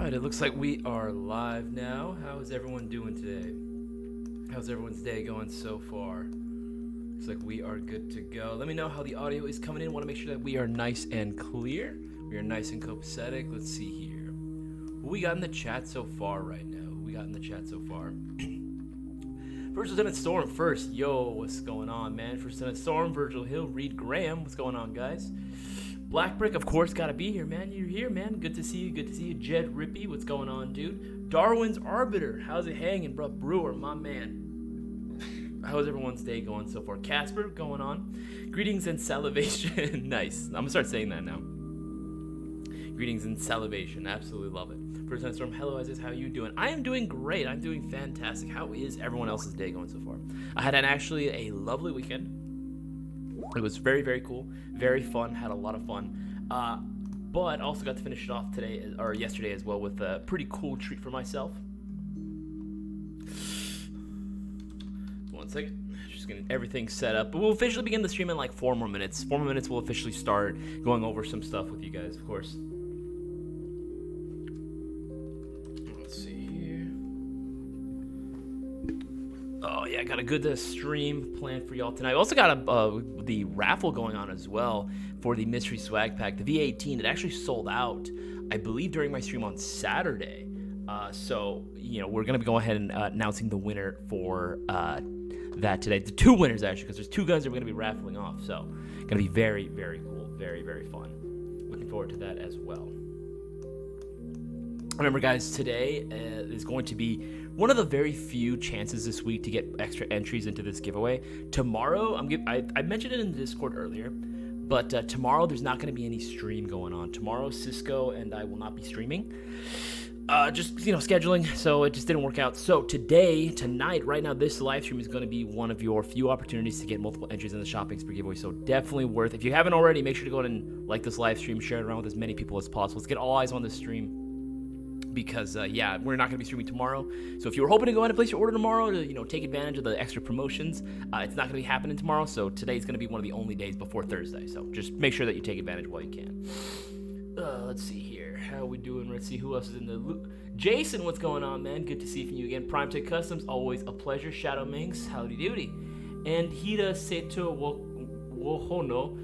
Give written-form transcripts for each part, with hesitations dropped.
Alright, it looks like we are live now. How is everyone doing today? How's everyone's day going so far? Looks like we are good to go. Let me know how the audio is coming in. Want to make sure that we are nice and clear. We are nice and copacetic. Let's see here. Who we got in the chat so far right now? Who we got in the chat so far? First Lieutenant Storm first. Yo, what's going on, man? First Lieutenant Storm, Virgil Hill, Reed Graham. What's going on, guys? Black Brick, of course, gotta be here, man. You're here, man. Good to see you. Good to see you. Jed Rippey, what's going on, dude? Darwin's Arbiter, how's it hanging, bro? Brewer, my man. How's everyone's day going so far? Casper, going on? Greetings and salivation. Nice. I'm gonna start saying that now. Greetings and salivation. Absolutely love it. First time Storm, hello, Isaias. How are you doing? I am doing great. I'm doing fantastic. How is everyone else's day going so far? I had actually a lovely weekend. It was very, very cool, very fun, had a lot of fun, but also got to finish it off today, or yesterday as well, with a pretty cool treat for myself. 1 second, just getting everything set up, but we'll officially begin the stream in like 4 more minutes. 4 more minutes, we'll officially start going over some stuff with you guys, of course. Let's see here. Oh yeah, got a good stream planned for y'all tonight. We also got the raffle going on as well for the mystery swag pack, the V18. It actually sold out, I believe, during my stream on Saturday. So you know, we're gonna be going ahead and announcing the winner for that today. The 2 winners actually, because there's 2 guns that we're gonna be raffling off. So gonna be very, very cool, very, very fun. Looking forward to that as well. Remember, guys, today is going to be one of the very few chances this week to get extra entries into this giveaway. Tomorrow, I mentioned it in the Discord earlier, but tomorrow there's not going to be any stream going on. Tomorrow, Cisco and I will not be streaming. Just, you know, scheduling, so it just didn't work out. So tonight, right now, this live stream is going to be one of your few opportunities to get multiple entries in the shopping spree giveaway. So definitely worth. If you haven't already, make sure to go ahead and like this live stream, share it around with as many people as possible. Let's get all eyes on this stream. Because, yeah, we're not going to be streaming tomorrow. So if you were hoping to go ahead and place your order tomorrow to, you know, take advantage of the extra promotions, it's not going to be happening tomorrow. So today's going to be one of the only days before Thursday. So just make sure that you take advantage while you can. Let's see here. How are we doing? Let's see who else is in the loop. Jason, what's going on, man? Good to see you again. Prime Tech Customs, always a pleasure. Shadow Minx, howdy doody. And Hida Seto Wohono.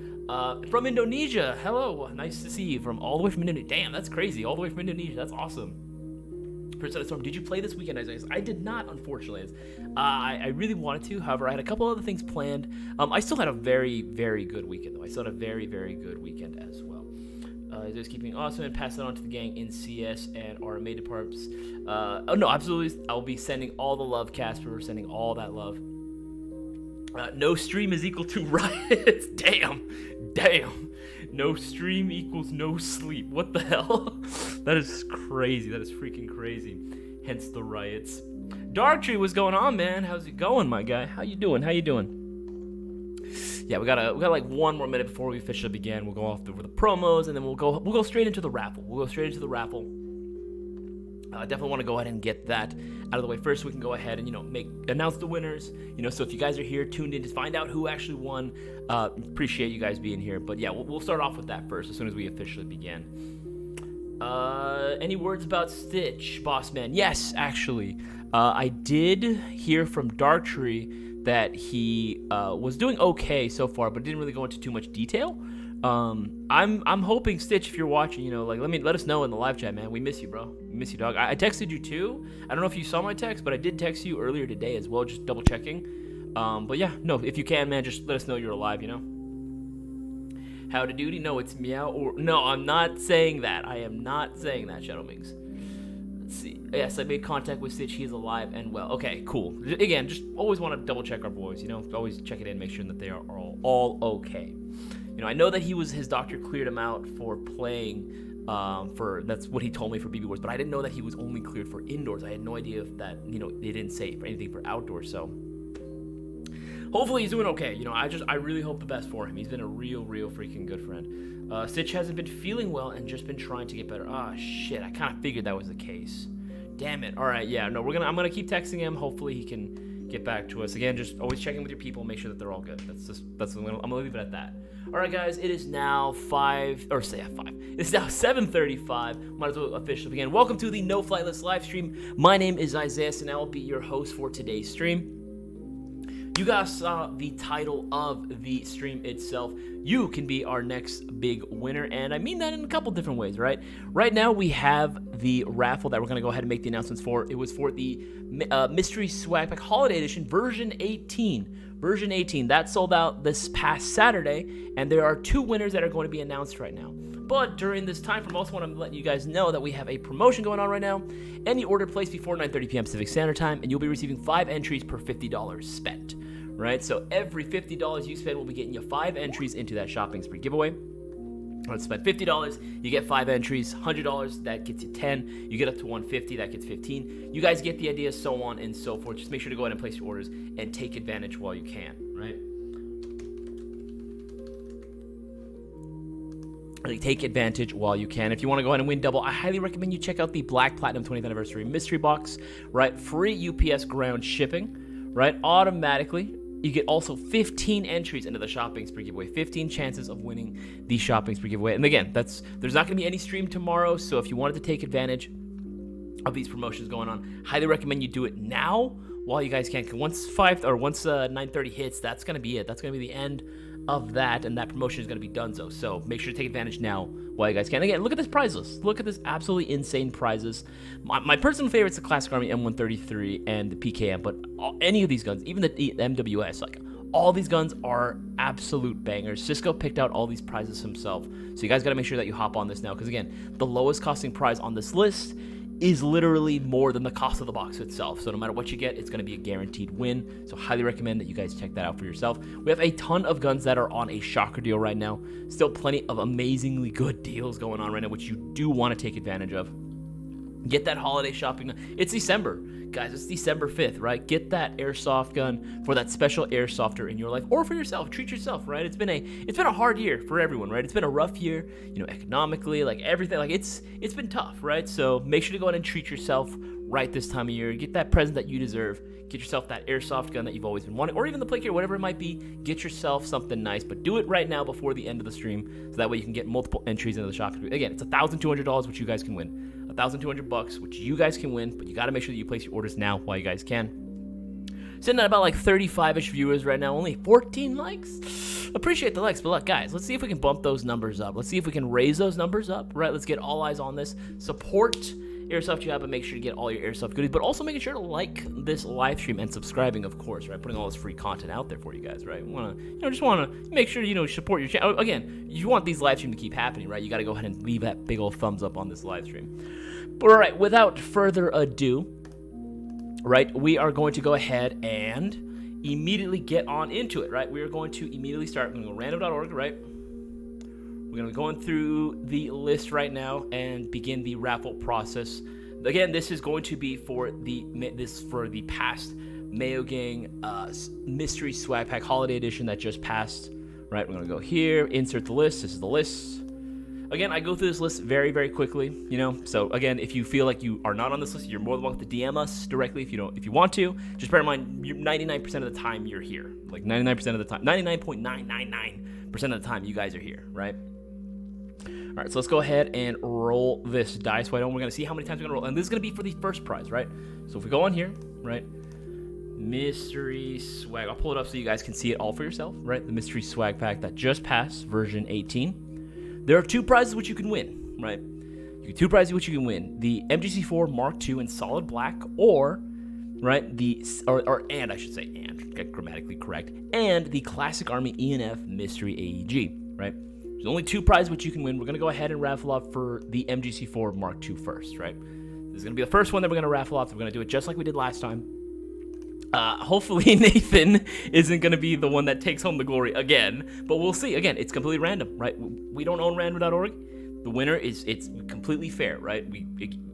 From Indonesia, hello, nice to see you from all the way from Indonesia. Damn, that's crazy, all the way from Indonesia, that's awesome. First Storm, did you play this weekend, Isaias? I did not, unfortunately. I really wanted to, however, I had a couple other things planned. I still had a very, very good weekend, though. I still had a very, very good weekend as well. Isaias keeping awesome, and pass that on to the gang in CS and our May departments. Oh, no, absolutely, I'll be sending all the love, Casper, sending all that love. No stream is equal to riots. Damn. No stream equals no sleep. What the hell? That is crazy. That is freaking crazy. Hence the riots. Darktree, what's going on, man? How's it going, my guy? How you doing? Yeah, we got like 1 more minute before we officially begin. We'll go off over the promos, and then we'll go straight into the raffle. Definitely want to go ahead and get that out of the way first, so we can go ahead and, you know, announce the winners. You know, so if you guys are here tuned in to find out who actually won, appreciate you guys being here. But yeah, we'll start off with that first as soon as we officially begin. Any words about Stitch, boss man? Yes, actually, I did hear from Darktree that he was doing okay so far, but didn't really go into too much detail. I'm hoping, Stitch, if you're watching, you know, like let us know in the live chat, man. We miss you, bro. We miss you, dog. I texted you too. I don't know if you saw my text, but I did text you earlier today as well, just double checking. But yeah, no, if you can, man, just let us know you're alive, you know. How to duty? No, it's meow or no. I'm not saying that. I am not saying that, Shadow Minx. Let's see. Yes, I made contact with Stitch. He's alive and well. Okay, cool. Again, just always want to double check our boys. You know, always check it in, make sure that they are all okay. You know, I know that his doctor cleared him out for playing, that's what he told me for BB Wars, but I didn't know that he was only cleared for indoors. I had no idea if that, you know, they didn't say for anything for outdoors, so hopefully he's doing okay. You know, I really hope the best for him. He's been a real freaking good friend. Stitch hasn't been feeling well and just been trying to get better. Ah, shit, I kind of figured that was the case. Damn it. All right, yeah, no, I'm gonna keep texting him. Hopefully he can get back to us. Again, just always checking with your people, make sure that they're all good. I'm gonna leave it at that. All right, guys, it is now 5. It's now 7:35. Might as well officially begin. Welcome to the No Flight List live stream. My name is Isaias, and I will be your host for today's stream. You guys saw the title of the stream itself. You can be our next big winner, and I mean that in a couple different ways, right? Right now, we have the raffle that we're going to go ahead and make the announcements for. It was for the Mystery Swag Pack Holiday Edition, version 18. Version 18, that sold out this past Saturday, and there are 2 winners that are going to be announced right now. But during this time frame, I also want to let you guys know that we have a promotion going on right now. Any order placed before 9:30 p.m. Pacific Standard Time, and you'll be receiving 5 entries per $50 spent. Right, so every $50 you spend will be getting you 5 entries into that shopping spree giveaway. Let's spend $50, you get 5 entries. $100, that gets you 10. You get up to $150, that gets 15. You guys get the idea, so on and so forth. Just make sure to go ahead and place your orders and take advantage while you can, right? Take advantage while you can. If you want to go ahead and win double, I highly recommend you check out the Black Platinum 20th Anniversary Mystery Box, right? Free UPS ground shipping, right? Automatically. You get also 15 entries into the shopping spree giveaway, 15 chances of winning the shopping spree giveaway. And again, there's not going to be any stream tomorrow, so if you wanted to take advantage of these promotions going on, highly recommend you do it now while you guys can. Once 9:30 hits, that's going to be it. That's going to be the end of that, and that promotion is going to be done. So make sure to take advantage now while you guys can. Again, look at this prize list. Look at this absolutely insane prizes. My personal favorite is the Classic Army M133 and the PKM, but any of these guns, even the MWS, like all these guns are absolute bangers. Cisco picked out all these prizes himself, so you guys got to make sure that you hop on this now, because again, the lowest costing prize on this list is literally more than the cost of the box itself. So no matter what you get, it's going to be a guaranteed win. So highly recommend that you guys check that out for yourself. We have a ton of guns that are on a shocker deal right now. Still plenty of amazingly good deals going on right now, which you do want to take advantage of. Get that holiday shopping. It's December. Guys, it's December 5th, right? Get that airsoft gun for that special airsofter in your life, or for yourself. Treat yourself, right? It's been a hard year for everyone, right? It's been a rough year, economically, like everything. Like it's been tough, right? So make sure to go ahead and treat yourself right this time of year. Get that present that you deserve. Get yourself that airsoft gun that you've always been wanting, or even the plate gear, whatever it might be. Get yourself something nice, but do it right now before the end of the stream, so that way you can get multiple entries into the shop. Again, it's $1,200, which you guys can win. $1,200, which you guys can win, but you got to make sure that you place your orders now while you guys can. Sitting at about like 35-ish viewers right now, only 14 likes. Appreciate the likes, but look, guys, let's see if we can bump those numbers up. Let's see if we can raise those numbers up, right? Let's get all eyes on this. Support Airsoft you have, and make sure to get all your Airsoft goodies, but also making sure to like this live stream and subscribing, of course, right? Putting all this free content out there for you guys, right? Just want to make sure support your channel. Again, you want these live streams to keep happening, right? You got to go ahead and leave that big old thumbs up on this live stream. But all right, without further ado, right, we are going to go ahead and immediately get on into it, right? We are going to immediately start. We're going to go random.org, right? We're going to be going through the list right now and begin the raffle process. Again, this is going to be for the past Mayo Gang Mystery Swag Pack Holiday Edition that just passed, right? We're going to go here, insert the list. This is the list. Again, I go through this list very, very quickly, So again, if you feel like you are not on this list, you're more than welcome to DM us directly if you want to. Just bear in mind, 99% of the time you're here. Like 99% of the time, 99.999% of the time you guys are here, right? All right, so let's go ahead and roll this dice. We're going to see how many times we're going to roll. And this is going to be for the first prize, right? So if we go on here, right? Mystery Swag. I'll pull it up so you guys can see it all for yourself, right? The Mystery Swag Pack that just passed, version 18. There are 2 prizes which you can win, right? You get 2 prizes which you can win: the MGC4 Mark II in solid black, or right and I should say get grammatically correct, and the Classic Army E&F Mystery AEG, right? There's only 2 prizes which you can win. We're gonna go ahead and raffle off for the MGC4 Mark II first, right? This is gonna be the first one that we're gonna raffle off. We're gonna do it just like we did last time. Hopefully Nathan isn't going to be the one that takes home the glory again, but we'll see. Again, it's completely random, right? We don't own random.org. The winner it's completely fair, right?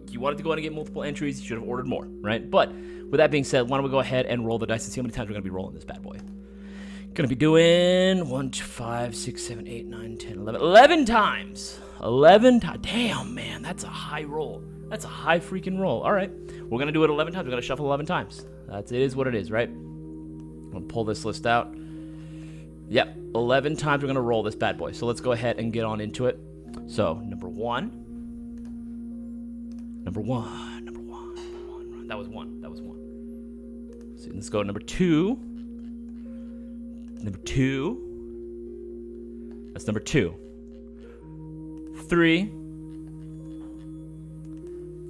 You wanted to go ahead and get multiple entries, you should have ordered more, right? But with that being said, why don't we go ahead and roll the dice and see how many times we're going to be rolling this bad boy. Going to be doing 1, 2, 5, 6, 7, 8, 9, 10, 11. 11 times. 11 times. Damn, man, that's a high roll. That's a high freaking roll. All right, we're going to do it 11 times. We're going to shuffle 11 times. It is what it is, right? I'm going to pull this list out. Yep, 11 times we're going to roll this bad boy. So let's go ahead and get on into it. So, number one. That was one. So let's go number two. That's number two. 3,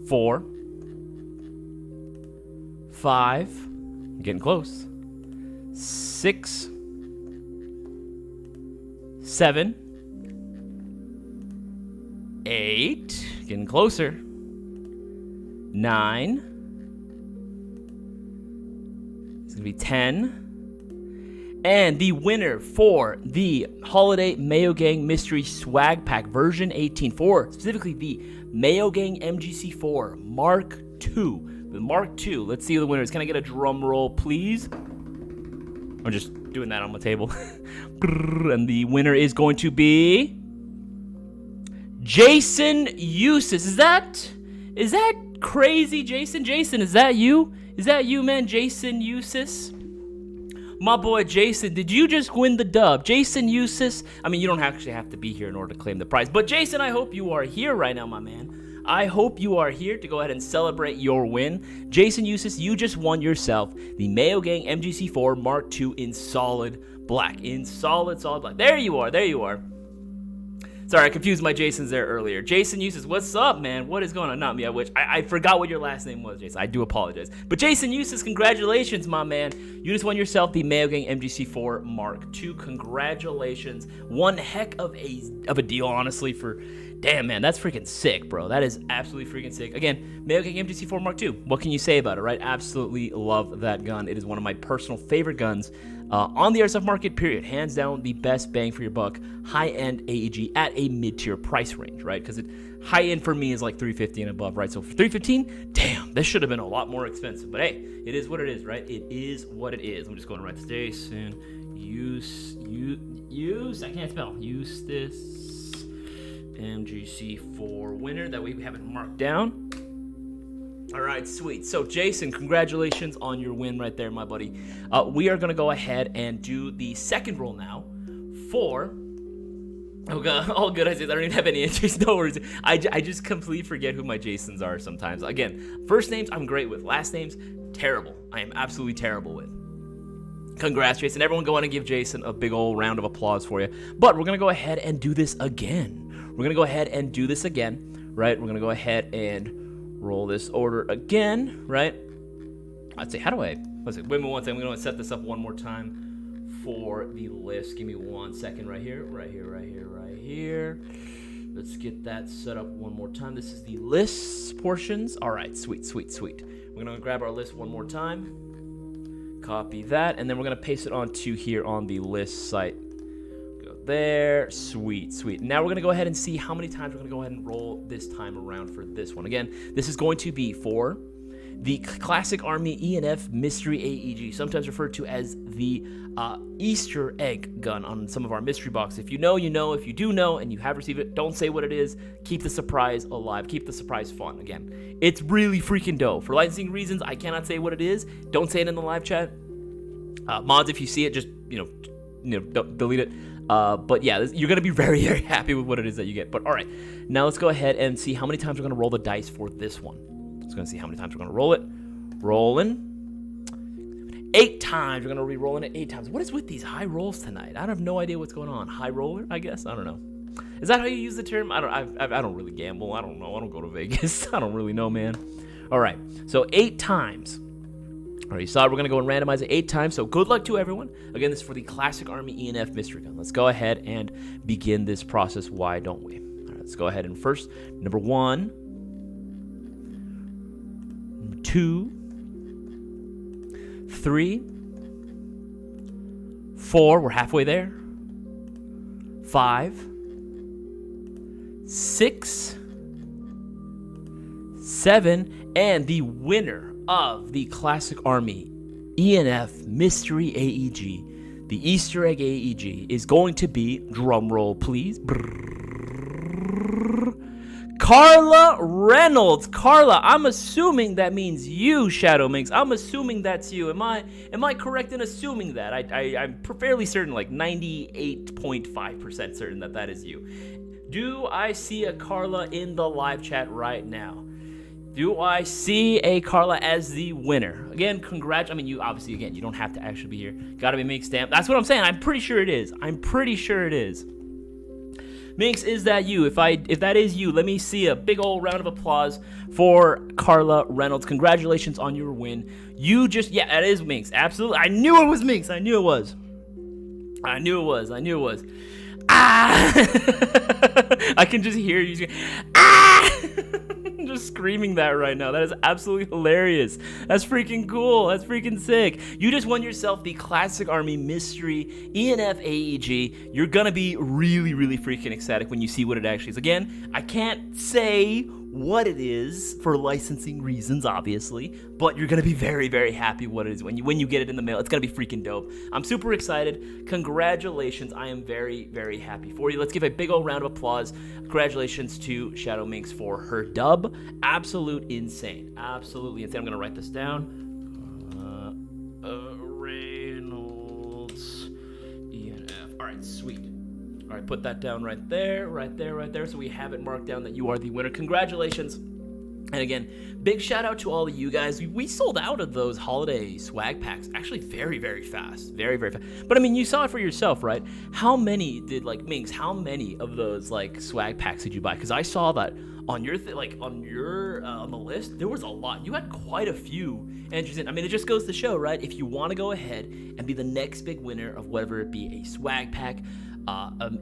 4, 5, getting close. 6, 7, 8, getting closer. 9. It's gonna be 10. And the winner for the Holiday Mayo Gang Mystery Swag Pack version 18.4, specifically the Mayo Gang MGC4 Mark II. The Mark II. Let's see who the winner is. Can I get a drum roll, please? I'm just doing that on my table. And the winner is going to be Jason Eustace. Is that crazy, Jason? Jason, is that you? Is that you, man? Jason Eustace? My boy Jason, did you just win the dub? Jason Eustace, I mean, you don't actually have to be here in order to claim the prize. But Jason, I hope you are here right now, my man. I hope you are here to go ahead and celebrate your win. Jason Eustace, you just won yourself the Mayo Gang MGC4 Mark II in solid black. In solid black. There you are. Sorry, I confused my Jasons there earlier. Jason Eustace, what's up, man? What is going on? Not me, I forgot what your last name was, Jason. I do apologize. But Jason Eustace, congratulations, my man. You just won yourself the Mayo Gang MGC4 Mark II. Congratulations. One heck of a deal, honestly, for... Damn, man, that's freaking sick, bro. That is absolutely freaking sick. Again, Mayo Gang MGC4 Mark II. What can you say about it, right? Absolutely love that gun. It is one of my personal favorite guns on the airsoft market, period. Hands down, the best bang for your buck, high-end AEG at a mid-tier price range, right? Because high-end for me is like $350 and above, right? So for $315, damn, this should have been a lot more expensive. But hey, it is what it is, right? It is what it is. I'm just going to write this Jason I can't spell. Eustace MGC4 winner. That way we have it marked down. All right, sweet. So, Jason, congratulations on your win right there, my buddy. We are going to go ahead and do the second roll now for... Oh, God. All good, Isaias. I don't even have any entries. No worries. I just completely forget who my Jasons are sometimes. Again, first names I'm great with. Last names, terrible. I am absolutely terrible with. Congrats, Jason. Everyone go on and give Jason a big old round of applause for you. But we're going to go ahead and do this again. Right? We're going to go ahead and roll this order again, right? Let's see, wait one second. I'm going to set this up one more time for the list. Give me 1 second right here. Let's get that set up one more time. This is the list portions. All right, sweet. We're going to grab our list one more time. Copy that, and then we're going to paste it onto here on the list site. There, sweet. Now we're going to go ahead and see how many times we're going to go ahead and roll this time around for this one. Again, this is going to be for the Classic Army ENF Mystery AEG, sometimes referred to as the Easter egg gun on some of our mystery boxes. If you know, you know. If you do know and you have received it, don't say what it is. Keep the surprise alive. Keep the surprise fun. Again, it's really freaking dope. For licensing reasons, I cannot say what it is. Don't say it in the live chat. Mods, if you see it, just delete it. But yeah, you're going to be very, very happy with what it is that you get. But all right, now let's go ahead and see how many times we're going to roll the dice for this one. Let's go and see how many times we're going to roll it. Rolling. 8 times. We're going to re-rolling it 8 times. What is with these high rolls tonight? I have no idea what's going on. High roller, I guess? I don't know. Is that how you use the term? I don't really gamble. I don't know. I don't go to Vegas. I don't really know, man. All right, so 8 times. All right, you saw it. We're going to go and randomize it 8 times, so good luck to everyone. Again, this is for the Classic Army ENF Mystery Gun. Let's go ahead and begin this process. Why don't we? All right, let's go ahead and first, number 1, number 2, 3, 4, we're halfway there, 5, 6, 7, and the winner of the Classic Army ENF Mystery AEG, the Easter Egg AEG, is going to be, drum roll please, Carla Reynolds. Carla, I'm assuming that means you, Shadow Minx. I'm assuming that's you. Am I correct in assuming that? I'm fairly certain, like 98.5% certain that is you. Do I see a Carla in the live chat right now? Do I see a Carla as the winner? Again, congrats. I mean, you obviously, again, you don't have to actually be here. Gotta be Minx Stamp. That's what I'm saying. I'm pretty sure it is. Minx, is that you? If that is you, let me see a big old round of applause for Carla Reynolds. Congratulations on your win. You just, yeah, that is Minx. Absolutely. I knew it was Minx. I knew it was. Ah! I can just hear you scream, ah! Just screaming that right now. That is absolutely hilarious. That's freaking cool. That's freaking sick. You just won yourself the Classic Army Mystery ENF AEG. You're gonna be really, really freaking ecstatic when you see what it actually is. Again, I can't say what it is for licensing reasons, obviously, but you're gonna be very, very happy what it is when you get it in the mail. It's gonna be freaking dope. I'm super excited. Congratulations. I am very, very happy for you. Let's give a big old round of applause. Congratulations to Shadow Minx for her dub. Absolutely insane. I'm gonna write this down. Reynolds ENF. All right, sweet. All right, put that down right there, so we have it marked down that you are the winner. Congratulations. And again, big shout out to all of you guys. We sold out of those holiday swag packs actually very, very fast. Very, very fast. But I mean, you saw it for yourself, right? How many did, like, Minx, how many of those, like, swag packs did you buy? Because I saw that on your, on the list, there was a lot. You had quite a few entries in. I mean, it just goes to show, right? If you want to go ahead and be the next big winner of whatever it be, a swag pack,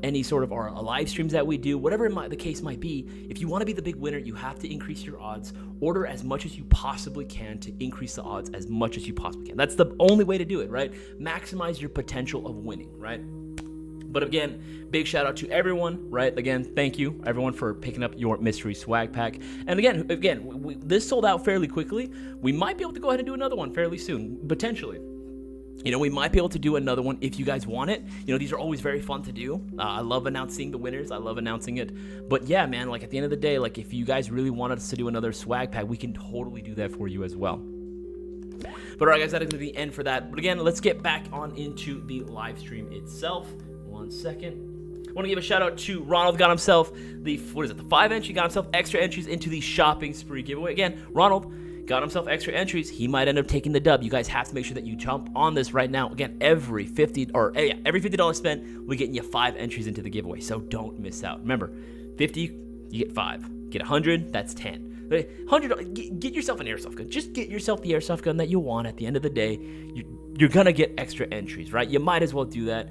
any sort of our live streams that we do, whatever the case might be, if you want to be the big winner, you have to increase your odds. Order as much as you possibly can to increase the odds as much as you possibly can. That's the only way to do it, right? Maximize your potential of winning, right? But again, big shout out to everyone, right? Again, thank you everyone for picking up your mystery swag pack. And again, this sold out fairly quickly. We might be able to go ahead and do another one fairly soon, potentially. You know, we might be able to do another one if you guys want it. You know, these are always very fun to do. I love announcing the winners. I love announcing it. But yeah, man, like at the end of the day, like if you guys really wanted us to do another swag pack, we can totally do that for you as well. But all right, guys, that is the end for that. But again, let's get back on into the live stream itself. 1 second. I want to give a shout out to Ronald. Got himself the 5 entry. Got himself extra entries into the shopping spree giveaway. Again, Ronald got himself extra entries. He might end up taking the dub. You guys have to make sure that you jump on this right now. Again, every $50 spent, we're getting you 5 entries into the giveaway. So don't miss out. Remember, 50, you get 5. Get 100, that's 10. 100, get yourself an airsoft gun. Just get yourself the airsoft gun that you want. At the end of the day, you're gonna get extra entries, right? You might as well do that.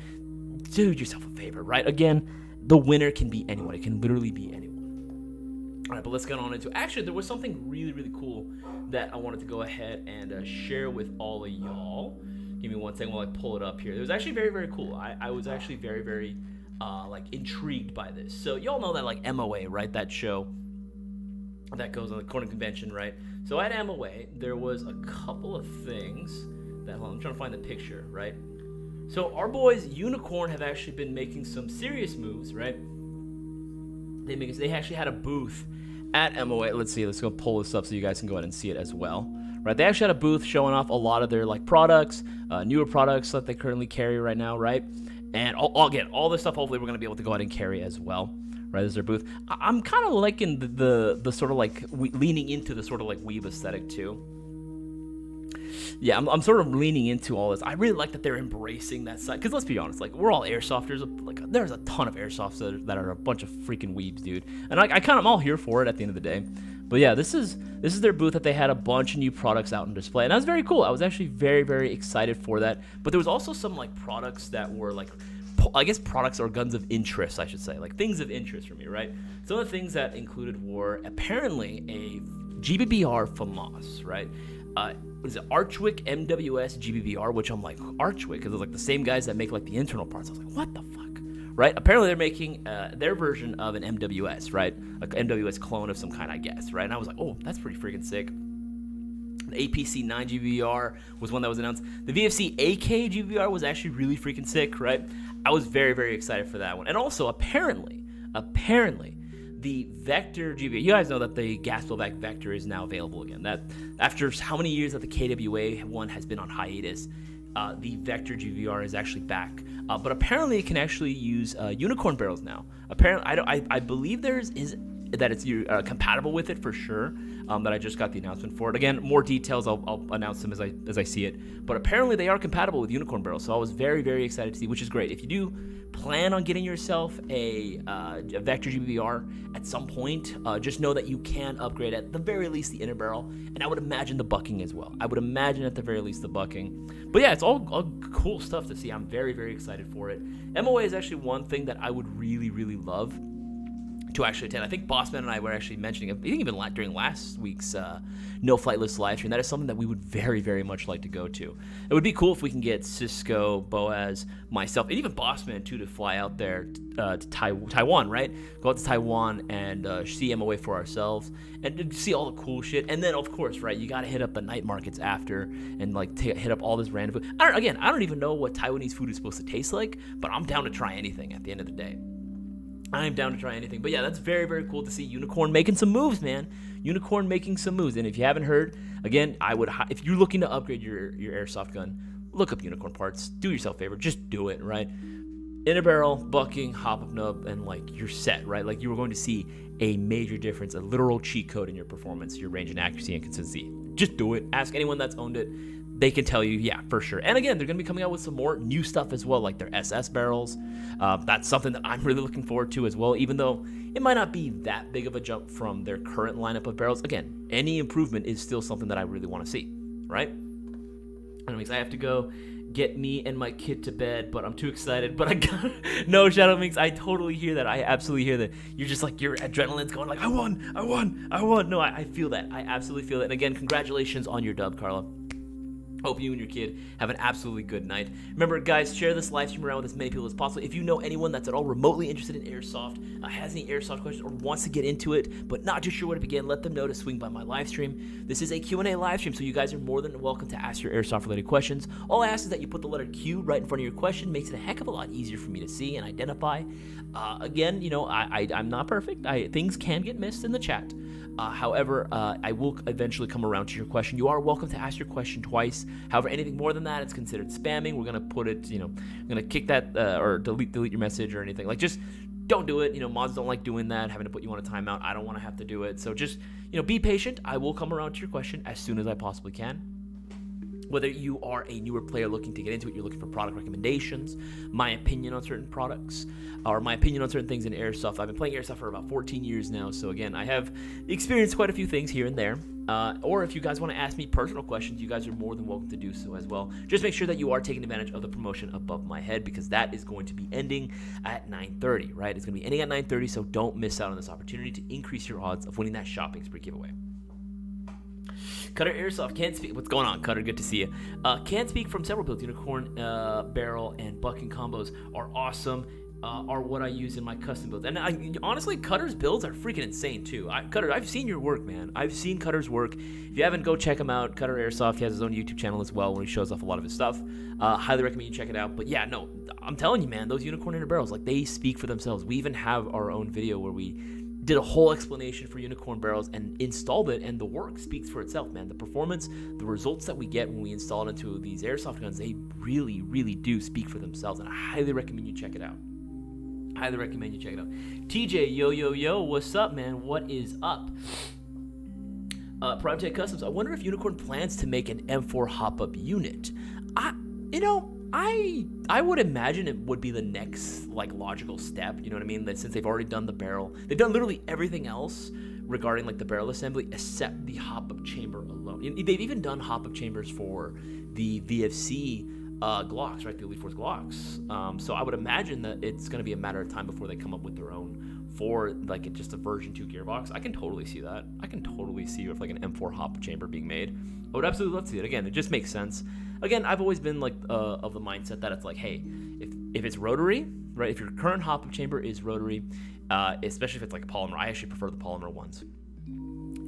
Do yourself a favor, right? Again, the winner can be anyone. It can literally be anyone. All right, but let's get on into it. Actually, there was something really, really cool that I wanted to go ahead and share with all of y'all. Give me 1 second while I pull it up here. It was actually very, very cool. I was actually very, very intrigued by this. So y'all know that like MOA, right? That show that goes on the Corner Convention, right? So at MOA, there was a couple of things that, hold on, I'm trying to find the picture, right? So our boys Unicorn have actually been making some serious moves, right? They actually had a booth at MOA. Let's see, let's go pull this up so you guys can go ahead and see it as well. Right, they actually had a booth showing off a lot of their like products, newer products that they currently carry right now, right? And all this stuff hopefully we're gonna be able to go ahead and carry as well. Right, this is their booth. I'm kind of liking the sort of like leaning into the sort of like weeb aesthetic too. Yeah, I'm sort of leaning into all this. I really like that they're embracing that side. Because let's be honest, like, we're all airsofters. Like, there's a ton of airsofts that are a bunch of freaking weebs, dude. And I kind of am all here for it at the end of the day. But yeah, this is their booth that they had a bunch of new products out on display. And that was very cool. I was actually very, very excited for that. But there was also some, like, products that were, like, I guess products or guns of interest, I should say. Like, things of interest for me, right? Some of the things that included were apparently a GBBR FAMAS, right? What is it? Archwick MWS GBBR, which I'm like, Archwick, because it's like the same guys that make like the internal parts. I was like, what the fuck, right? Apparently they're making their version of an MWS, right? Like an MWS clone of some kind, I guess, right? And I was like, oh, that's pretty freaking sick. The APC 9 GBBR was one that was announced. The VFC AK GBBR was actually really freaking sick, right? I was very, very excited for that one. And also, apparently, the the Vector GBR, you guys know that the gas blowback Vector is now available again. That after how many years that the KWA one has been on hiatus, the Vector GVR is actually back. But apparently it can actually use unicorn barrels now. Apparently, I believe that it's compatible with it for sure. That I just got the announcement for it. Again, more details I'll announce them as I see it. But apparently they are compatible with unicorn barrels, so I was very, very excited to see, which is great. If you do plan on getting yourself a Vector GBR at some point, just know that you can upgrade at the very least the inner barrel, and I would imagine the bucking as well. I would imagine at the very least the bucking. But yeah, it's all cool stuff to see. I'm very, very excited for it. MOA is actually one thing that I would really, really love to actually attend. I think Bossman and I were actually mentioning, I think even during last week's No Flight List live stream, that is something that we would very, very much like to go to. It would be cool if we can get Cisco, Boaz, myself, and even Bossman too to fly out there to Taiwan, right? Go out to Taiwan and see MOA for ourselves and see all the cool shit. And then, of course, right, you got to hit up the night markets after and like hit up all this random food. I don't even know what Taiwanese food is supposed to taste like, but I'm down to try anything at the end of the day. I'm down to try anything. But yeah, that's very, very cool to see Unicorn making some moves, man. Unicorn making some moves. And if you haven't heard, again, if you're looking to upgrade your airsoft gun, look up Unicorn parts. Do yourself a favor. Just do it, right? Inner barrel, bucking, hop-up nub, and like you're set, right? Like you were going to see a major difference, a literal cheat code in your performance, your range and accuracy and consistency. Just do it. Ask anyone that's owned it. They can tell you, yeah, for sure. And again, they're going to be coming out with some more new stuff as well, like their SS barrels. That's something that I'm really looking forward to as well, even though it might not be that big of a jump from their current lineup of barrels. Again, any improvement is still something that I really want to see, right? Anyways, I have to go get me and my kid to bed, but I'm too excited. But I got no, Shadow Minx, I totally hear that. I absolutely hear that. You're just like, your adrenaline's going like, I won. No, I feel that. I absolutely feel that. And again, congratulations on your dub, Carla. Hope you and your kid have an absolutely good night. Remember, guys, share this live stream around with as many people as possible. If you know anyone that's at all remotely interested in Airsoft, has any Airsoft questions, or wants to get into it, but not too sure where to begin, let them know to swing by my live stream. This is a Q&A live stream, so you guys are more than welcome to ask your Airsoft-related questions. All I ask is that you put the letter Q right in front of your question. Makes it a heck of a lot easier for me to see and identify. Again, you know, I'm not perfect. Things can get missed in the chat. However, I will eventually come around to your question. You are welcome to ask your question twice. However, anything more than that, it's considered spamming. We're gonna put it, you know, I'm gonna kick that or delete your message or anything. Like, just don't do it. You know, mods don't like doing that, having to put you on a timeout. I don't want to have to do it. So just, you know, be patient. I will come around to your question as soon as I possibly can. Whether you are a newer player looking to get into it, you're looking for product recommendations, my opinion on certain products, or my opinion on certain things in Airsoft. I've been playing Airsoft for about 14 years now, so again, I have experienced quite a few things here and there. Or if you guys want to ask me personal questions, you guys are more than welcome to do so as well. Just make sure that you are taking advantage of the promotion above my head, because that is going to be ending at 9:30, right? It's going to be ending at 9:30, so don't miss out on this opportunity to increase your odds of winning that shopping spree giveaway. Cutter Airsoft can't speak. What's going on, Cutter? Good to see you. Can't speak from several builds. Unicorn barrel and bucking combos are awesome. Are what I use in my custom builds. And honestly, Cutter's builds are freaking insane too. Cutter, I've seen your work, man. I've seen Cutter's work. If you haven't, go check him out. Cutter Airsoft. He has his own YouTube channel as well, where he shows off a lot of his stuff. Highly recommend you check it out. But yeah, no, I'm telling you, man, those unicorn inner barrels, like, they speak for themselves. We even have our own video where we did a whole explanation for unicorn barrels and installed it, and the work speaks for itself, man. The performance, the results that we get when we install it into these airsoft guns, they really, really do speak for themselves, and I highly recommend you check it out. Highly recommend you check it out. TJ, yo, what's up, man? What is up? Prime Tech Customs, I wonder if Unicorn plans to make an M4 hop-up unit. I would imagine it would be the next, like, logical step, you know what I mean? That since they've already done the barrel, they've done literally everything else regarding, like, the barrel assembly except the hop-up chamber alone. They've even done hop-up chambers for the VFC Glocks, right? The Elite Force Glocks. So I would imagine that it's going to be a matter of time before they come up with their own for, like, just a version 2 gearbox. I can totally see that. I can totally see with, like, an M4 hop-up chamber being made. I would absolutely love to see it. Again, it just makes sense. Again, I've always been, like, of the mindset that it's like, hey, if it's rotary, right? If your current hop-up chamber is rotary, especially if it's like a polymer, I actually prefer the polymer ones.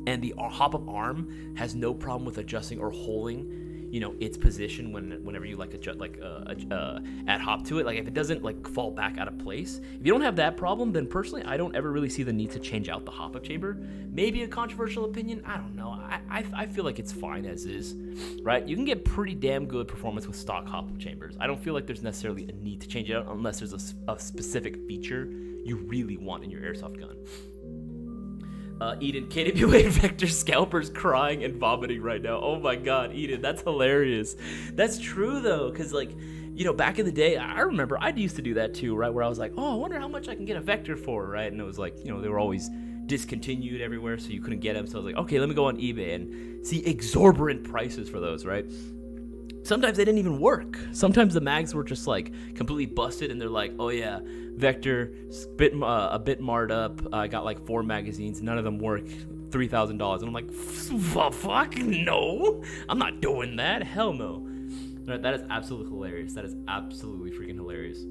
And the hop-up arm has no problem with adjusting or holding its position whenever you like adjust, add hop to it. Like if it doesn't like fall back out of place, if you don't have that problem, then personally I don't ever really see the need to change out the hop-up chamber. Maybe a controversial opinion, I don't know. I feel like it's fine as is, right? You can get pretty damn good performance with stock hop-up chambers. I don't feel like there's necessarily a need to change it out unless there's a specific feature you really want in your airsoft gun. Eden, KWA Vector Scalper's crying and vomiting right now. Oh my god, Eden, that's hilarious. That's true though, because like, back in the day, I remember I used to do that too, right? Where I was like, oh, I wonder how much I can get a Vector for, right? And it was like, they were always discontinued everywhere, so you couldn't get them. So I was like, okay, let me go on eBay and see exorbitant prices for those, right? Sometimes they didn't even work. Sometimes the mags were just like completely busted, and they're like, "Oh yeah, Vector, a bit marred up. I got like 4 magazines. None of them work. $3,000." And I'm like, "Fuck no! I'm not doing that. Hell no!" Right, that is absolutely hilarious. That is absolutely freaking hilarious.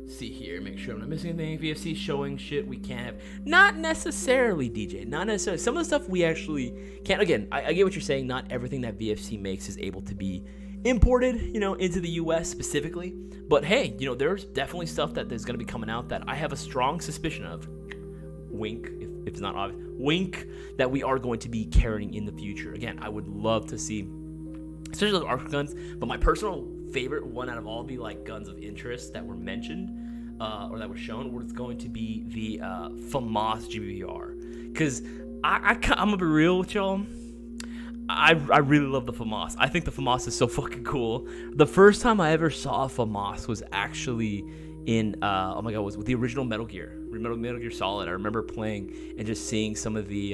See here, make sure I'm not missing anything. VFC showing shit we can't have. Not necessarily, DJ. Not necessarily. Some of the stuff we actually can't. Again, I get what you're saying. Not everything that VFC makes is able to be imported, into the U.S. specifically. But hey, there's definitely stuff that is going to be coming out that I have a strong suspicion of. Wink, if it's not obvious. Wink, that we are going to be carrying in the future. Again, I would love to see, especially those arc guns. But my personal favorite one out of all the like guns of interest that were mentioned or that were shown was going to be the FAMAS GBR, because I'm gonna be real with y'all, I really love the FAMAS. I think the FAMAS is so fucking cool. The first time I ever saw a FAMAS was actually in was with the original Metal Gear Solid. I remember playing and just seeing some of the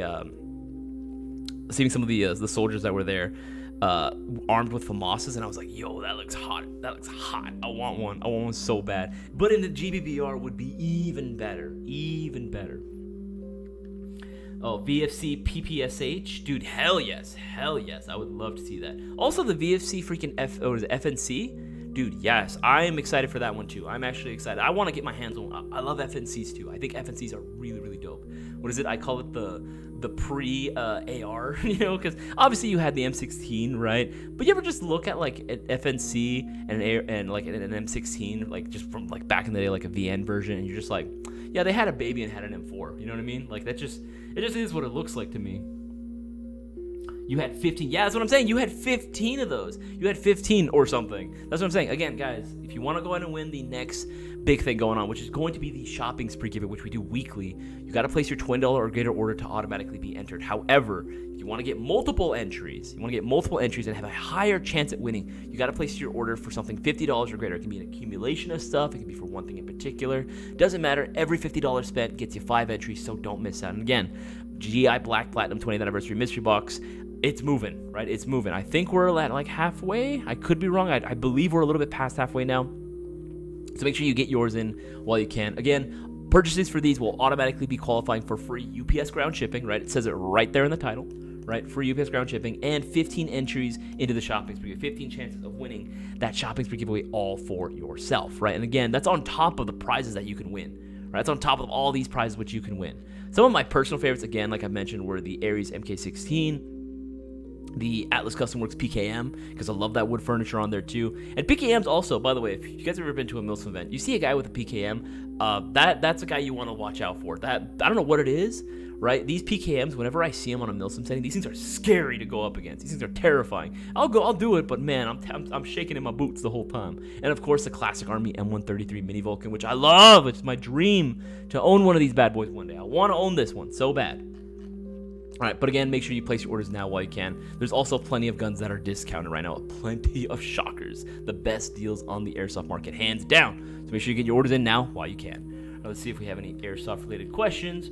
soldiers that were there armed with FAMASs, and I was like, yo, that looks hot. I want one so bad. But in the GBBR would be even better. Oh, VFC PPSH, dude, hell yes, I would love to see that. Also, the VFC freaking FNC, dude, yes, I am excited for that one too. I'm actually excited. I want to get my hands on one. I love FNCs too. I think FNCs are really, really dope. What is it? I call it the pre-AR, because obviously you had the M16, right? But you ever just look at like an FNC and like an M16, like just from like back in the day, like a VN version, and you're just like, yeah, they had a baby and had an M4. You know what I mean? Like it just is what it looks like to me. You had 15. Yeah, that's what I'm saying. You had 15 of those. You had 15 or something. That's what I'm saying. Again, guys, if you want to go ahead and win the next big thing going on, which is going to be the shopping spree giveaway, which we do weekly, you got to place your $20 or greater order to automatically be entered. However, if you want to get multiple entries, and have a higher chance at winning, you got to place your order for something $50 or greater. It can be an accumulation of stuff. It can be for one thing in particular. Doesn't matter. Every $50 spent gets you 5 entries, so don't miss out. And again, GI Black Platinum 20th Anniversary Mystery Box. It's moving, right? It's moving. I think we're at like halfway. I could be wrong. I believe we're a little bit past halfway now. So make sure you get yours in while you can. Again, purchases for these will automatically be qualifying for free UPS ground shipping, right? It says it right there in the title, right? Free UPS ground shipping and 15 entries into the shopping spree. 15 chances of winning that shopping spree giveaway all for yourself, right? And again, that's on top of the prizes that you can win, right? That's on top of all these prizes which you can win. Some of my personal favorites, again, like I mentioned, were the Ares MK16, the Atlas Custom Works PKM, because I love that wood furniture on there too. And PKMs also, by the way, if you guys have ever been to a Milsim event, you see a guy with a PKM, that's a guy you want to watch out for. That, I don't know what it is, right? These PKMs, whenever I see them on a Milsim setting, these things are scary to go up against. These things are terrifying. I'll do it, but man, I'm shaking in my boots the whole time. And of course, the classic Army M133 Mini Vulcan, which I love. It's my dream to own one of these bad boys one day. I want to own this one so bad. All right, but again, make sure you place your orders now while you can. There's also plenty of guns that are discounted right now. Plenty of shockers. The best deals on the airsoft market, hands down. So make sure you get your orders in now while you can. All right, let's see if we have any airsoft-related questions.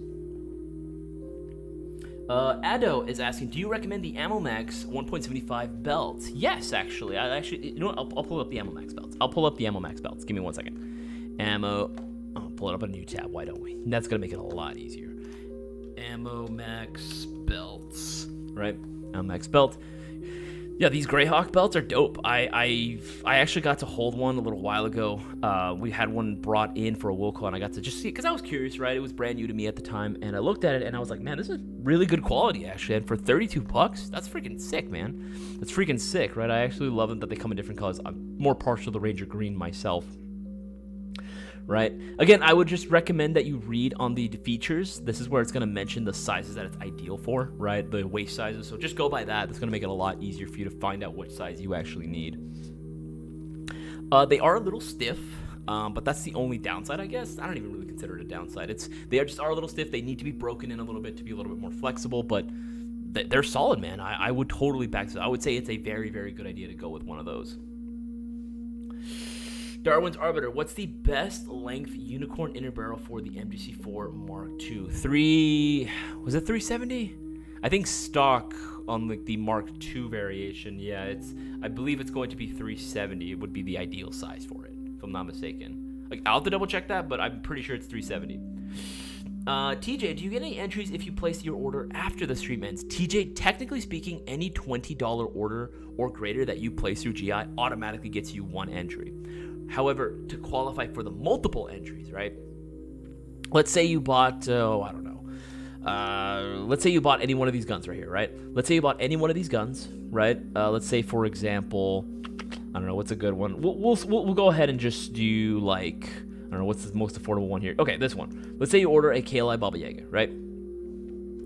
Ado is asking, do you recommend the Ammo Max 1.75 belts? Yes, actually. You know what? I'll pull up the Ammo Max belts. Give me 1 second. Ammo. I'll pull it up on a new tab. Why don't we? That's going to make it a lot easier. Ammo Max belts, right? Ammo Max belt. Yeah, these Greyhawk belts are dope. I actually got to hold one a little while ago. We had one brought in for a will call, and I got to just see it because I was curious, right? It was brand new to me at the time, and I looked at it and I was like, man, this is really good quality actually. And for $32, that's freaking sick, man. That's freaking sick, right? I actually love them that they come in different colors. I'm more partial to Ranger Green myself. Right? Again, I would just recommend that you read on the features. This is where it's going to mention the sizes that it's ideal for, right? The waist sizes. So just go by that. That's going to make it a lot easier for you to find out which size you actually need. They are a little stiff, but that's the only downside, I guess. I don't even really consider it a downside. They are a little stiff. They need to be broken in a little bit to be a little bit more flexible, but they're solid, man. I would totally back this. I would say it's a very, very good idea to go with one of those. Darwin's Arbiter, what's the best length unicorn inner barrel for the MGC4 Mark II? Was it 370? I think stock on the Mark II variation, yeah, I believe it's going to be 370. It would be the ideal size for it, if I'm not mistaken. Like, I'll have to double check that, but I'm pretty sure it's 370. TJ, do you get any entries if you place your order after the stream ends? TJ, technically speaking, any $20 order or greater that you place through GI automatically gets you one entry. However, to qualify for the multiple entries, right? Let's say you bought, I don't know. Let's say you bought any one of these guns right here, right? Let's say you bought any one of these guns, right? Let's say, for example, I don't know, what's a good one? We'll go ahead and just do, like, I don't know, what's the most affordable one here? Okay, this one. Let's say you order a KLI Baba Yaga, right?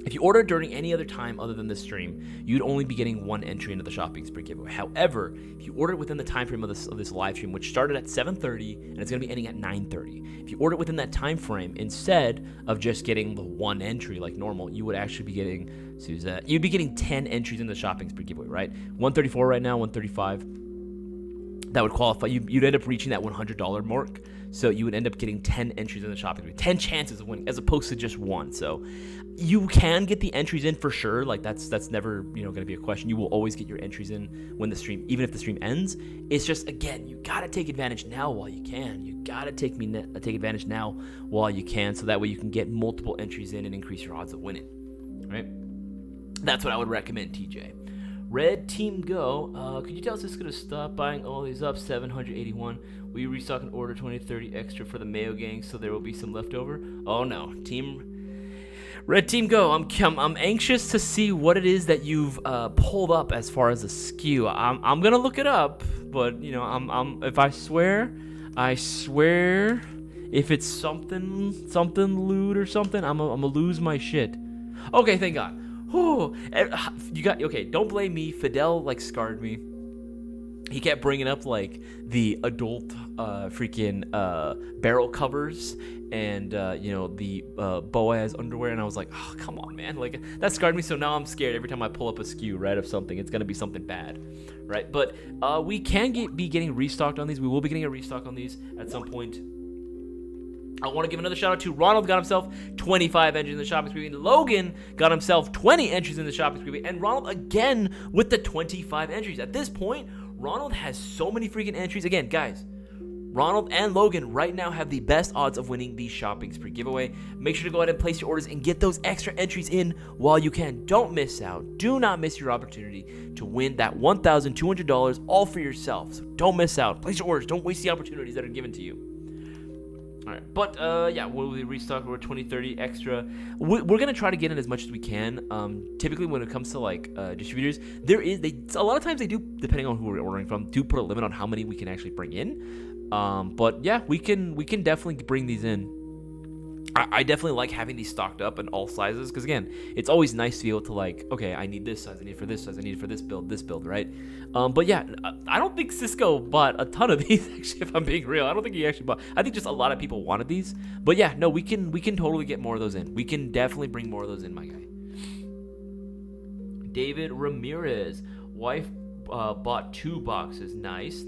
If you order during any other time other than this stream, you'd only be getting one entry into the shopping spree giveaway. However, if you order it within the time frame of this live stream, which started at 7:30 and it's going to be ending at 9:30, if you order it within that time frame, instead of just getting the one entry like normal, you would actually be getting, you'd be getting 10 entries in the shopping spree giveaway, right? 134 right now, 135. That would qualify. You'd end up reaching that $100 mark. So you would end up getting 10 entries in the shopping spree, 10 chances of winning, as opposed to just one. So you can get the entries in for sure. Like that's never going to be a question. You will always get your entries in when the stream, even if the stream ends. It's just, again, you gotta take advantage now while you can. You gotta take advantage now while you can, so that way you can get multiple entries in and increase your odds of winning. Right? That's what I would recommend, TJ. Red Team Go, could you tell us this is going to stop buying all these up? 781. Will you restock and order 20-30 extra for the Mayo Gang so there will be some leftover? Oh no, Red Team Go, I'm anxious to see what it is that you've pulled up as far as a SKU. I'm gonna look it up, but if I swear, if it's something loot or something, I'm gonna lose my shit. Okay, thank God. Oh, okay, don't blame me. Fidel scarred me. He kept bringing up the adult freaking barrel covers and the Boaz underwear, and I was like, oh, come on, man, that scarred me. So now I'm scared every time I pull up a SKU, right, of something. It's gonna be something bad, right? But we can be getting restocked on these. We will be getting a restock on these at some point. I want to give another shout out to Ronald, got himself 25 entries in the shopping spree. Logan got himself 20 entries in the shopping spree. And Ronald again with the 25 entries. At this point, Ronald has so many freaking entries. Again, guys, Ronald and Logan right now have the best odds of winning the shopping spree giveaway. Make sure to go ahead and place your orders and get those extra entries in while you can. Don't miss out. Do not miss your opportunity to win that $1,200 all for yourself. So don't miss out. Place your orders. Don't waste the opportunities that are given to you. Alright, but yeah, we'll restock over 20-30 extra. We're gonna try to get in as much as we can. Typically when it comes to distributors, a lot of times they do, depending on who we're ordering from, do put a limit on how many we can actually bring in. But yeah, we can definitely bring these in. I definitely like having these stocked up in all sizes, because again, it's always nice to be able to okay, I need this size, I need it for this size, I need it for this build, right? But yeah, I don't think Cisco bought a ton of these, actually, if I'm being real. I don't think he actually bought. I think just a lot of people wanted these. But yeah, no, we can totally get more of those in. We can definitely bring more of those in, my guy. David Ramirez, wife bought 2 boxes. Nice.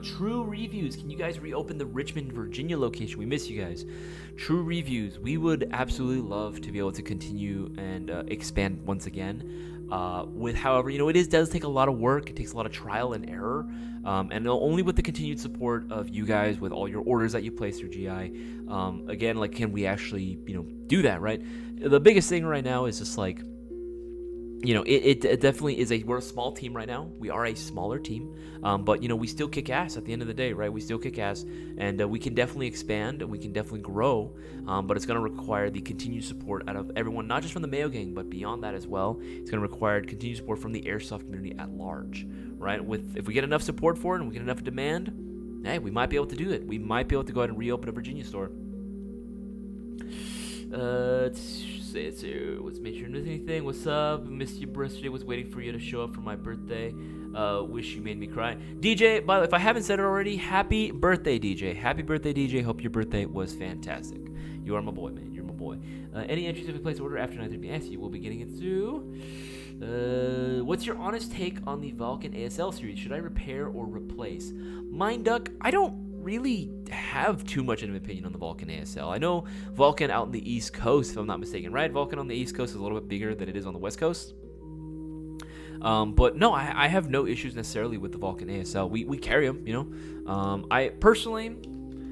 True Reviews, can you guys reopen the Richmond, Virginia location? We miss you guys. True Reviews, we would absolutely love to be able to continue and expand once again. However, it does take a lot of work. It takes a lot of trial and error, and only with the continued support of you guys, with all your orders that you place through GI, again, can we actually do that, right? The biggest thing right now is just it definitely is we're a small team right now. We are a smaller team, but we still kick ass at the end of the day, right? We still kick ass, and we can definitely expand, and we can definitely grow, but it's going to require the continued support out of everyone, not just from the Mayo Gang, but beyond that as well. It's going to require continued support from the Airsoft community at large, right? If we get enough support for it and we get enough demand, hey, we might be able to do it. We might be able to go ahead and reopen a Virginia store. Let's make sure to miss anything. What's up? Missed your birthday. Was waiting for you to show up for my birthday. Wish you made me cry. DJ, by the way, if I haven't said it already, happy birthday, DJ. Happy birthday, DJ. Hope your birthday was fantastic. You are my boy, man. You're my boy. Any entries if we place order after 9:30 p.m. You will be getting it soon. What's your honest take on the Vulcan ASL series? Should I repair or replace? Mind Duck, I don't really have too much of an opinion on the Vulcan ASL. I know Vulcan out in the East Coast, if I'm not mistaken, right? Vulcan on the East Coast is a little bit bigger than it is on the West Coast. But no, I have no issues necessarily with the Vulcan ASL. We carry them, I personally,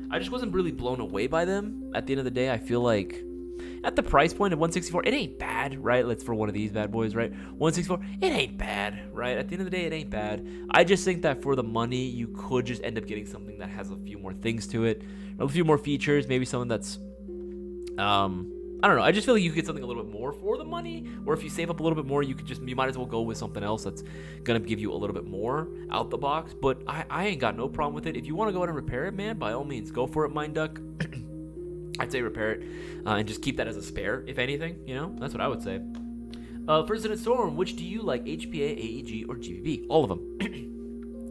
I just wasn't really blown away by them. At the end of the day, I feel like at the price point of 164, it ain't bad, right? Let's for one of these bad boys, right? 164, it ain't bad, right? At the end of the day, it ain't bad. I just think that for the money, you could just end up getting something that has a few more things to it, a few more features, maybe something that's, I don't know. I just feel like you could get something a little bit more for the money, or if you save up a little bit more, you might as well go with something else that's gonna give you a little bit more out the box. But I ain't got no problem with it. If you want to go ahead and repair it, man, by all means, go for it, Mind Duck. I'd say repair it and just keep that as a spare, if anything. That's what I would say. First Lieutenant Storm, which do you like, HPA, AEG, or GBB? All of them.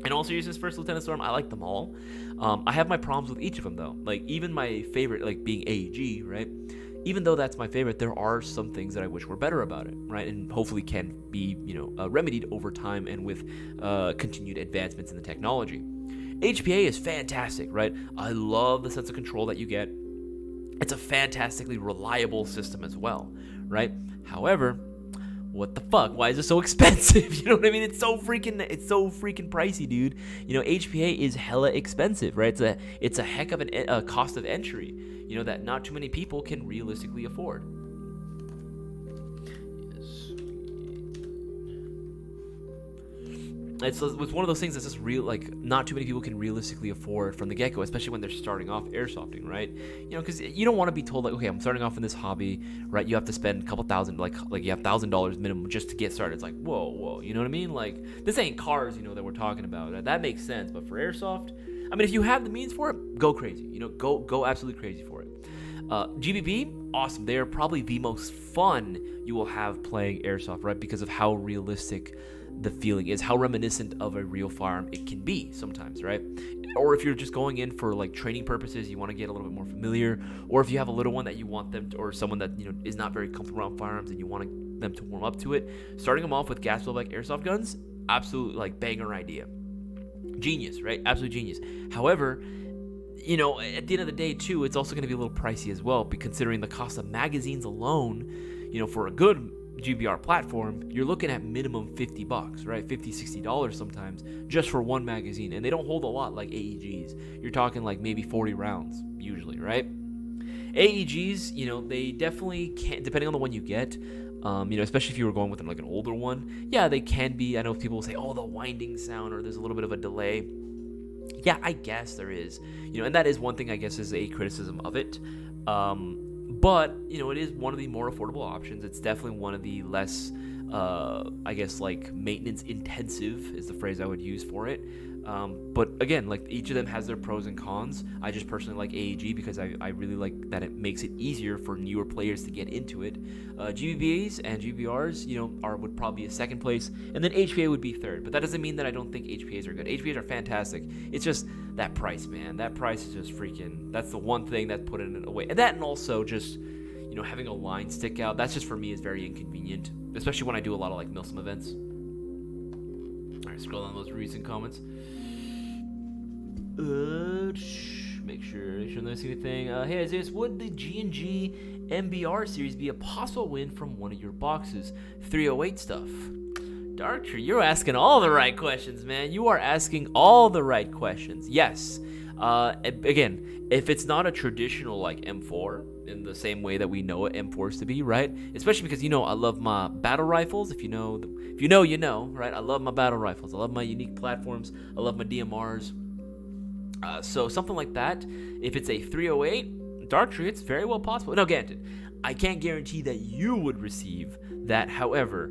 In all seriousness, First Lieutenant Storm, I like them all. I have my problems with each of them, though. Like, even my favorite, like, being AEG, right? Even though that's my favorite, there are some things that I wish were better about it, right? And hopefully can be, remedied over time and with continued advancements in the technology. HPA is fantastic, right? I love the sense of control that you get. It's a fantastically reliable system as well, right? However, what the fuck? Why is it so expensive? You know what I mean? It's so freaking pricey, dude. HPA is hella expensive, right? It's a heck of a cost of entry, that not too many people can realistically afford. It's one of those things that's just real, like, not too many people can realistically afford from the get-go, especially when they're starting off airsofting, right? Because you don't want to be told, like, okay, I'm starting off in this hobby, right? You have to spend a couple thousand, like you have $1,000 minimum just to get started. It's like, whoa, you know what I mean? Like, this ain't cars, that we're talking about. That makes sense, but for airsoft, I mean, if you have the means for it, go crazy. Go absolutely crazy for it. GBB, awesome. They are probably the most fun you will have playing airsoft, right? Because of how realistic the feeling is, how reminiscent of a real firearm it can be sometimes, right? Or if you're just going in for like training purposes, you want to get a little bit more familiar, or if you have a little one that you want them to, or someone that is not very comfortable around firearms and you want them to warm up to it, starting them off with gas blow like airsoft guns, absolute like banger idea, genius, right? Absolute genius. However, at the end of the day too, it's also going to be a little pricey as well, considering the cost of magazines alone. For a good GBR platform, you're looking at minimum $50, right? $50-$60 sometimes just for one magazine, and they don't hold a lot like AEGs. You're talking like maybe 40 rounds usually, right? AEGs, they definitely can, depending on the one you get, especially if you were going with like an older one. Yeah, they can be. I know people say, oh, the winding sound, or there's a little bit of a delay. Yeah, I guess there is, and that is one thing I guess is a criticism of it. But, it is one of the more affordable options. It's definitely one of the less, I guess, like, maintenance intensive is the phrase I would use for it. But again, like, each of them has their pros and cons. I just personally like AEG because I really like that it makes it easier for newer players to get into it. GBBs and GBRs, would probably be a second place, and then HPA would be third. But that doesn't mean that I don't think HPAs are good. HPAs are fantastic. It's just that price, man. That price is just freaking. That's the one thing that put it away. And that, and also just having a line stick out. That's just for me is very inconvenient, especially when I do a lot of like Milsim events. All right, scroll down those recent comments. Make sure I don't see anything. Hey Isaias, would the G&G MBR series be a possible win from one of your boxes? 308 stuff. Dark Tree, you're asking all the right questions, man. You are asking all the right questions. Yes, Again, if it's not a traditional like M4 in the same way that we know M4s to be, right? Especially because I love my battle rifles. If you know, you know, right? I love my battle rifles. I love my unique platforms. I love my DMRs. So something like that. If it's a 308 Darktree, it's very well possible. Now, granted, I can't guarantee that you would receive that. However,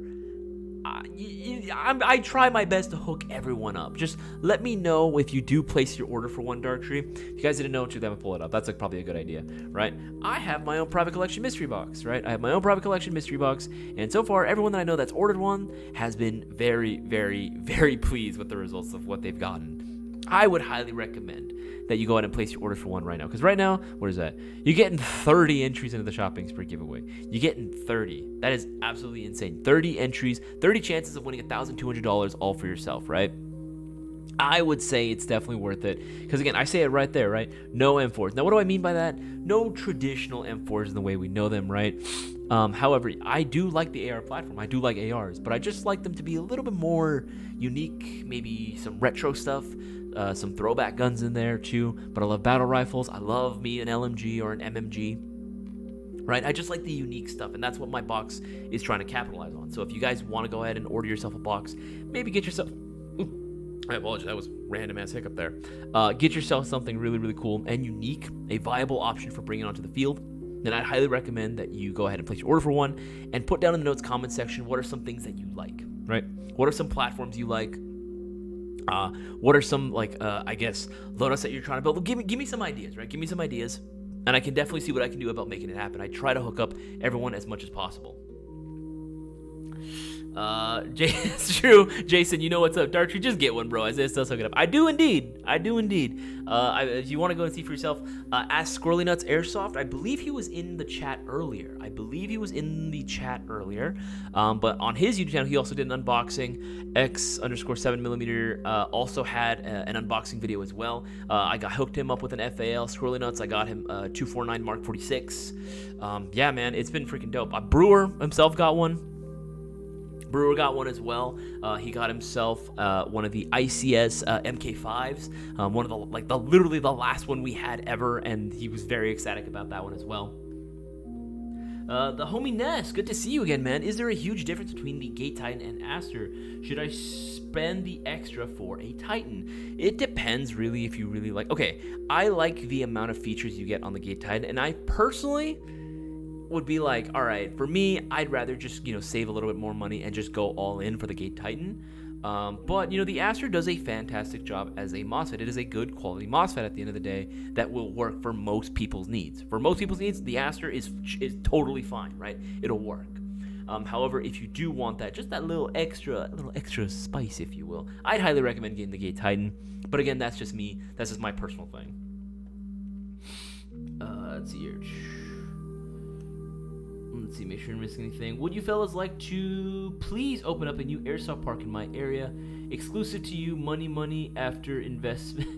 I try my best to hook everyone up. Just let me know if you do place your order for one Darktree. If you guys didn't know, let me pull it up. That's probably a good idea, right? I have my own private collection mystery box, right? I have my own private collection mystery box, and so far, everyone that I know that's ordered one has been very, very, very pleased with the results of what they've gotten. I would highly recommend that you go ahead and place your order for one right now. Because right now, what is that? You're getting 30 entries into the shopping spree giveaway. You're getting 30. That is absolutely insane. 30 entries, 30 chances of winning $1,200 all for yourself, right? I would say it's definitely worth it. Because again, I say it right there, right? No M4s. Now, what do I mean by that? No traditional M4s in the way we know them, right? However, I do like the AR platform. I do like ARs, but I just like them to be a little bit more unique, maybe some retro stuff. Some throwback guns in there too, but I love battle rifles. I love me an LMG or an MMG, right? I just like the unique stuff, and that's what my box is trying to capitalize on. So if you guys want to go ahead and order yourself a box, maybe get yourself... I apologize, that was random ass hiccup there. Get yourself something really, really cool and unique, a viable option for bringing onto the field. Then I'd highly recommend that you go ahead and place your order for one and put down in the notes comment section what are some things that you like, right? What are some platforms you like? What are some I guess loadouts that you're trying to build? Give me some ideas, right? Give me some ideas, and I can definitely see what I can do about making it happen. I try to hook up everyone as much as possible. It's true, Jason. You know what's up, Darktree? Just get one, bro. Isaias does hook it up. I do indeed. If you want to go and see for yourself, ask Squirrely Nuts Airsoft. I believe he was in the chat earlier. But on his YouTube channel, he also did an unboxing. X_7mm also had an unboxing video as well. I hooked him up with an FAL Squirrely Nuts. I got him 249 Mark 46. Yeah, man, it's been freaking dope. Brewer himself got one. Brewer got one as well. He got himself one of the ICS MK5s, one of literally the last one we had ever, and he was very ecstatic about that one as well. The homie Ness, good to see you again, man. Is there a huge difference between the Gate Titan and Aster? Should I spend the extra for a Titan? It depends, really, if you really like. Okay, I like the amount of features you get on the Gate Titan, and I personally would be like, all right, for me, I'd rather just, save a little bit more money and just go all in for the Gate Titan. But, the Aster does a fantastic job as a MOSFET. It is a good quality MOSFET at the end of the day that will work for most people's needs. For most people's needs, the Aster is totally fine, right? It'll work. However, if you do want that, just that little extra spice, if you will, I'd highly recommend getting the Gate Titan. But again, that's just me. That's just my personal thing. Let's see here. Let's see, make sure I'm missing anything. Would you fellas like to please open up a new airsoft park in my area? Exclusive to you, money after investment.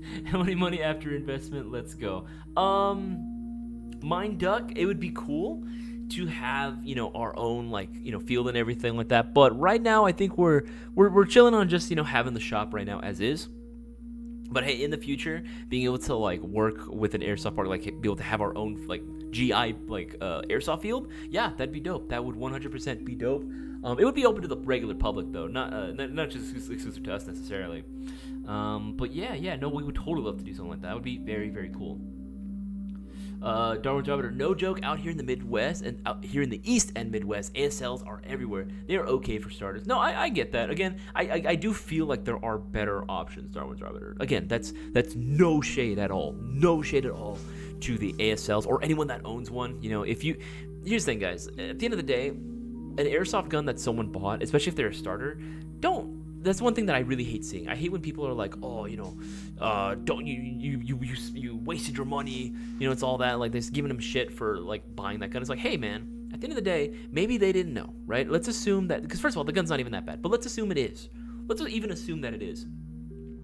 money after investment, let's go. Mine Duck, it would be cool to have, our own, field and everything like that. But right now, I think we're chilling on just, having the shop right now as is. But hey, in the future, being able to work with an airsoft park, be able to have our own GI airsoft field, yeah, that'd be dope. That would 100% be dope. It would be open to the regular public though, not just exclusive to us necessarily. But yeah, no, we would totally love to do something like that. That would be very, very cool. Darwin Jobber, no joke, out here in the Midwest and out here in the East and Midwest, ASLs are everywhere. They are okay for starters. No, I get that. Again, I do feel like there are better options, Darwin Jobber. Again, that's no shade at all. No shade at all to the ASLs or anyone that owns one. Here's the thing, guys. At the end of the day, an airsoft gun that someone bought, especially if they're a starter, that's one thing that I really hate seeing. I hate when people are like, oh, don't you wasted your money, it's all that, they're just giving them shit for buying that gun. It's like, hey man, at the end of the day, maybe they didn't know, right? Let's assume that, because first of all, the gun's not even that bad, but let's assume it is. Let's even assume that it is,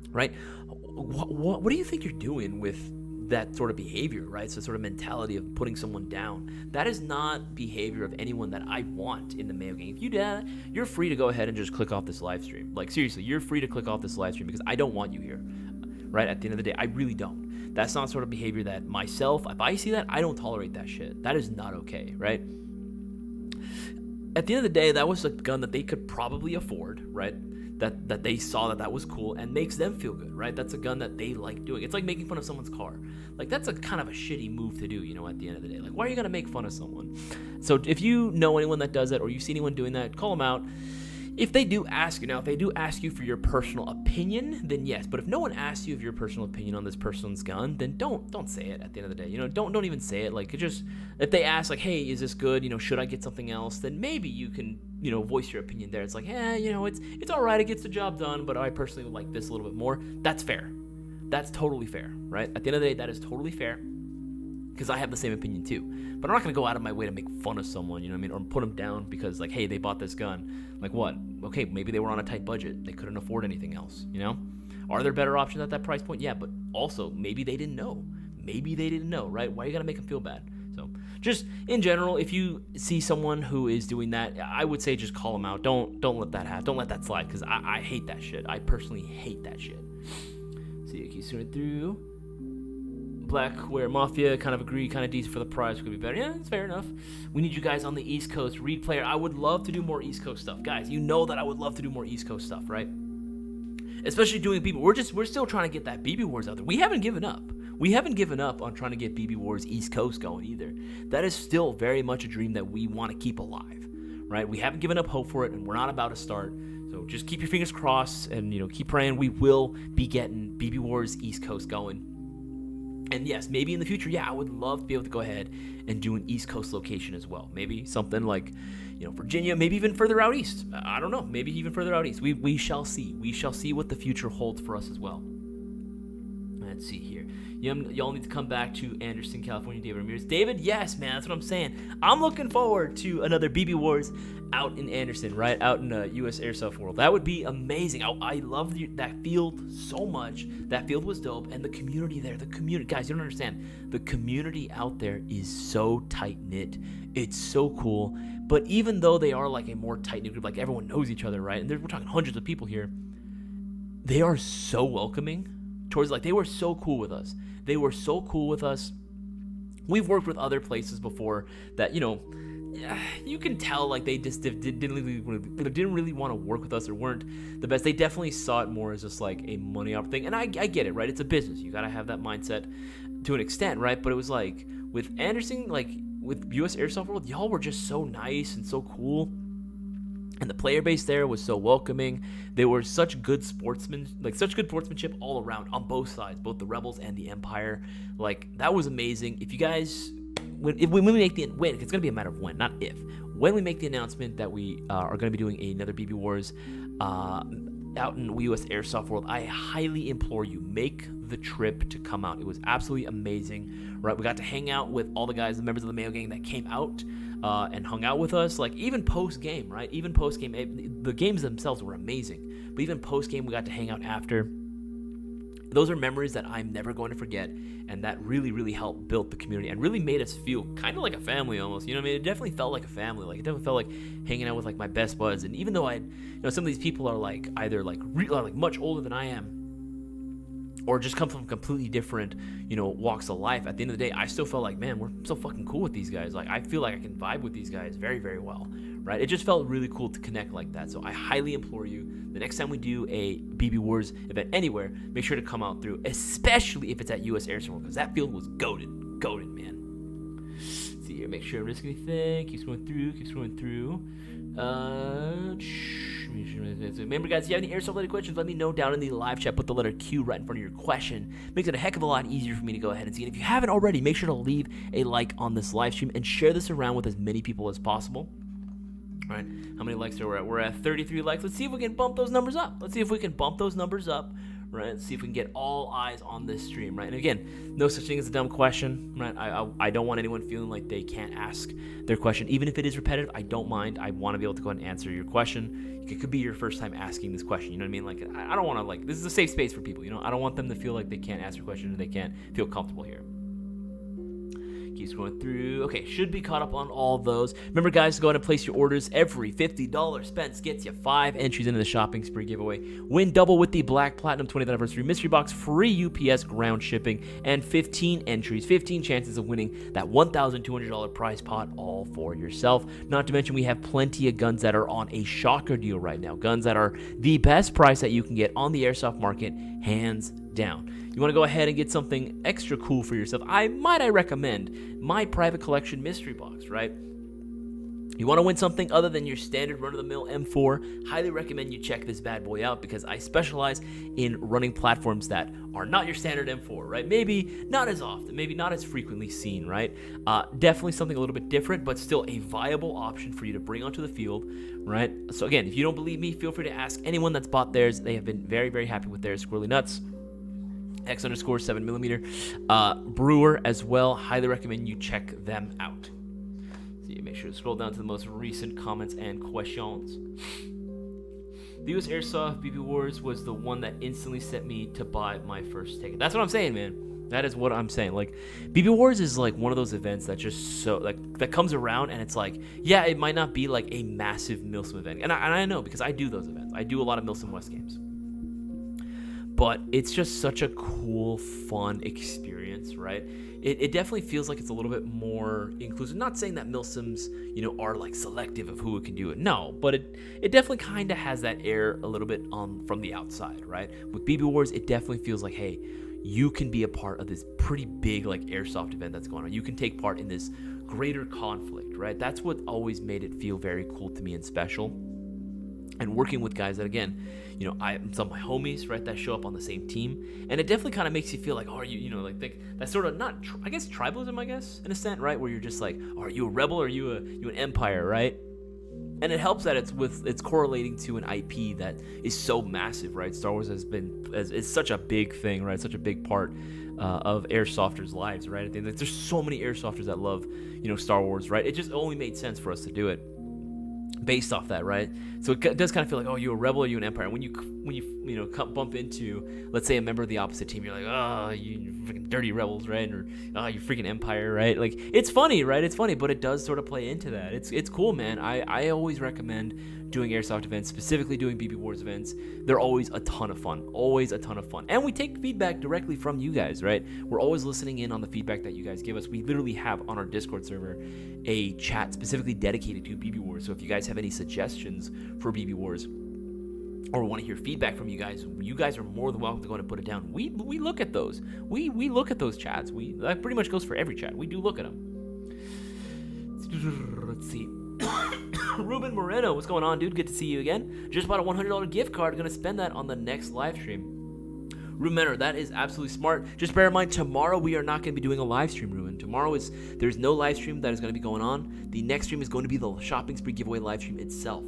right? What do you think you're doing with that sort of behavior, right? So sort of mentality of putting someone down. That is not behavior of anyone that I want in the Mayo Gang. If you do that, you're free to go ahead and just click off this live stream. Seriously, you're free to click off this live stream because I don't want you here, right? At the end of the day, I really don't. That's not sort of behavior that myself, if I see that, I don't tolerate that shit. That is not okay, right? At the end of the day, that was a gun that they could probably afford, right? That they saw that was cool and makes them feel good, right? That's a gun that they like doing. It's like making fun of someone's car. Like, that's a kind of a shitty move to do, at the end of the day. Like, why are you gonna make fun of someone? So if you know anyone that does that, or you see anyone doing that, call them out. If they do ask you, if they do ask you for your personal opinion, then yes. But if no one asks you of your personal opinion on this person's gun, then don't say it at the end of the day. Don't even say it. Like, if they ask, like, hey, is this good? Should I get something else? Then maybe you can, voice your opinion there. It's like, it's all right. It gets the job done, but I personally would like this a little bit more. That's fair. That's totally fair, right? At the end of the day, that is totally fair, because I have the same opinion too. But I'm not going to go out of my way to make fun of someone, or put them down because, like, hey, they bought this gun. Like, what? Okay, maybe they were on a tight budget. They couldn't afford anything else, Are there better options at that price point? Yeah, but also, maybe they didn't know. Right? Why are you going to make them feel bad? So, just in general, if you see someone who is doing that, I would say just call them out. Don't let that happen. Don't let that slide, because I hate that shit. I personally hate that shit. See, you keep swimming through. Blackware Mafia, kind of agree, kind of decent for the price, could be better. Yeah, it's fair enough. We need you guys on the East Coast. Reed Player, I would love to do more East Coast stuff. Guys, you know that I would love to do more East Coast stuff, right? Especially doing people. We're still trying to get that BB Wars out there. We haven't given up. We haven't given up on trying to get BB Wars East Coast going either. That is still very much a dream that we want to keep alive, right? We haven't given up hope for it, and we're not about to start. So just keep your fingers crossed and, keep praying. We will be getting BB Wars East Coast going. And yes, maybe in the future, I would love to be able to go ahead and do an East Coast location as well. Maybe something like, Virginia, maybe even further out east. I don't know, maybe even further out east. We shall see. We shall see what the future holds for us as well. Let's see here. Y'all need to come back to Anderson, California, David Ramirez. David, yes, man, that's what I'm saying. I'm looking forward to another BB Wars out in Anderson, right? Out in the U.S. Airsoft World. That would be amazing. I love that field so much. That field was dope. And the community there, guys, you don't understand. The community out there is so tight-knit. It's so cool. But even though they are like a more tight-knit group, like everyone knows each other, right? And we're talking hundreds of people here. They are so welcoming towards, like, they were so cool with us. We've worked with other places before that, you can tell, like, they just didn't really want to work with us or weren't the best. They definitely saw it more as just like a money op thing. And I get it, right? It's a business. You got to have that mindset to an extent, right? But it was like with Anderson, like with US Airsoft World, y'all were just so nice and so cool. And the player base there was so welcoming. They were such good sportsmanship all around on both sides, both the Rebels and the Empire. Like, that was amazing. If you guys, when we make it's going to be a matter of when, not if. When we make the announcement that we are going to be doing another BB Wars out in US Airsoft World, I highly implore you, make the trip to come out. It was absolutely amazing, right? We got to hang out with all the guys, the members of the Mayo Gang that came out and hung out with us, like even post-game, right? Even post-game, the games themselves were amazing, but even post-game, we got to hang out after. Those are memories that I'm never going to forget, and that really, really helped build the community and really made us feel kind of like a family almost, you know what I mean? It definitely felt like a family. Like, it definitely felt like hanging out with, like, my best buds, and even though some of these people are, like, either, like, much older than I am, or just come from completely different, walks of life. At the end of the day, I still felt like, man, we're so fucking cool with these guys. Like, I feel like I can vibe with these guys very, very well, right? It just felt really cool to connect like that. So I highly implore you, the next time we do a BB Wars event anywhere, make sure to come out through, especially if it's at US Airsoft World, because that field was goated, man. See here, make sure I'm risking anything. Keep scrolling through. Remember, guys, if you have any airsoft-related questions, let me know down in the live chat. Put the letter Q right in front of your question. Makes it a heck of a lot easier for me to go ahead and see. And if you haven't already, make sure to leave a like on this live stream and share this around with as many people as possible. All right, how many likes are we at? We're at 33 likes. Let's see if we can bump those numbers up. Right? See if we can get all eyes on this stream, right? And again, no such thing as a dumb question, right? I don't want anyone feeling like they can't ask their question. Even if it is repetitive, I don't mind. I want to be able to go ahead and answer your question. It could be your first time asking this question, you know what I mean? Like, I don't want to, like, this is a safe space for people, I don't want them to feel like they can't ask your question or they can't feel comfortable here. Keep scrolling through. Okay, should be caught up on all those. Remember, guys, to go ahead and place your orders. Every $50 spent gets you 5 entries into the shopping spree giveaway. Win double with the Black Platinum 20th Anniversary Mystery Box, free UPS ground shipping, and 15 entries, 15 chances of winning that $1,200 prize pot all for yourself. Not to mention, we have plenty of guns that are on a shocker deal right now. Guns that are the best price that you can get on the airsoft market, hands down. You want to go ahead and get something extra cool for yourself? I recommend my private collection mystery box, right? You want to win something other than your standard run-of-the-mill M4? Highly recommend you check this bad boy out, because I specialize in running platforms that are not your standard M4, right? Maybe not as often, maybe not as frequently seen, right? Definitely something a little bit different, but still a viable option for you to bring onto the field, right? So again, if you don't believe me, feel free to ask anyone that's bought theirs. They have been very, very happy with theirs. Squirrely Nuts, X_7mm, Brewer as well. Highly recommend you check them out. So you make sure to scroll down to the most recent comments and questions. The US Airsoft BB Wars was the one that instantly set me to buy my first ticket. That's what I'm saying, man. That is what I'm saying. Like, BB Wars is like one of those events that just so like that comes around, and it's like, yeah, it might not be like a massive Milsim event, and I know, because I do those events. I do a lot of Milsim West games. But it's just such a cool, fun experience, right? It definitely feels like it's a little bit more inclusive. Not saying that Milsims, are like selective of who can do it. No, but it definitely kind of has that air a little bit from the outside, right? With BB Wars, it definitely feels like, hey, you can be a part of this pretty big like airsoft event that's going on. You can take part in this greater conflict, right? That's what always made it feel very cool to me and special. And working with guys that, again, some of my homies, right, that show up on the same team, and it definitely kind of makes you feel like, oh, are you, like that sort of not, I guess, tribalism, I guess, in a sense, right, where you're just like, oh, are you a rebel or are you an empire, right? And it helps that it's correlating to an IP that is so massive, right? Star Wars is such a big thing, right? Such a big part of airsofters' lives, right? I think that there's so many airsofters that love, Star Wars, right? It just only made sense for us to do it based off that, right? So it does kind of feel like, oh, you a rebel or you an empire? When you bump into, let's say, a member of the opposite team, you're like, oh, you freaking dirty rebels, right? Or oh, you freaking empire, right? Like, it's funny, right? It's funny, but it does sort of play into that. It's cool, man. I always recommend doing airsoft events, specifically doing BB Wars events. They're always a ton of fun, and we take feedback directly from you guys, right? We're always listening in on the feedback that you guys give us. We literally have on our Discord server a chat specifically dedicated to BB Wars. So if you guys have any suggestions for BB Wars, or want to hear feedback from you guys are more than welcome to go and put it down. We look at those. We look at those chats. That pretty much goes for every chat. We do look at them. Let's see. Ruben Moreno, what's going on, dude? Good to see you again. Just bought a $100 gift card. Gonna spend that on the next live stream. Ruben, that is absolutely smart. Just bear in mind, tomorrow we are not going to be doing a live stream, Ruben. There's no live stream that is going to be going on. The next stream is going to be the shopping spree giveaway live stream itself.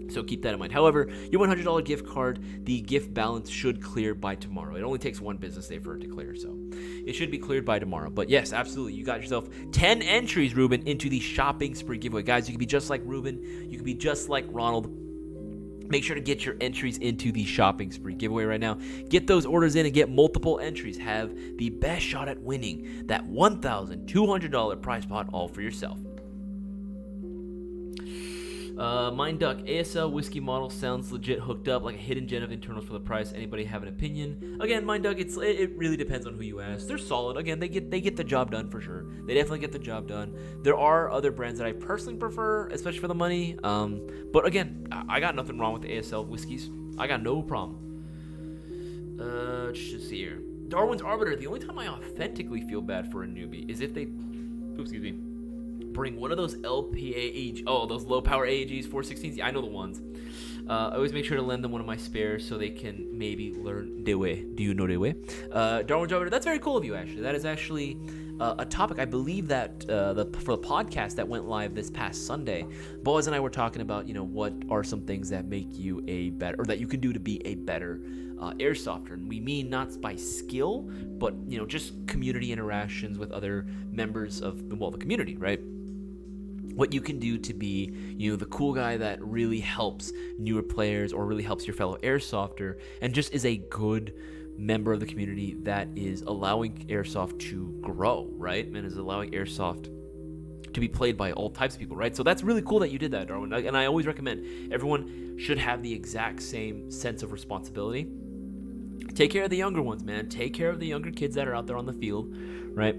So keep that in mind. However, your $100 gift card, the gift balance should clear by tomorrow. It only takes one business day for it to clear, so it should be cleared by tomorrow. But yes, absolutely, you got yourself 10 entries, Ruben, into the shopping spree giveaway. Guys, you can be just like Ruben. You can be just like Ronald. Make sure to get your entries into the shopping spree giveaway right now. Get those orders in and get multiple entries. Have the best shot at winning that $1,200 prize pot all for yourself. Mind Duck, ASL whiskey model sounds legit hooked up, like a hidden gen of internals for the price. Anybody have an opinion? Again, Mind Duck, it really depends on who you ask. They're solid. Again, they get the job done for sure. They definitely get the job done. There are other brands that I personally prefer, especially for the money. But again, I got nothing wrong with the ASL whiskeys. I got no problem. Let's just see here. Darwin's Arbiter. The only time I authentically feel bad for a newbie is if they, bring one of those those low power AAGs, 416s. Yeah, I know the ones. I always make sure to lend them one of my spares so they can maybe learn Dewe. Do you know Dewe? Darwin's Arbiter. That's very cool of you, actually. That is actually a topic, I believe, that for the podcast that went live this past Sunday, Boaz and I were talking about, what are some things that make you a better, or that you can do to be a better airsofter. And we mean not by skill, but, just community interactions with other members of the community, right? What you can do to be, the cool guy that really helps newer players or really helps your fellow airsofter and just is a good member of the community that is allowing airsoft to grow, right? And is allowing airsoft to be played by all types of people, right? So that's really cool that you did that, Darwin. And I always recommend everyone should have the exact same sense of responsibility. Take care of the younger ones, man. Take care of the younger kids that are out there on the field, right?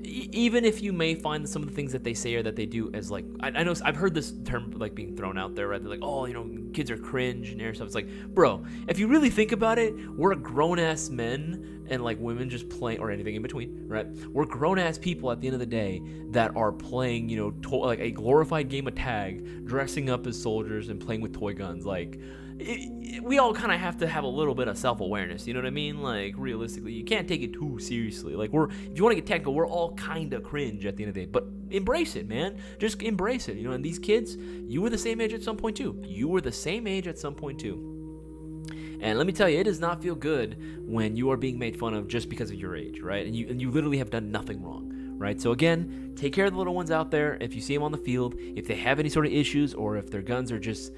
Even if you may find some of the things that they say or that they do as like, I know I've heard this term like being thrown out there, right? They're like, oh, kids are cringe and airsoft. It's like, bro, if you really think about it, we're grown ass men and like women just playing, or anything in between, right? We're grown ass people at the end of the day that are playing, like a glorified game of tag, dressing up as soldiers and playing with toy guns. Like, we all kind of have to have a little bit of self-awareness, you know what I mean? Like, realistically, you can't take it too seriously. Like, if you want to get technical, we're all kind of cringe at the end of the day, but embrace it, man. Just embrace it, and these kids, you were the same age at some point too. And let me tell you, it does not feel good when you are being made fun of just because of your age, right? And you literally have done nothing wrong, right? So again, take care of the little ones out there. If you see them on the field, if they have any sort of issues, or if their guns are just,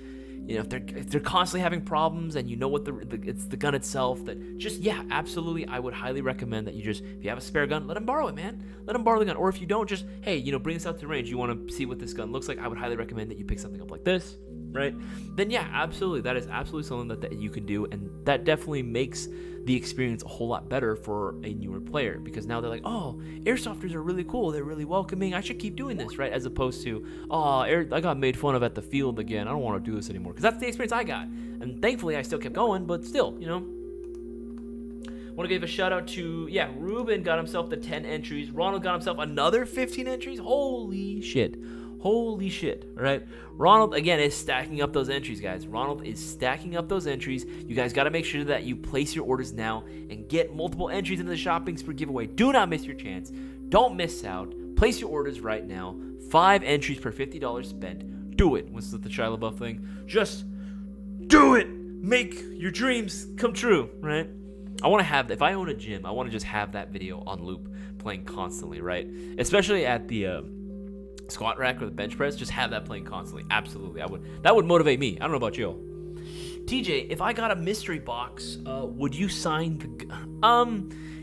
if they're constantly having problems, and what it's the gun itself that just, yeah, absolutely, I would highly recommend that you just, if you have a spare gun, let them borrow it, man. Let them borrow the gun. Or if you don't, just, hey, bring this out to the range. You want to see what this gun looks like? I would highly recommend that you pick something up like this, right? Then yeah, absolutely, that is absolutely something that you can do, and that definitely makes the experience a whole lot better for a newer player, because now they're like, oh, airsofters are really cool, they're really welcoming, I should keep doing this, right? As opposed to, oh, I got made fun of at the field again, I don't want to do this anymore, because that's the experience I got, and thankfully I still kept going, but still, want to give a shout out to, Ruben got himself the 10 entries, Ronald got himself another 15 entries, holy shit, all right? Ronald, again, is stacking up those entries, guys. Ronald is stacking up those entries. You guys got to make sure that you place your orders now and get multiple entries into the shopping spree giveaway. Do not miss your chance. Don't miss out. Place your orders right now. 5 entries per $50 spent. Do it. What's the Shia LaBeouf thing? Just do it. Make your dreams come true, right? I want to have, if I own a gym, I want to just have that video on loop playing constantly, right? Especially at the squat rack or the bench press, just have that playing constantly. Absolutely, that would motivate me. I don't know about you. TJ, if I got a mystery box, would you sign the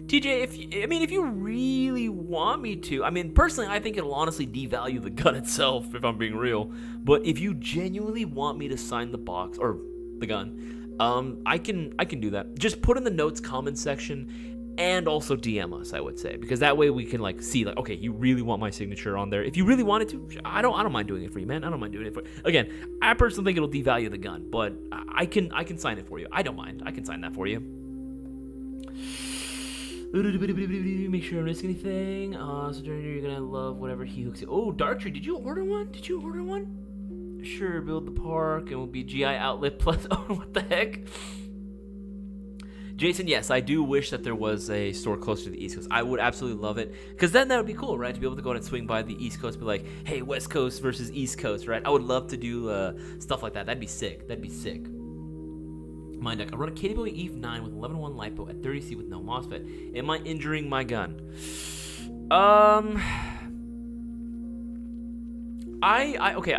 TJ, if you really want me to, personally, I think it'll honestly devalue the gun itself, if I'm being real. But if you genuinely want me to sign the box or the gun, I can do that. Just put in the notes comment section. And also DM us, I would say, because that way we can see okay, you really want my signature on there. If you really wanted to, I don't mind doing it for you, man. I don't mind doing it for you. Again, I personally think it'll devalue the gun, but I can sign it for you. I don't mind. I can sign that for you. Make sure I don't miss anything. So you're gonna love whatever he hooks you. Oh, Dartry, did you order one? Sure, build the park and we'll be GI outlet plus. Oh, what the heck? Jason, yes, I do wish that there was a store closer to the East Coast. I would absolutely love it, because then that would be cool, right? To be able to go out and swing by the East Coast, be like, hey, West Coast versus East Coast, right? I would love to do stuff like that. That'd be sick. Mind deck, I run a KDBoy Eve 9 with 11.1 LiPo at 30C with no MOSFET. Am I injuring my gun? I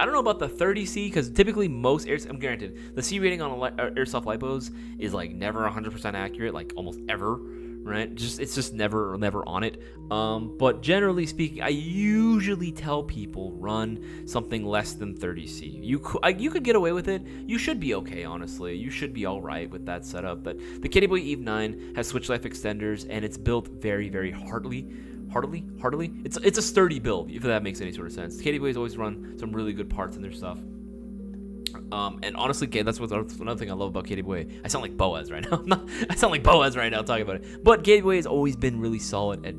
don't know about the 30C, because typically most I'm guaranteed the C rating on airsoft lipos is never 100% accurate, almost ever, right? It's just never on it. But generally speaking, I usually tell people run something less than 30C. You could get away with it. You should be okay, honestly. You should be all right with that setup. But the KDBoy Eve 9 has switch life extenders, and it's built very, very heartily. It's a sturdy build, if that makes any sort of sense. KDBoys always run some really good parts in their stuff. And honestly, that's another thing I love about KDBoy. I sound like Boaz right now. I sound like Boaz right now talking about it. But KDBoy has always been really solid at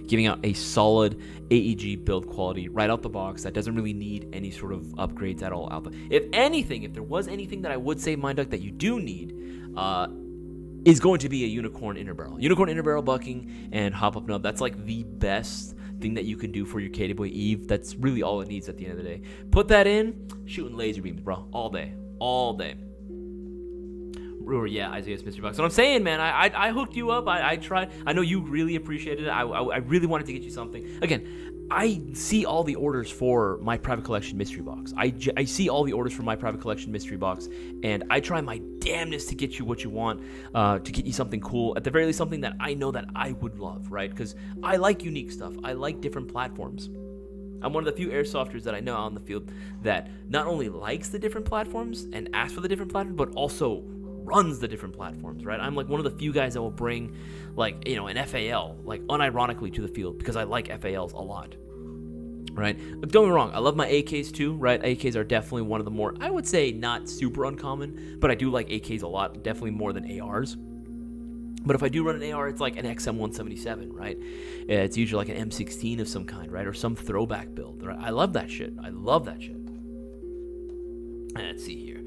giving out a solid AEG build quality right out the box that doesn't really need any sort of upgrades at all out there. If there was anything that I would say, Mind Duck, that you do need, is going to be a unicorn inner barrel. Unicorn inner barrel bucking and hop-up nub. That's the best thing that you can do for your KDBoy Eve. That's really all it needs at the end of the day. Put that in, shooting laser beams, bro, all day. Or yeah, Isaias mystery box. So I'm saying, man, I hooked you up. I tried. I know you really appreciated it. I really wanted to get you something. Again, I see all the orders for my private collection mystery box. I see all the orders for my private collection mystery box, and I try my damnedest to get you what you want, to get you something cool. At the very least, something that I know that I would love, right? Because I like unique stuff. I like different platforms. I'm one of the few airsofters that I know out in the field that not only likes the different platforms and asks for the different platforms, but also runs the different platforms, right? I'm like one of the few guys that will bring, like, you know, an FAL, like, unironically to the field because I like FALs a lot, right? Don't get me wrong, I love my AKs too, right? AKs are definitely one of the more, I would say, not super uncommon, but I do like AKs a lot, definitely more than ARs. But if I do run an AR, it's like an XM177, right? It's usually like an M16 of some kind, right? Or some throwback build, right? I love that shit. I love that shit. Let's see here.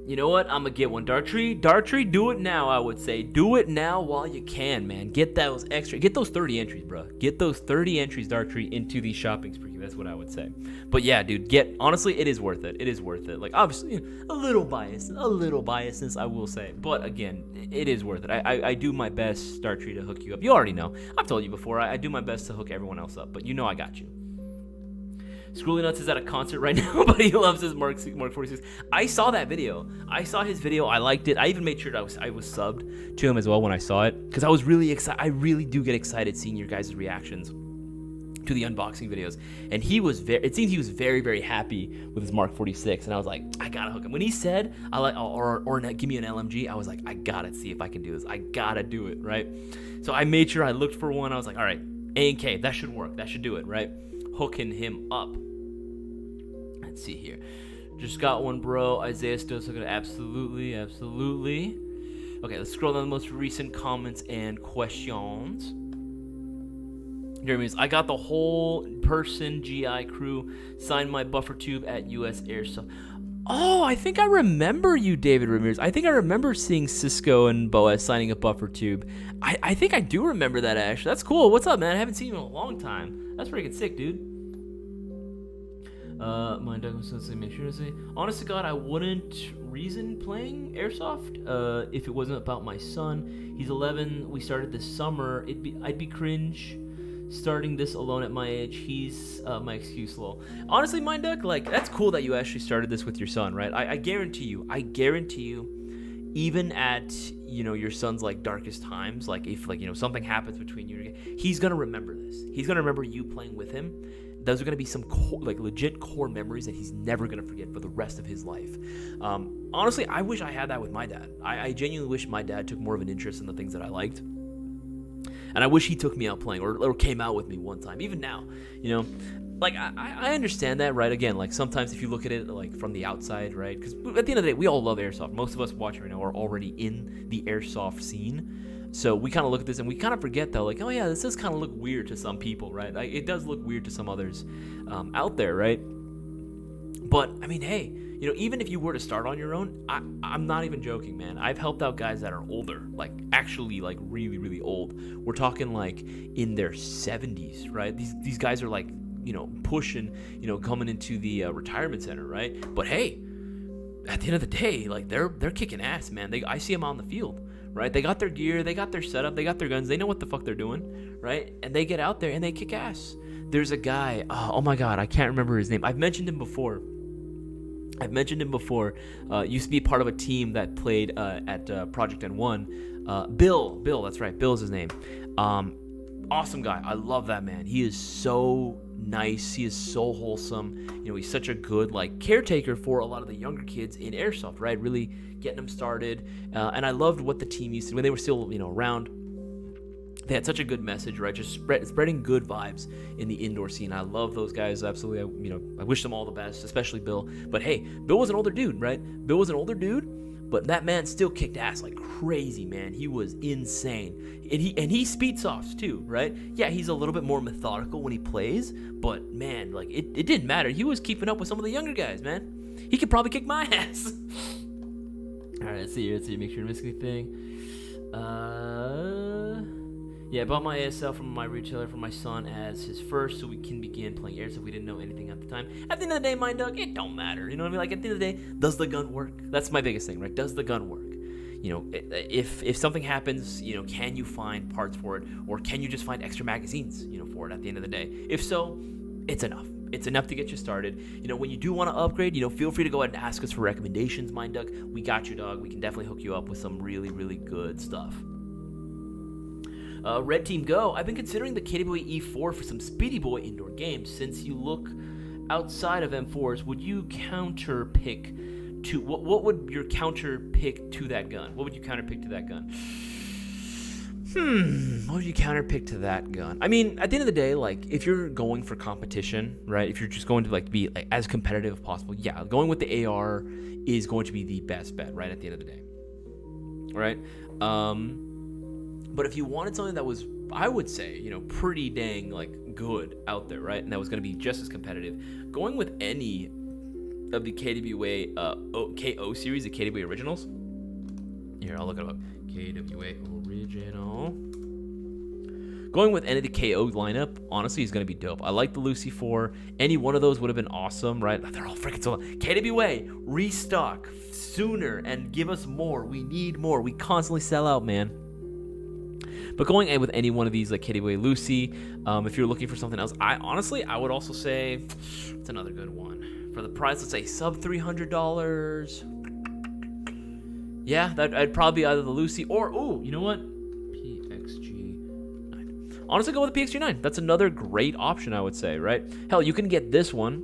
You know what? I'm going to get one. Dartree, do it now, I would say. Do it now while you can, man. Get those 30 entries, bro. Get those 30 entries, Dartree, into the shopping spree. That's what I would say. But yeah, dude, honestly, it is worth it. It is worth it. Like, obviously, a little biasness, I will say. But again, it is worth it. I do my best, Dartree, to hook you up. You already know. I've told you before, I do my best to hook everyone else up. But you know I got you. Schooly Nuts is at a concert right now, but he loves his Mark 46. I saw that video. I saw his video. I liked it. I even made sure that I was subbed to him as well when I saw it, because I was really excited. I really do get excited seeing your guys' reactions to the unboxing videos. And it seems he was very, very happy with his Mark 46. And I was like, I gotta hook him. When he said, or give me an LMG, I was like, I gotta see if I can do this. I gotta do it, right? So I made sure I looked for one. I was like, all right, A&K, that should work. That should do it, right? Hooking him up. Let's see here. Just got one, bro. Isaiah still looking. Absolutely. Okay, let's scroll down the most recent comments and questions. Jeremy's, I got the whole person GI crew signed my buffer tube at US Airsoft. Oh, I think I remember you, David Ramirez. I think I remember seeing Cisco and Boaz signing a buffer tube. I think I do remember that, actually. That's cool. What's up, man? I haven't seen you in a long time. That's freaking sick, dude. My dog was saying, make sure to say, honest to God, I wouldn't reason playing Airsoft if it wasn't about my son. He's 11. We started this summer. I'd be cringe starting this alone at my age. He's my excuse, lol. Honestly, Mind Duck, like, that's cool that you actually started this with your son, right? I guarantee you, even at, you know, your son's, like, darkest times, like, if, like, you know, something happens between you, he's gonna remember this. He's gonna remember you playing with him. Those are gonna be some legit core memories that he's never gonna forget for the rest of his life. Honestly, I wish I had that with my dad. I genuinely wish my dad took more of an interest in the things that I liked. And I wish he took me out playing or came out with me one time. Even now, you know, like, I understand that, right? Again, like, sometimes if you look at it, like, from the outside, right? Because at the end of the day, we all love Airsoft. Most of us watching right now are already in the Airsoft scene. So we kind of look at this and we kind of forget, though, like, oh, yeah, this does kind of look weird to some people, right? Like, it does look weird to some others out there, right? But, I mean, hey, you know, even if you were to start on your own, I'm not even joking, man. I've helped out guys that are older, like, actually, like, really, really old. We're talking, like, in their 70s, right? These guys are, like, you know, pushing, you know, coming into the retirement center, right? But, hey, at the end of the day, like, they're kicking ass, man. I see them on the field, right? They got their gear, they got their setup, they got their guns, they know what the fuck they're doing, right? And they get out there and they kick ass. There's a guy, oh my God, I can't remember his name. I've mentioned him before. Used to be part of a team that played at Project N1. Bill, that's right. Bill's his name. Awesome guy. I love that man. He is so nice. He is so wholesome. You know, he's such a good, like, caretaker for a lot of the younger kids in Airsoft, right? Really getting them started. And I loved what the team used to, when they were still, you know, around. They had such a good message, right? Just spreading good vibes in the indoor scene. I love those guys, absolutely. I wish them all the best, especially Bill. But hey, Bill was an older dude, right? But that man still kicked ass like crazy, man. He was insane. And he speed softs too, right? Yeah, he's a little bit more methodical when he plays, but man, like, it didn't matter. He was keeping up with some of the younger guys, man. He could probably kick my ass. All right, let's see. Make sure to miss anything. Yeah, I bought my ASL from my retailer for my son as his first, so we can begin playing Airsoft. We didn't know anything at the time. At the end of the day, Mind Dog, it don't matter. You know what I mean? Like, at the end of the day, does the gun work? That's my biggest thing, right? Does the gun work? if something happens, can you find parts for it, or can you just find extra magazines, for it at the end of the day? If so, it's enough. It's enough to get you started. When you do want to upgrade, feel free to go ahead and ask us for recommendations, Mind Duck. We got you, dog. We can definitely hook you up with some really, really good stuff. Red Team Go. I've been considering the KWA E4 for some Speedy Boy indoor games. Since you look outside of M4s, would you counter pick to what would your counter pick to that gun? What would you counter pick to that gun? What would you counter pick to that gun? I mean, at the end of the day, like, if you're going for competition, right? If you're just going to be as competitive as possible, yeah, going with the AR is going to be the best bet, right? At the end of the day, right? But if you wanted something that was, I would say, pretty dang good out there, right? And that was going to be just as competitive, going with any of the KWA KO series, the KWA originals. Here, I'll look it up. KWA original. Going with any of the KO lineup, honestly, is going to be dope. I like the Lucy 4. Any one of those would have been awesome, right? They're all freaking so. KWA, restock sooner and give us more. We need more. We constantly sell out, man. But going in with any one of these, like KWA Lucy, if you're looking for something else, I would also say it's another good one. For the price, let's say sub $300. Yeah, I'd probably be either the Lucy or, you know what? PXG9. Honestly, go with the PXG9. That's another great option, I would say, right? Hell, you can get this one.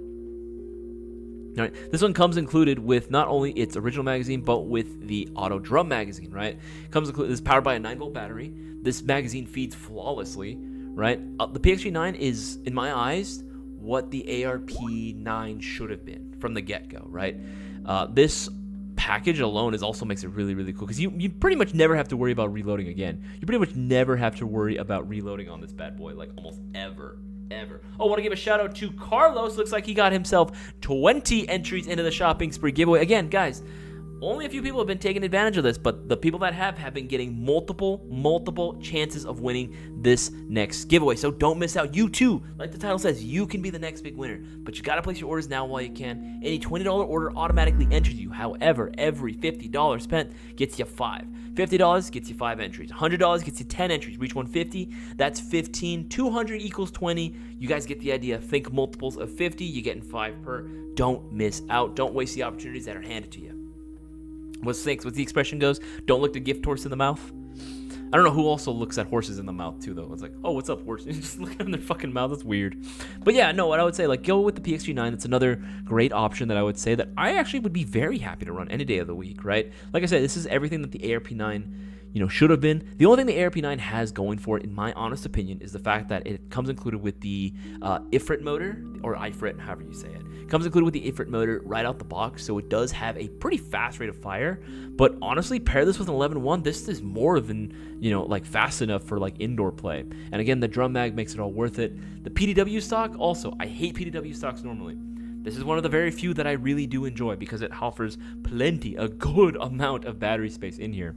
All right, this one comes included with not only its original magazine, but with the auto drum magazine, right? It's powered by a 9-volt battery. This magazine feeds flawlessly, right? The PXG9 is, in my eyes, what the ARP9 should have been from the get-go, right? This package alone also makes it really, really cool, because you pretty much never have to worry about reloading again. You pretty much never have to worry about reloading on this bad boy, like almost ever. Oh, I want to give a shout out to Carlos. Looks like he got himself 20 entries into the shopping spree giveaway. Again, guys, only a few people have been taking advantage of this, but the people that have been getting multiple chances of winning this next giveaway. So don't miss out. You too, like the title says, you can be the next big winner. But you got to place your orders now while you can. Any $20 order automatically enters you. However, every $50 spent gets you 5. $50 gets you 5 entries. $100 gets you 10 entries. Reach 150, that's 15. 200 equals 20. You guys get the idea. Think multiples of 50. You're getting 5 per. Don't miss out. Don't waste the opportunities that are handed to you. What's the expression goes? Don't look the gift horse in the mouth. I don't know who also looks at horses in the mouth too, though. It's like, oh, what's up, horse? Just look at them in their fucking mouth. That's weird. But yeah, no, what I would say, go with the PXG9. That's another great option that I would say that I actually would be very happy to run any day of the week, right? Like I said, this is everything that the ARP9 should have been. The only thing the ARP9 has going for it, in my honest opinion, is the fact that it comes included with the IFRIT motor, or IFRIT, however you say it. It comes included with the IFRIT motor right out the box, so it does have a pretty fast rate of fire. But honestly, pair this with an 11.1, this is more than, fast enough for, indoor play. And again, the drum mag makes it all worth it. The PDW stock, also, I hate PDW stocks normally. This is one of the very few that I really do enjoy because it offers a good amount of battery space in here.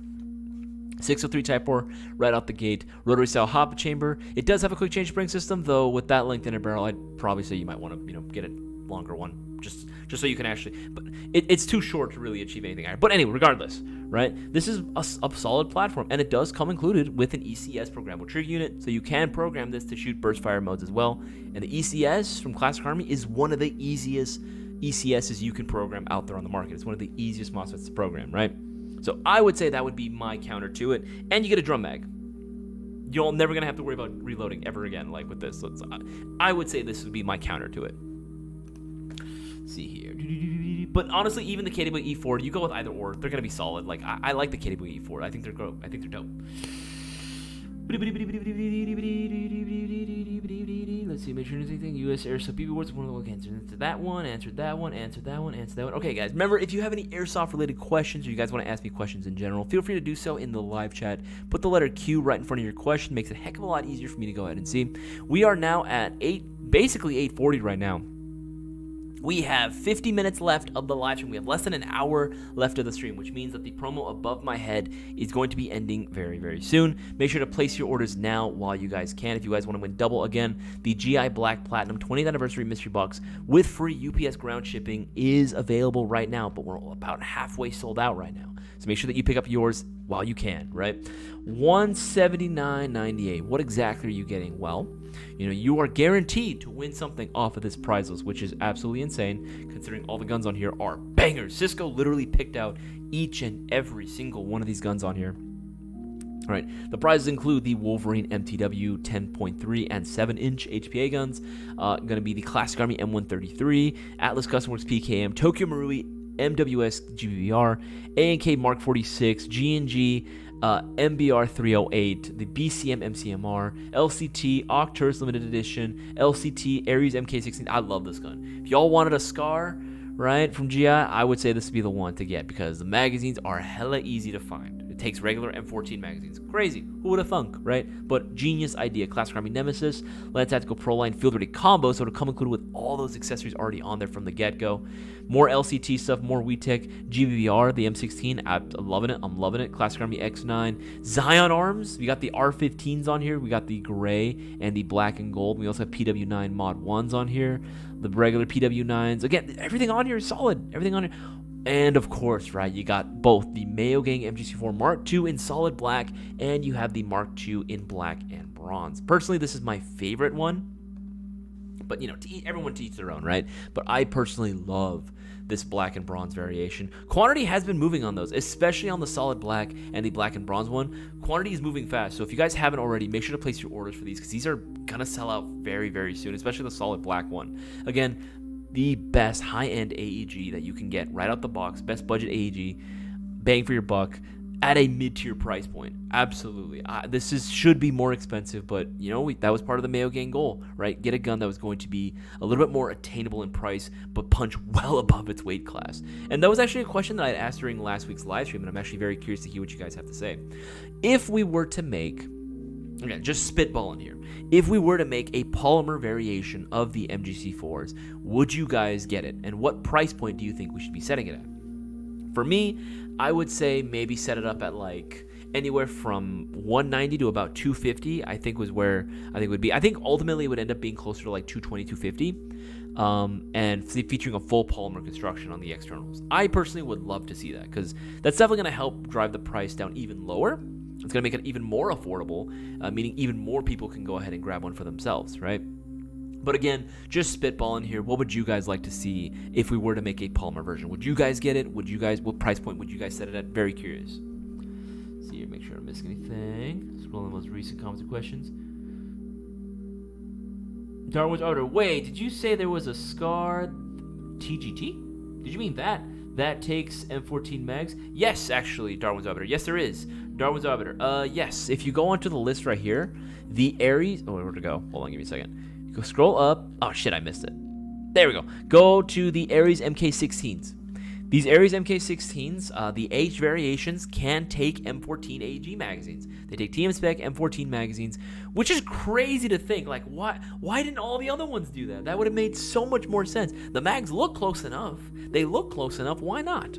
603 Type 4 right out the gate. Rotary style hop chamber. It does have a quick change spring system, though with that length in a barrel, I'd probably say you might want to, get a longer one, just so you can actually, but it's too short to really achieve anything higher. But anyway, regardless, right? This is a solid platform, and it does come included with an ECS programmable trigger unit, so you can program this to shoot burst fire modes as well. And the ECS from Classic Army is one of the easiest ECSs you can program out there on the market. It's one of the easiest MOSFETs to program, right? So I would say that would be my counter to it. And you get a drum mag. You're never going to have to worry about reloading ever again with this. I would say this would be my counter to it. Let's see here. But honestly, even the KWA E4, you go with either or. They're going to be solid. I like the KWA E4. I think they're dope. Let's see, make sure anything. U.S. Airsoft BB Awards. Answer that one. Okay, guys, remember, if you have any Airsoft-related questions or you guys want to ask me questions in general, feel free to do so in the live chat. Put the letter Q right in front of your question. Makes it a heck of a lot easier for me to go ahead and see. We are now at basically 8:40 right now. We have 50 minutes left of the live stream. We have less than an hour left of the stream, which means that the promo above my head is going to be ending very, very soon. Make sure to place your orders now while you guys can. If you guys want to win double, again, the GI Black Platinum 20th Anniversary Mystery Box with free UPS ground shipping is available right now, but we're about halfway sold out right now. So make sure that you pick up yours while you can, right? $179.98. What exactly are you getting? Well, you are guaranteed to win something off of this prize list, which is absolutely insane considering all the guns on here are bangers. Cisco literally picked out each and every single one of these guns on here. All right, the prizes include the Wolverine MTW 10.3 and 7-inch HPA guns, going to be the Classic Army M133, Atlas Custom Works PKM, Tokyo Marui MWS GBR, A&K Mark 46, G&G, MBR 308, the BCM MCMR, LCT, Octurs Limited Edition, LCT, Ares MK16. I love this gun. If y'all wanted a SCAR, right, from GI, I would say this would be the one to get because the magazines are hella easy to find. It takes regular M14 magazines. Crazy. Who would have thunk, right? But genius idea. Classic Army Nemesis, Land Tactical Pro Line, Field Ready Combo, so it'll come included with all those accessories already on there from the get-go. More LCT stuff, more WeTech, GBR, the M16, I'm loving it. Classic Army X9, Zion Arms, we got the R15s on here, we got the gray and the black and gold, we also have PW9 Mod 1s on here, the regular PW9s, again, everything on here is solid, everything on here. And of course, right, you got both the Mayo Gang MGC4 Mark II in solid black, and you have the Mark II in black and bronze. Personally, this is my favorite one, but everyone to each their own, right? But I personally love this black and bronze variation. Quantity has been moving on those, especially on the solid black and the black and bronze one. Quantity is moving fast, so if you guys haven't already, make sure to place your orders for these because these are gonna sell out very, very soon, especially the solid black one. Again, the best high-end AEG that you can get right out the box, best budget AEG, bang for your buck, at a mid-tier price point. Absolutely. This should be more expensive, but that was part of the Mayo Gang goal, right? Get a gun that was going to be a little bit more attainable in price, but punch well above its weight class. And that was actually a question that I had asked during last week's live stream, and I'm actually very curious to hear what you guys have to say. If we were to make, again, just spitballing here, if we were to make a polymer variation of the MGC4s, would you guys get it? And what price point do you think we should be setting it at? For me, I would say maybe set it up at like anywhere from $190 to about $250. I think was where I think it would be. I think ultimately it would end up being closer to like $220, $250, and featuring a full polymer construction on the externals. I personally would love to see that because that's definitely going to help drive the price down even lower. It's going to make it even more affordable, meaning even more people can go ahead and grab one for themselves, right? But again, just spitballing here, what would you guys like to see if we were to make a polymer version? Would you guys get it? What price point would you guys set it at? Very curious. See here, make sure I don't miss anything. Scrolling the most recent comments and questions. Darwin's Order. Wait, did you say there was a SCAR TGT? Did you mean that? That takes M14 mags? Yes, actually, Darwin's Arbiter. Yes, there is. Darwin's Arbiter. Yes, if you go onto the list right here, the Ares... Oh, where to go? Hold on, give me a second. Go scroll up. Oh, shit, I missed it. There we go. Go to the Ares MK16s. These Ares MK16s, the age variations can take M14 AEG magazines. They take TM spec M14 magazines, which is crazy to think. Like, why didn't all the other ones do that? That would have made so much more sense. The mags look close enough. They look close enough. Why not?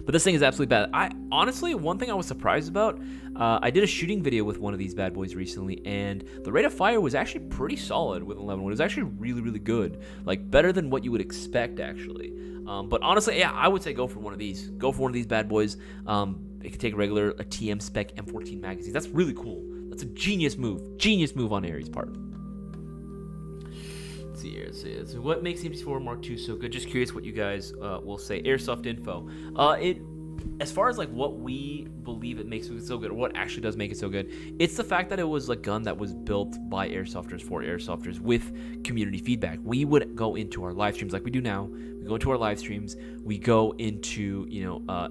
But this thing is absolutely bad. Honestly, one thing I was surprised about, I did a shooting video with one of these bad boys recently, and the rate of fire was actually pretty solid with 11. It was actually really, really good. Like, better than what you would expect, actually. But honestly, yeah, I would say go for one of these. Go for one of these bad boys. It could take a TM spec M14 magazine. That's really cool. That's a genius move. Genius move on Ares' part. Let's see here. So what makes the MGC4 Mark II so good? Just curious what you guys will say. Airsoft info. As far as like what we believe it makes it so good, or what actually does make it so good, it's the fact that it was a gun that was built by airsofters for airsofters with community feedback. We would go into our live streams like we do now. We go into our live streams. We go into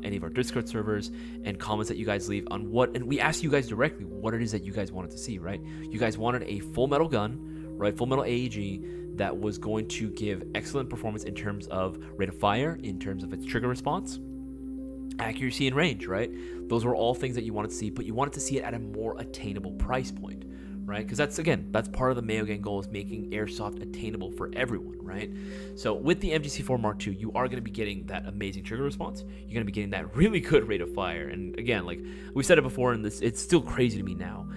any of our Discord servers and comments that you guys leave on and we ask you guys directly what it is that you guys wanted to see. Right? You guys wanted a full metal gun, right? Full metal AEG that was going to give excellent performance in terms of rate of fire, in terms of its trigger response, accuracy and range, right? Those were all things that you wanted to see, but you wanted to see it at a more attainable price point, right? Because that's part of the Mayo Gang goal, is making airsoft attainable for everyone, right? So with the MGC4 Mark II, you are going to be getting that amazing trigger response. You're going to be getting that really good rate of fire. And again, like we've said it before, and it's still crazy to me now.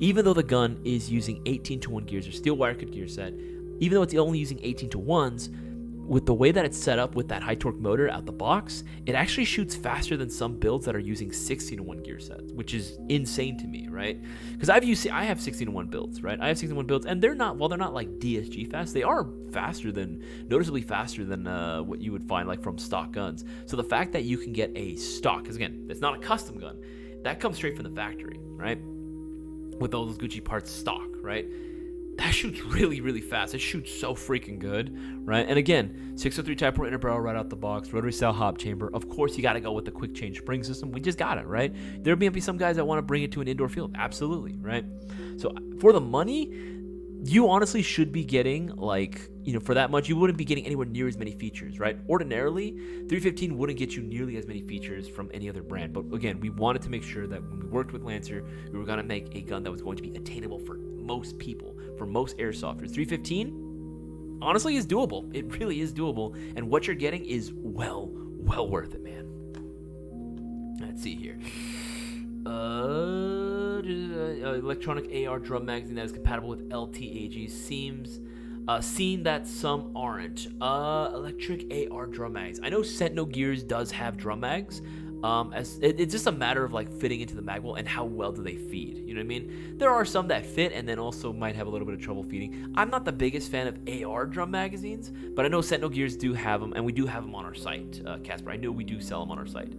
Even though the gun is using 18-to-1 gears or steel wire cut gear set, even though it's only using 18-to-1s, with the way that it's set up with that high torque motor out the box, it actually shoots faster than some builds that are using 16-to-1 gear sets, which is insane to me, right? Because I have 16-to-1 builds, right? I have 16-to-1 builds, and they're not like DSG fast, they are noticeably faster than what you would find like from stock guns. So the fact that you can get a stock, because again, it's not a custom gun, that comes straight from the factory, right? With all those Gucci parts stock, right? That shoots really, really fast. It shoots so freaking good, right? And again, 603 Type Pro inner barrel right out the box, rotary style hop chamber. Of course, you got to go with the quick change spring system. We just got it, right? There may be some guys that want to bring it to an indoor field. Absolutely, right? So for the money, you honestly should be getting for that much, you wouldn't be getting anywhere near as many features, right? Ordinarily, 315 wouldn't get you nearly as many features from any other brand. But again, we wanted to make sure that when we worked with Lancer, we were going to make a gun that was going to be attainable for most people, for most airsofters. 315, honestly, is doable. It really is doable. And what you're getting is well worth it, man. Let's see here. Electronic AR drum magazine that is compatible with LTAG seems seen that some aren't. Electric AR drum mags. I know Sentinel Gears does have drum mags. It's just a matter of like fitting into the mag well and how well do they feed. You know what I mean? There are some that fit and then also might have a little bit of trouble feeding. I'm not the biggest fan of AR drum magazines, but I know Sentinel Gears do have them, and we do have them on our site. Casper, I know we do sell them on our site.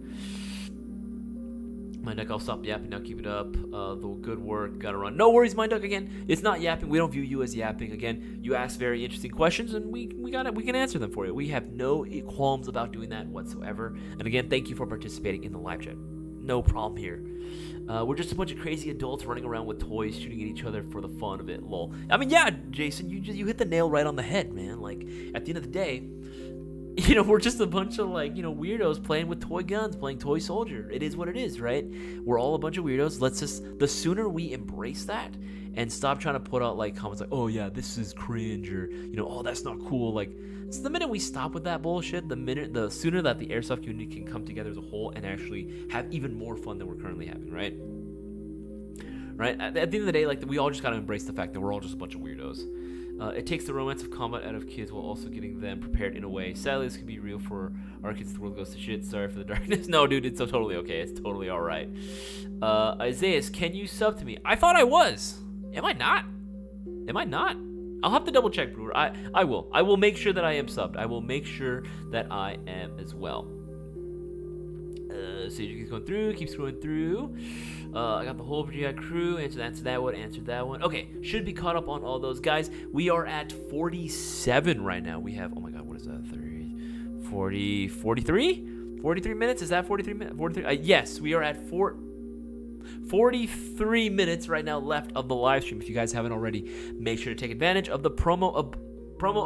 My duck, I'll stop yapping now. Keep it up. The good work. Gotta run. No worries, my duck. Again, it's not yapping. We don't view you as yapping. Again, you ask very interesting questions, and we can answer them for you. We have no qualms about doing that whatsoever. And again, thank you for participating in the live chat. No problem here. We're just a bunch of crazy adults running around with toys, shooting at each other for the fun of it. Lol. I mean, yeah, Jason, you hit the nail right on the head, man. Like at the end of the day, we're just a bunch of weirdos playing with toy guns, playing toy soldier. It is what it is, right? We're all a bunch of weirdos. The sooner we embrace that and stop trying to put out like comments like, oh yeah, this is cringe, or oh, that's not cool. Like, it's the minute we stop with that bullshit, the sooner that the airsoft community can come together as a whole and actually have even more fun than we're currently having, right? Right? At the end of the day, like, we all just gotta embrace the fact that we're all just a bunch of weirdos. It takes the romance of combat out of kids while also getting them prepared in a way. Sadly, this can be real for our kids. The world goes to shit. Sorry for the darkness. No, dude, it's totally okay. It's totally all right. Isaias, can you sub to me? I thought I was. Am I not? I'll have to double check, Brewer. I will. I will make sure that I am subbed. I will make sure that I am as well. So you keep going through. Keep scrolling through. I got the whole GI crew. Answer that one. Okay, should be caught up on all those guys. We are at 47 right now. We have, oh my god, what is that? 43 minutes? Is that 43 minutes? 43? Yes, we are at 43 minutes right now left of the live stream. If you guys haven't already, make sure to take advantage of the promo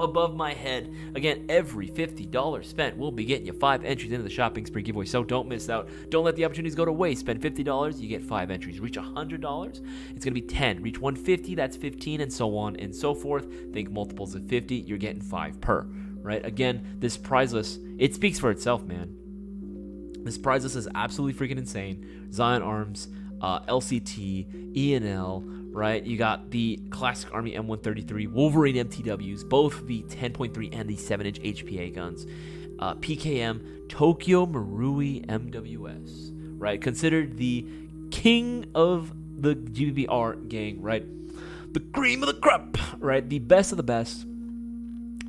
above my head. Again, every $50 spent will be getting you 5 entries into the shopping spree giveaway, so don't miss out. Don't let the opportunities go to waste. Spend $50, you get 5 entries. Reach $100, it's going to be 10. Reach $150, that's 15, and so on and so forth. Think multiples of 50, you're getting 5 per, right? Again, this prize list, it speaks for itself, man. This prize list is absolutely freaking insane. Zion Arms, LCT, E&L, right? You got the Classic Army M133, Wolverine MTWs, both the 10.3 and the 7-inch HPA guns, PKM, Tokyo Marui MWS, right? Considered the king of the GBR gang, right? The cream of the crop, right? The best of the best.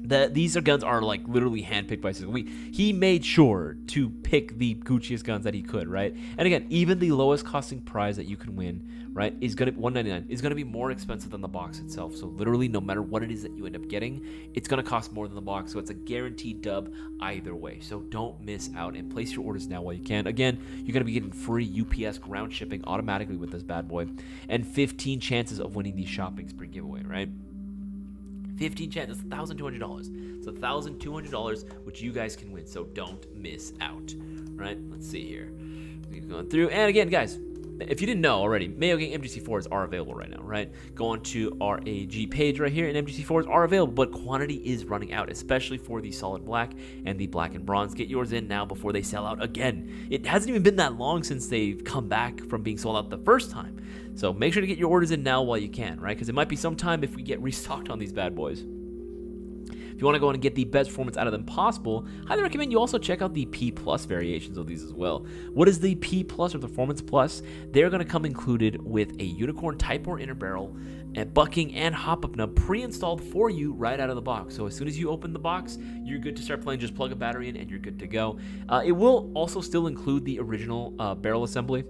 These guns are like literally handpicked by Cisco. He made sure to pick the Gucciest guns that he could, right? And again, even the lowest costing prize that you can win, right, is gonna $199 is gonna be more expensive than the box itself. So literally, no matter what it is that you end up getting, it's gonna cost more than the box. So it's a guaranteed dub either way. So don't miss out and place your orders now while you can. Again, you're gonna be getting free UPS ground shipping automatically with this bad boy, and 15 chances of winning the shopping spree giveaway, right? 15 chances, $1,200. It's $1,200, which you guys can win, so don't miss out, right? Let's see here. Keep going through, and again, guys, if you didn't know already, Mayo Gang MGC4s are available right now, right? Go on to our AG page right here, and MGC4s are available, but quantity is running out, especially for the solid black and the black and bronze. Get yours in now before they sell out again. It hasn't even been that long since they've come back from being sold out the first time. So make sure to get your orders in now while you can, right? Because it might be some time if we get restocked on these bad boys. If you want to go and get the best performance out of them possible, highly recommend you also check out the P Plus variations of these as well. What is the P Plus or Performance Plus? They're going to come included with a Unicorn Type 4 inner barrel, and bucking and hop-up nub pre-installed for you right out of the box. So as soon as you open the box, you're good to start playing. Just plug a battery in and you're good to go. It will also still include the original barrel assembly.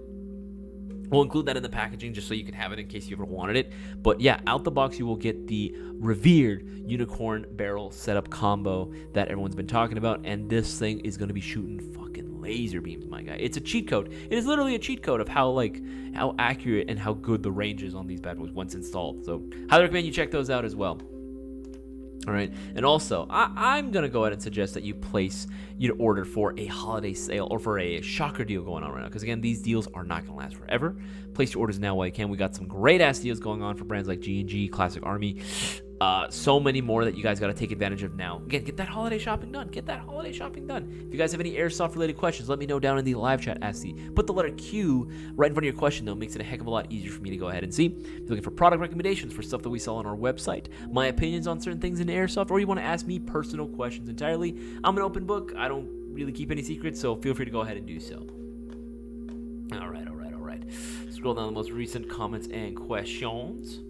We'll include that in the packaging just so you can have it in case you ever wanted it. But yeah, out the box, you will get the revered Unicorn barrel setup combo that everyone's been talking about. And this thing is going to be shooting fucking laser beams, my guy. It's a cheat code. It is literally a cheat code of how accurate and how good the range is on these bad boys once installed. So highly recommend you check those out as well. All right, and also, I'm going to go ahead and suggest that you place your order for a holiday sale or for a shocker deal going on right now, because again, these deals are not going to last forever. Place your orders now while you can. We got some great-ass deals going on for brands like G&G, Classic Army, so many more that you guys got to take advantage of now. Again, get that holiday shopping done. Get that holiday shopping done. If you guys have any Airsoft-related questions, let me know down in the live chat. Put the letter Q right in front of your question, though. It makes it a heck of a lot easier for me to go ahead and see. If you're looking for product recommendations for stuff that we sell on our website, my opinions on certain things in Airsoft, or you want to ask me personal questions entirely, I'm an open book. I don't really keep any secrets, so feel free to go ahead and do so. All right. Scroll down the most recent comments and questions.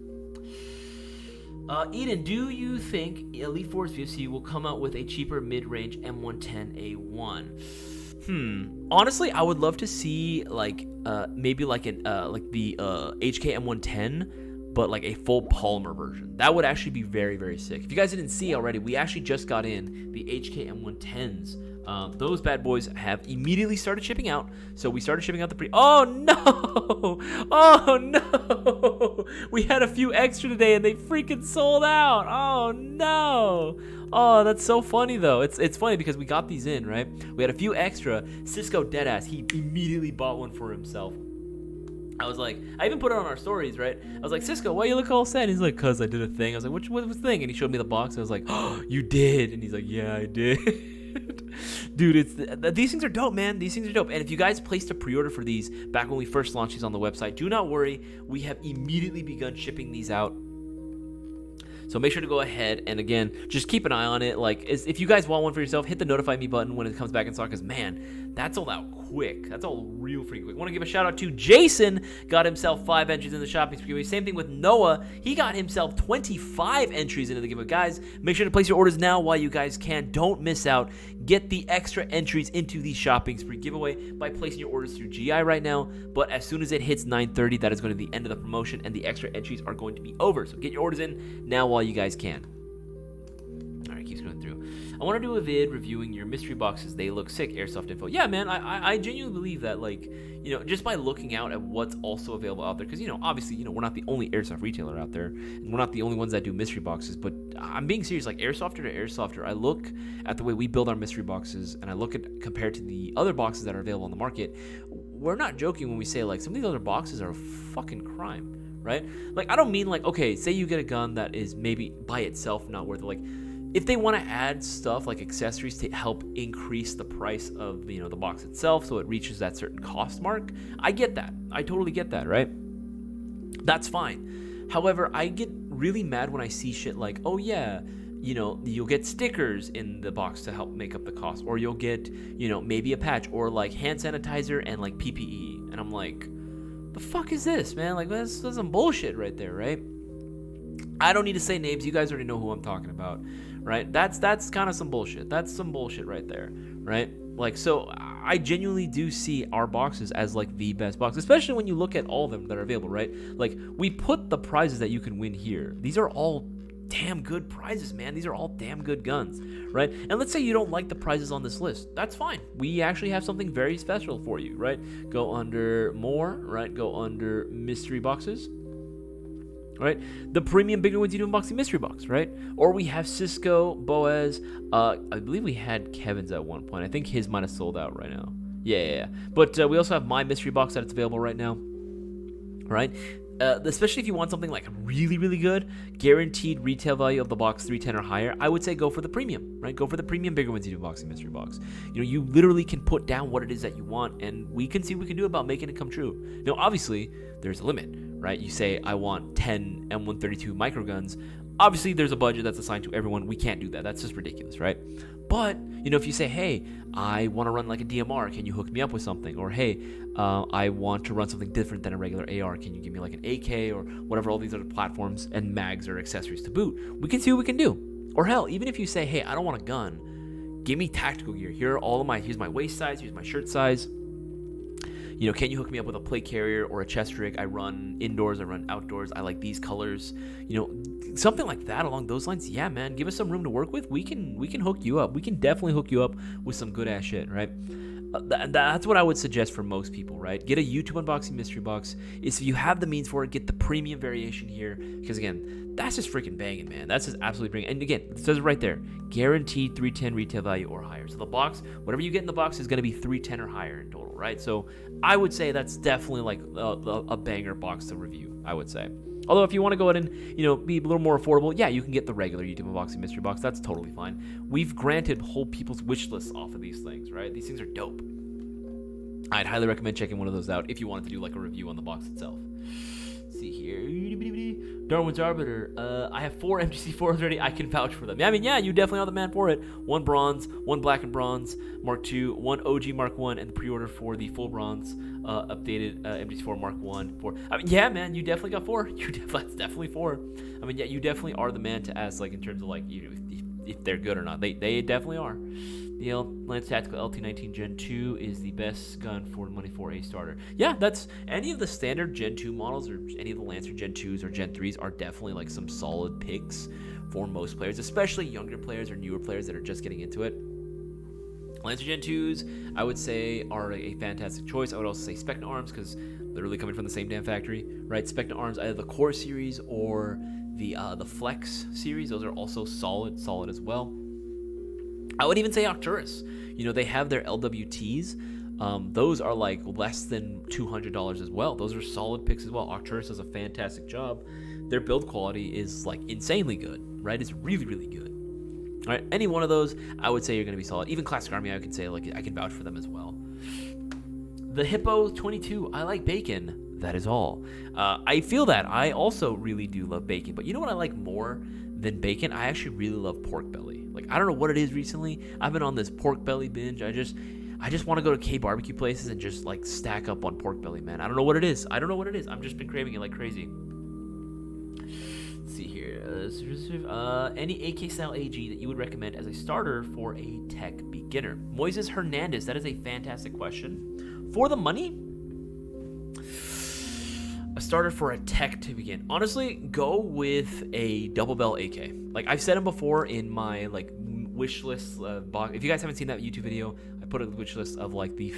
Eden, do you think Elite Force VFC will come out with a cheaper mid-range M110A1? Honestly, I would love to see maybe the HK M110, but like a full polymer version. That would actually be very, very sick. If you guys didn't see already, we actually just got in the HK M110s. Those bad boys have immediately started shipping out. So we started shipping out the Oh no! Oh no! We had a few extra today and they freaking sold out. Oh no! Oh, that's so funny though. It's funny because we got these in, right? We had a few extra. Cisco deadass, he immediately bought one for himself. I was like, I even put it on our stories, right? I was like, Cisco, why you look all sad? He's like, cause I did a thing. I was like, what was the thing? And he showed me the box. I was like, oh, you did? And he's like, yeah, I did. Dude, these things are dope, man. These things are dope. And if you guys placed a pre-order for these back when we first launched these on the website, do not worry. We have immediately begun shipping these out. So make sure to go ahead and, again, just keep an eye on it. Like, if you guys want one for yourself, hit the notify me button when it comes back in stock, because, man, that's sold out quick. That's all real freaking quick. I want to give a shout out to Jason. Got himself 5 entries in the shopping spree. Same thing with Noah. He got himself 25 entries into the giveaway. Guys, make sure to place your orders now while you guys can. Don't miss out. Get the extra entries into the shopping spree giveaway by placing your orders through GI right now. But as soon as it hits 9:30, that is going to be the end of the promotion, and the extra entries are going to be over. So get your orders in now while you guys can. All right, keeps going through. I want to do a vid reviewing your mystery boxes. They look sick. Airsoft info. Yeah, man, I genuinely believe that, like, just by looking out at what's also available out there, because, obviously, we're not the only Airsoft retailer out there, and we're not the only ones that do mystery boxes, but I'm being serious, like, Airsofter to Airsofter, I look at the way we build our mystery boxes, and I look at, compared to the other boxes that are available on the market, we're not joking when we say, like, some of these other boxes are a fucking crime, right? Like, I don't mean, like, okay, say you get a gun that is maybe by itself not worth it, like, if they want to add stuff like accessories to help increase the price of the box itself so it reaches that certain cost mark, I get that. I totally get that, right? That's fine. However, I get really mad when I see shit like, oh yeah, you'll get stickers in the box to help make up the cost, or you'll get, maybe a patch, or like hand sanitizer and like PPE. And I'm like, the fuck is this, man? Like, that's some bullshit right there, right? I don't need to say names. You guys already know who I'm talking about, right? That's kind of some bullshit. That's some bullshit right there, right? Like, so I genuinely do see our boxes as like the best box, especially when you look at all of them that are available, right? Like, we put the prizes that you can win here. These are all damn good prizes, man. These are all damn good guns, right? And let's say you don't like the prizes on this list. That's fine. We actually have something very special for you, right? Go under more, right? Go under mystery boxes. Right, the premium bigger ones you do unboxing mystery box, right? Or we have Cisco, Boaz. I believe we had Kevin's at one point. I think his might have sold out right now. Yeah. But we also have my mystery box that it's available right now, right? Especially if you want something like really, really good, guaranteed retail value of the box 310 or higher, I would say go for the premium, right? Go for the premium bigger ones you do unboxing mystery box. You literally can put down what it is that you want, and we can see what we can do about making it come true. Now, obviously, there's a limit, right? You say, I want 10 M132 microguns. Obviously, there's a budget that's assigned to everyone. We can't do that. That's just ridiculous, right? But, if you say, hey, I want to run like a DMR, can you hook me up with something? Or, hey, I want to run something different than a regular AR, can you give me like an AK or whatever, all these other platforms and mags or accessories to boot? We can see what we can do. Or hell, even if you say, hey, I don't want a gun, give me tactical gear. Here's my waist size, here's my shirt size. Can you hook me up with a plate carrier or a chest rig? I run indoors, I run outdoors. I like these colors. Something like that along those lines. Yeah, man, give us some room to work with. We can hook you up. We can definitely hook you up with some good ass shit, right? That's what I would suggest for most people, right? Get a YouTube unboxing mystery box. If you have the means for it, get the premium variation here, because again, that's just freaking banging, man. That's just absolutely bringing. And again, it says it right there, guaranteed 310 retail value or higher. So the box, whatever you get in the box, is going to be 310 or higher in total, right? So I would say that's definitely like a banger box to review, I would say. Although if you want to go ahead and, be a little more affordable, yeah, you can get the regular YouTube unboxing mystery box. That's totally fine. We've granted whole people's wish lists off of these things, right? These things are dope. I'd highly recommend checking one of those out if you wanted to do like a review on the box itself. Let's see here. Darwin's Arbiter. I have 4 MGC4s already. I can vouch for them. Yeah, I mean, yeah, you definitely are the man for it. 1 bronze, 1 black and bronze, Mark II, 1 OG Mark 1, and the pre-order for the full bronze updated MGC4 Mark 1. 4. I mean, yeah, man, you definitely got 4. That's definitely 4. I mean, yeah, you definitely are the man to ask, like, in terms of, like, if they're good or not. They definitely are. The Lance Tactical LT19 Gen 2 is the best gun for money for a starter. Yeah, that's any of the standard Gen 2 models or any of the Lancer Gen 2s or Gen 3s are definitely like some solid picks for most players, especially younger players or newer players that are just getting into it. Lancer Gen 2s, I would say, are a fantastic choice. I would also say Specna Arms because they're really coming from the same damn factory, right? Specna Arms, either the Core series or the Flex series. Those are also solid as well. I would even say Arcturus. They have their LWTs. Those are like less than $200 as well. Those are solid picks as well. Arcturus does a fantastic job. Their build quality is like insanely good, right? It's really, really good. All right, any one of those, I would say you're going to be solid. Even Classic Army, I can say, like, I can vouch for them as well. The Hippo 22, I like bacon. That is all. I feel that. I also really do love bacon. But you know what I like more than bacon? I actually really love pork belly. Like, I don't know what it is recently. I've been on this pork belly binge. I just want to go to K barbecue places and just like stack up on pork belly, man. I don't know what it is. I've just been craving it like crazy. Let's see here. Any AK style AG that you would recommend as a starter for a tech beginner? Moises Hernandez. That is a fantastic question. For the money, a starter for a tech to begin. Honestly, go with a double bell AK. Like I've said them before in my like wish list box. If you guys haven't seen that YouTube video, I put a wish list of like the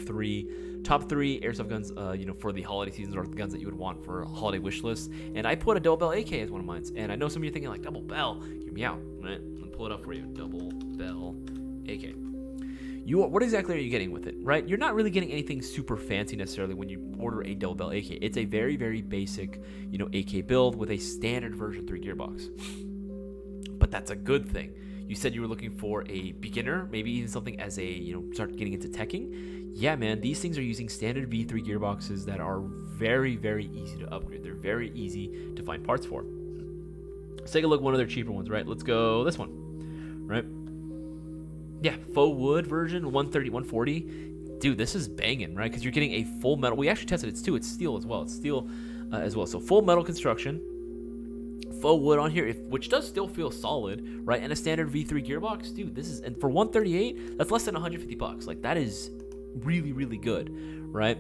top three airsoft guns, for the holiday seasons, or the guns that you would want for a holiday wish list. And I put a double bell AK as one of mine. And I know some of you are thinking like double bell, hear me out. Right? Let me pull it up for you. Double bell AK. What exactly are you getting with it, right? You're not really getting anything super fancy necessarily when you order a double bell AK. It's a very, very basic, AK build with a standard version 3 gearbox. But that's a good thing. You said you were looking for a beginner, maybe even something as a, start getting into teching. Yeah, man, these things are using standard V3 gearboxes that are very, very easy to upgrade. They're very easy to find parts for. Let's take a look at one of their cheaper ones, right? Let's go this one, right? Yeah, faux wood version, 130, 140. Dude, this is banging, right? Because you're getting a full metal. We actually tested it too. It's steel as well. So full metal construction, faux wood on here, which does still feel solid, right? And a standard V3 gearbox, dude. And for 138, that's less than $150. Like that is really, really good, right?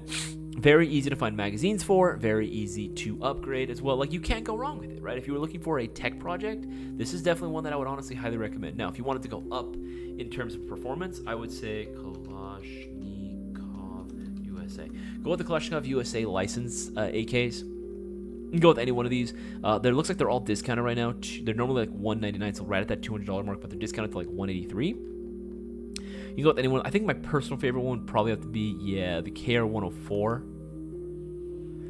Very easy to find magazines for, very easy to upgrade as well. Like you can't go wrong with it, right? If you were looking for a tech project, this is definitely one that I would honestly highly recommend. Now, if you wanted to go up in terms of performance, I would say Kalashnikov USA. Go with the Kalashnikov USA license AKs. You can go with any one of these. There looks like they're all discounted right now. They're normally like $199, so right at that $200 mark, but they're discounted to like $183. You can go with anyone. I think my personal favorite one would probably have to be, the KR104.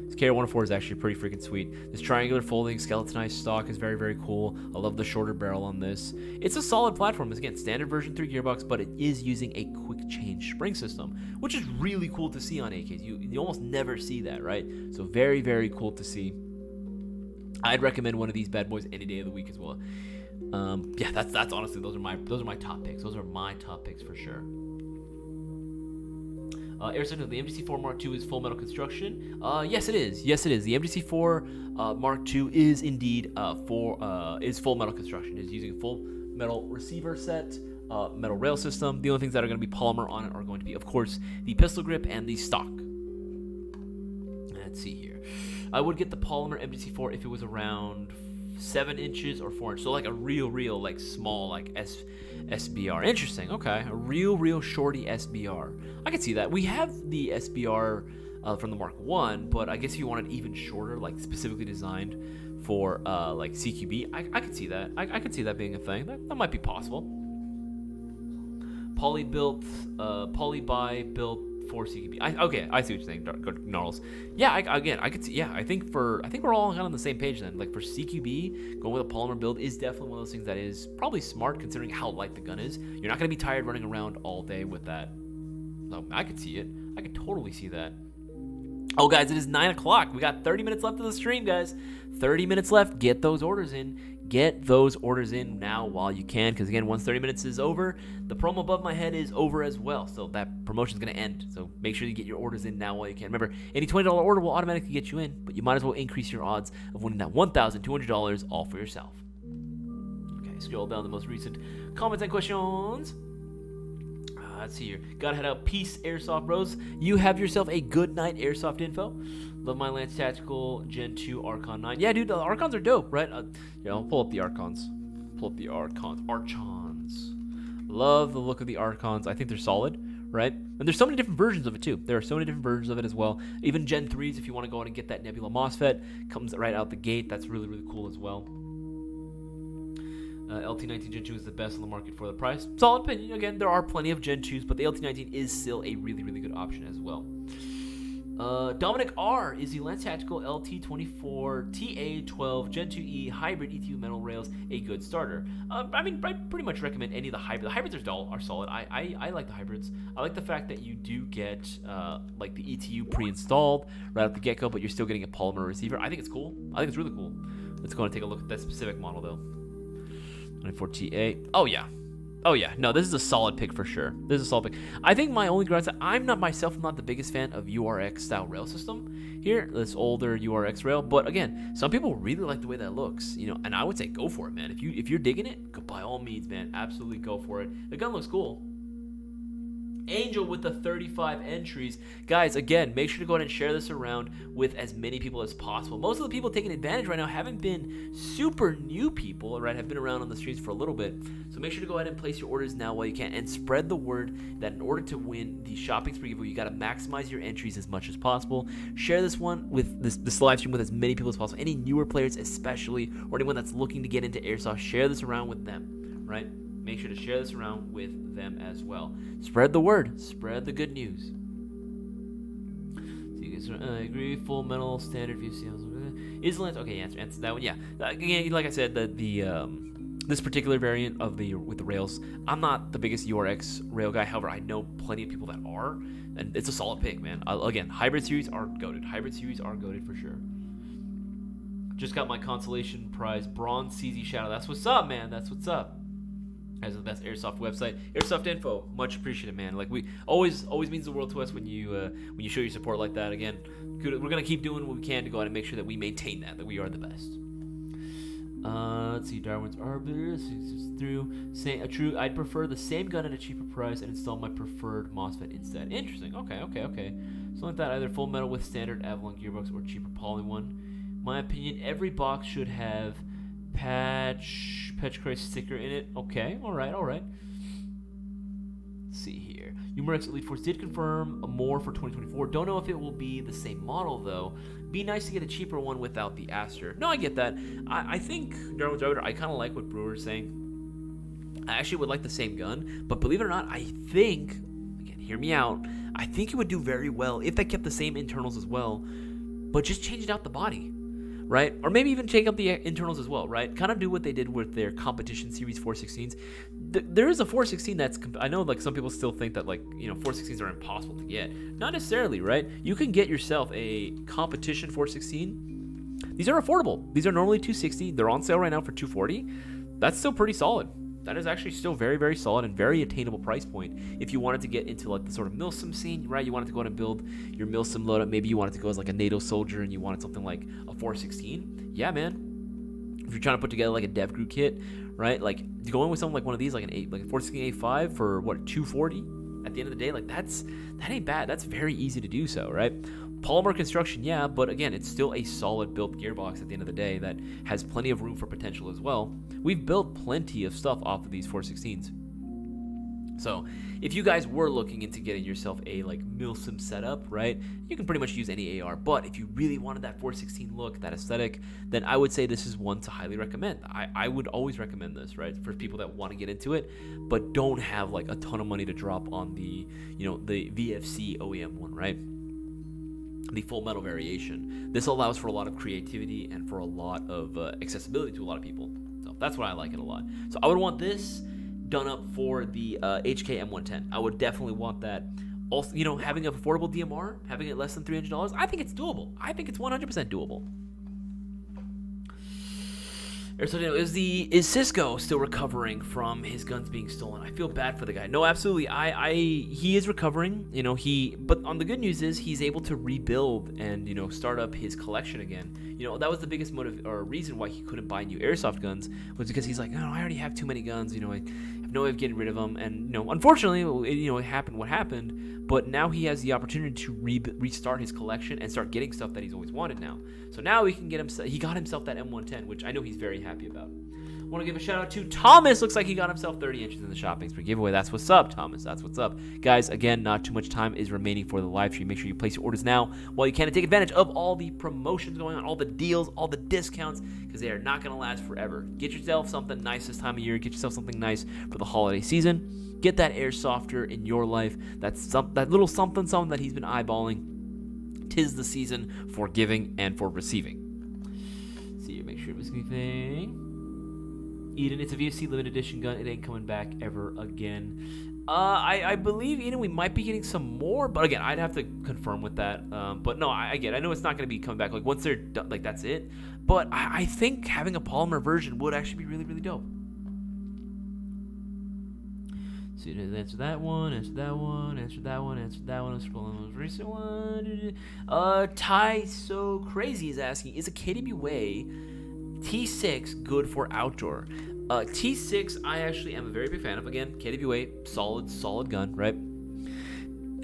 This KR104 is actually pretty freaking sweet. This triangular folding skeletonized stock is very, very cool. I love the shorter barrel on this. It's a solid platform. It's, again, standard version 3 gearbox, but it is using a quick change spring system, which is really cool to see on AKs. You almost never see that, right? So very, very cool to see. I'd recommend one of these bad boys any day of the week as well. Yeah, that's honestly, those are my top picks. Those are my top picks for sure. Airsoft, the MGC4 Mark II is full metal construction. Yes, it is. Yes, it is. The MGC4 Mark II is indeed is full metal construction. It is using a full metal receiver set, metal rail system. The only things that are going to be polymer on it are going to be, of course, the pistol grip and the stock. Let's see here. I would get the polymer MGC4 if it was around 7 inches or 4 inches. So like a real like small like SBR. Interesting. Okay, a real shorty SBR. I could see that. We have the SBR from the Mark 1, but I guess if you want it even shorter, like specifically designed for like CQB, I could see that. I could see that being a thing. That might be possible. Poly built for CQB. Okay, I see what you're saying, Gnarls. Yeah, I could see. Yeah, I think we're all kind of on the same page then. Like for CQB, going with a polymer build is definitely one of those things that is probably smart considering how light the gun is. You're not going to be tired running around all day with that. So I could see it. I could totally see that. Oh, guys, it is 9 o'clock. We got 30 minutes left of the stream, guys. 30 minutes left. Get those orders in. Get those orders in now while you can, because again, once 30 minutes is over, the promo above my head is over as well, so that promotion is going to end. So make sure you get your orders in now while you can. Remember, any $20 order will automatically get you in, but you might as well increase your odds of winning that $1,200 all for yourself. Okay, scroll down the most recent comments and questions. Let's see here. Gotta head out. Peace, Airsoft bros. You have yourself a good night, Airsoft info. Love my Lance Tactical Gen 2 Archon 9. Yeah, dude, the Archons are dope, right? I'll pull up the Archons. Archons. Love the look of the Archons. I think they're solid, right? And there's so many different versions of it, too. There are so many different versions of it as well. Even Gen 3s, if you want to go out and get that Nebula MOSFET, comes right out the gate. That's really, really cool as well. LT19 Gen 2 is the best on the market for the price. Solid opinion. Again, there are plenty of Gen 2s, but the LT19 is still a really, really good option as well. Dominic R. is the Lance Tactical LT24 TA12 Gen 2E hybrid ETU metal rails a good starter? I mean, I pretty much recommend any of the hybrids. The hybrids are solid. I like the hybrids. I like the fact that you do get like the ETU pre-installed right at the get-go, but you're still getting a polymer receiver. I think it's cool. I think it's really cool. Let's go and take a look at that specific model though. 24 TA. Oh yeah. No, this is a solid pick for sure. This is a solid pick. I think my only grounds, I'm not the biggest fan of URX style rail system here. This older URX rail, but again, some people really like the way that looks, and I would say go for it, man. If you're digging it, by all means, man, absolutely go for it. The gun looks cool. Angel with the 35 entries. Guys, again, make sure to go ahead and share this around with as many people as possible. Most of the people taking advantage right now haven't been super new people, right? Have been around on the streets for a little bit. So make sure to go ahead and place your orders now while you can and spread the word that in order to win the shopping spree giveaway, you got to maximize your entries as much as possible. Share this one with this live stream with as many people as possible. Any newer players especially, or anyone that's looking to get into Airsoft, share this around with them, right? Make sure to share this around with them as well. Spread the word. Spread the good news. So you guys, I agree. Full metal standard VFC. Is Lance okay? Answer that one. Yeah. Again, like I said, this particular variant with the rails, I'm not the biggest URX rail guy. However, I know plenty of people that are, and it's a solid pick, man. Again, hybrid series are goated. Hybrid series are goated for sure. Just got my consolation prize, bronze CZ Shadow. That's what's up, man. That's what's up. As the best Airsoft website, Airsoft info, much appreciated, man. Like we always means the world to us when you show your support like that. Again, we're gonna keep doing what we can to go out and make sure that we maintain that we are the best. Let's see, Darwin's Arbiter through. I'd prefer the same gun at a cheaper price and install my preferred MOSFET instead. Interesting. Okay. Something like that, either full metal with standard Avalon gearbox or cheaper poly one. My opinion, every box should have patch Christ sticker in it. Okay, all right. Let's see here. Umarex Elite Force did confirm more for 2024. Don't know if it will be the same model though. Be nice to get a cheaper one without the Aster. No, I get that. I think Darwin's Arbiter, I kind of like what Brewer's saying. I actually would like the same gun, but believe it or not, I think, again, hear me out, I think it would do very well if they kept the same internals as well, but just changed out the body. Right? Or maybe even take up the internals as well, right? Kind of do what they did with their competition series 416s. There is a 416 that's, I know like some people still think that 416s are impossible to get. Not necessarily, right? You can get yourself a competition 416. These are affordable. These are normally $260. They're on sale right now for $240. That's still pretty solid. That is actually still very, very solid and very attainable price point. If you wanted to get into like the sort of milsim scene, right? You wanted to go out and build your milsim loadout. Maybe you wanted to go as like a NATO soldier and you wanted something like a 416. Yeah, man. If you're trying to put together like a dev group kit, right? Like going with something like one of these, like a 416A5 for what, 240? At the end of the day, like that ain't bad. That's very easy to do so, right? Polymer construction, yeah, but again, it's still a solid built gearbox at the end of the day that has plenty of room for potential as well. We've built plenty of stuff off of these 416s. So if you guys were looking into getting yourself a like milsim setup, right, you can pretty much use any AR. But if you really wanted that 416 look, that aesthetic, then I would say this is one to highly recommend. I would always recommend this, right, for people that want to get into it, but don't have like a ton of money to drop on the, the VFC OEM one, right? The full metal variation. This allows for a lot of creativity and for a lot of accessibility to a lot of people. So that's why I like it a lot. So I would want this done up for the HK M110. I would definitely want that. Also, having an affordable DMR, having it less than $300, I think it's doable. I think it's 100% doable. Is Cisco still recovering from his guns being stolen? I feel bad for the guy. No, absolutely. He is recovering. But on the good news is he's able to rebuild and start up his collection again. That was the biggest motive or reason why he couldn't buy new airsoft guns, was because he's like, I already have too many guns. I have no way of getting rid of them. And unfortunately, it happened what happened. But now he has the opportunity to restart his collection and start getting stuff that he's always wanted now. So now he can get himself. He got himself that M110, which I know he's very happy about. I want to give a shout out to Thomas. Looks like he got himself 30 inches in the shopping spree giveaway. That's what's up, Thomas. That's what's up. Guys, again, not too much time is remaining for the live stream. Make sure you place your orders now while you can and take advantage of all the promotions going on, all the deals, all the discounts, because they are not going to last forever. Get yourself something nice this time of year. Get yourself something nice for the holiday season. Get that airsofter in your life. That's that little something that he's been eyeballing. Tis the season for giving and for receiving. See, make sure it was anything. Eden, it's a VFC limited edition gun. It ain't coming back ever again. I believe, Eden, we might be getting some more, but again, I'd have to confirm with that. But no, I know it's not going to be coming back. Like once they're done, like that's it. But I think having a polymer version would actually be really, really dope. So answer that one, answer that one, answer that one, answer that one. Let's scroll on the most recent one. Ty So Crazy is asking, is a KWA T6 good for outdoor? T6 I actually am a very big fan of. Again, KWA, solid gun, right?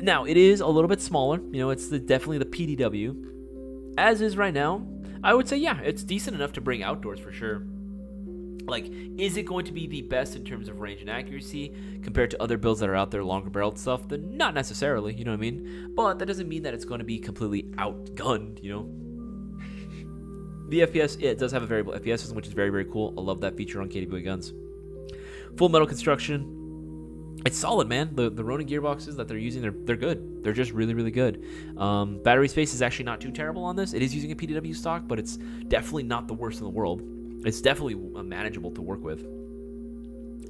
Now, it is a little bit smaller. It's definitely the PDW. As is right now, I would say, yeah, it's decent enough to bring outdoors for sure. Like, is it going to be the best in terms of range and accuracy compared to other builds that are out there, longer barreled stuff? Then not necessarily, you know what I mean? But that doesn't mean that it's going to be completely outgunned, The FPS, it does have a variable FPS system, which is very, very cool. I love that feature on KWA guns. Full metal construction. It's solid, man. The Ronin gearboxes that they're using, they're good. They're just really, really good. Battery space is actually not too terrible on this. It is using a PDW stock, but it's definitely not the worst in the world. It's definitely manageable to work with.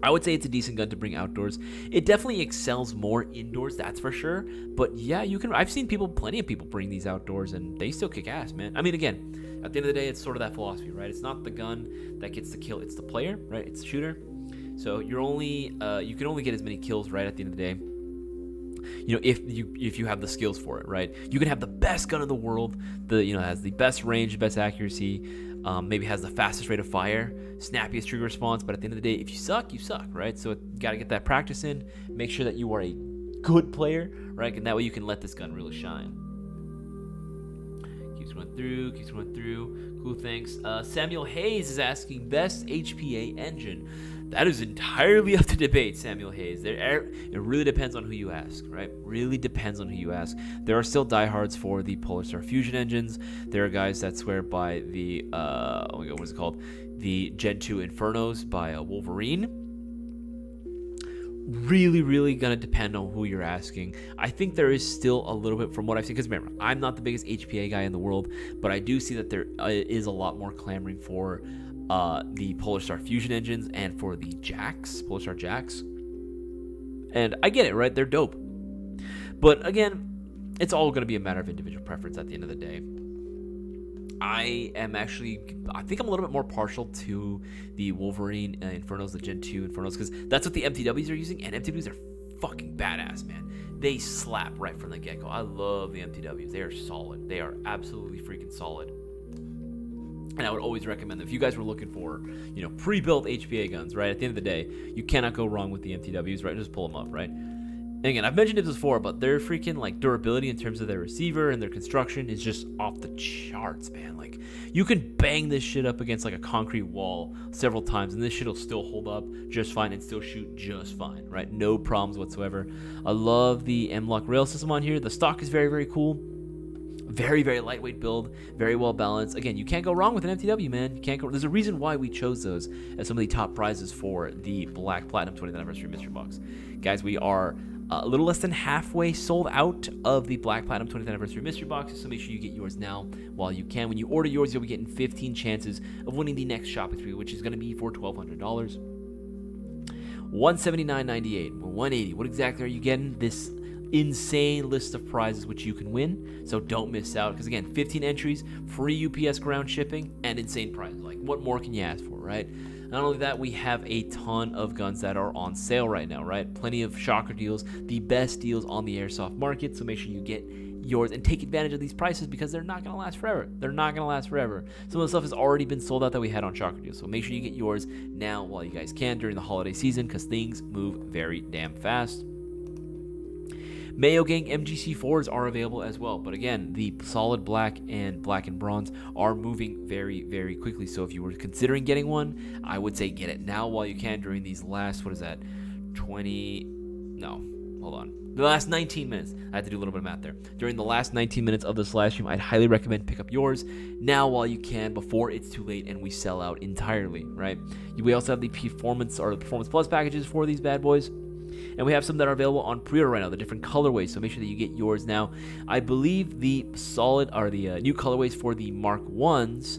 I would say it's a decent gun to bring outdoors. It definitely excels more indoors, that's for sure. But yeah, I've seen plenty of people bring these outdoors, and they still kick ass, man. I mean, again, at the end of the day, it's sort of that philosophy, right? It's not the gun that gets the kill, it's the player, right? It's the shooter. So you can only get as many kills, right, at the end of the day. If you have the skills for it, right? You can have the best gun in the world, has the best range, best accuracy, maybe has the fastest rate of fire, snappiest trigger response, but at the end of the day, if you suck, right? So you got to get that practice in, make sure that you are a good player, right? And that way you can let this gun really shine. Keeps going through. Cool, thanks. Samuel Hayes is asking, best HPA engine. That is entirely up to debate, Samuel Hayes. It really depends on who you ask, right? Really depends on who you ask. There are still diehards for the Polarstar Fusion engines. There are guys that swear by the, what is it called? The Gen 2 Infernos by Wolverine. Really, really gonna depend on who you're asking. I think there is still a little bit from what I've seen, because remember, I'm not the biggest HPA guy in the world, but I do see that there is a lot more clamoring for the Polarstar Fusion engines and for the jacks, Polarstar jacks. And I get it, right? They're dope. But again, it's all going to be a matter of individual preference at the end of the day. I think I'm a little bit more partial to the Wolverine Infernos, the Gen 2 Infernos, because that's what the MTWs are using, and MTWs are fucking badass, man. They slap right from the get-go. I love the MTWs. They are solid. They are absolutely freaking solid. And I would always recommend them. If you guys were looking for, pre-built HPA guns, right? At the end of the day, you cannot go wrong with the MTWs, right? Just pull them up, right? And again, I've mentioned it before, but their freaking like durability in terms of their receiver and their construction is just off the charts, man. Like, you can bang this shit up against like a concrete wall several times, and this shit will still hold up just fine and still shoot just fine, right? No problems whatsoever. I love the M-Lock rail system on here. The stock is very, very cool. Very, very lightweight build, very well balanced. Again, you can't go wrong with an MTW, man. You can't go. There's a reason why we chose those as some of the top prizes for the Black Platinum 20th Anniversary Mystery Box. Guys, we are a little less than halfway sold out of the Black Platinum 20th Anniversary Mystery Boxes, so make sure you get yours now while you can. When you order yours, you'll be getting 15 chances of winning the next shopping spree, which is going to be for $1,200. $179.98, $180. What exactly are you getting? This insane list of prizes which you can win, so don't miss out, because again, 15 entries, free UPS ground shipping, and insane prizes. Like, what more can you ask for, right? Not only that, we have a ton of guns that are on sale right now, right? Plenty of shocker deals, the best deals on the airsoft market, so make sure you get yours and take advantage of these prices, because they're not going to last forever. They're not going to last forever. Some of the stuff has already been sold out that we had on shocker deals, so make sure you get yours now while you guys can during the holiday season, because things move very damn fast. Mayo Gang MGC4s are available as well, but again, the solid black and bronze are moving very, very quickly. So if you were considering getting one, I would say get it now while you can during these last, the last 19 minutes. I had to do a little bit of math there. During the last 19 minutes of this live stream, I'd highly recommend pick up yours now while you can, before it's too late and we sell out entirely, right? We also have the Performance Plus packages for these bad boys. And we have some that are available on pre-order right now, the different colorways, so make sure that you get yours now. I believe the new colorways for the Mark 1s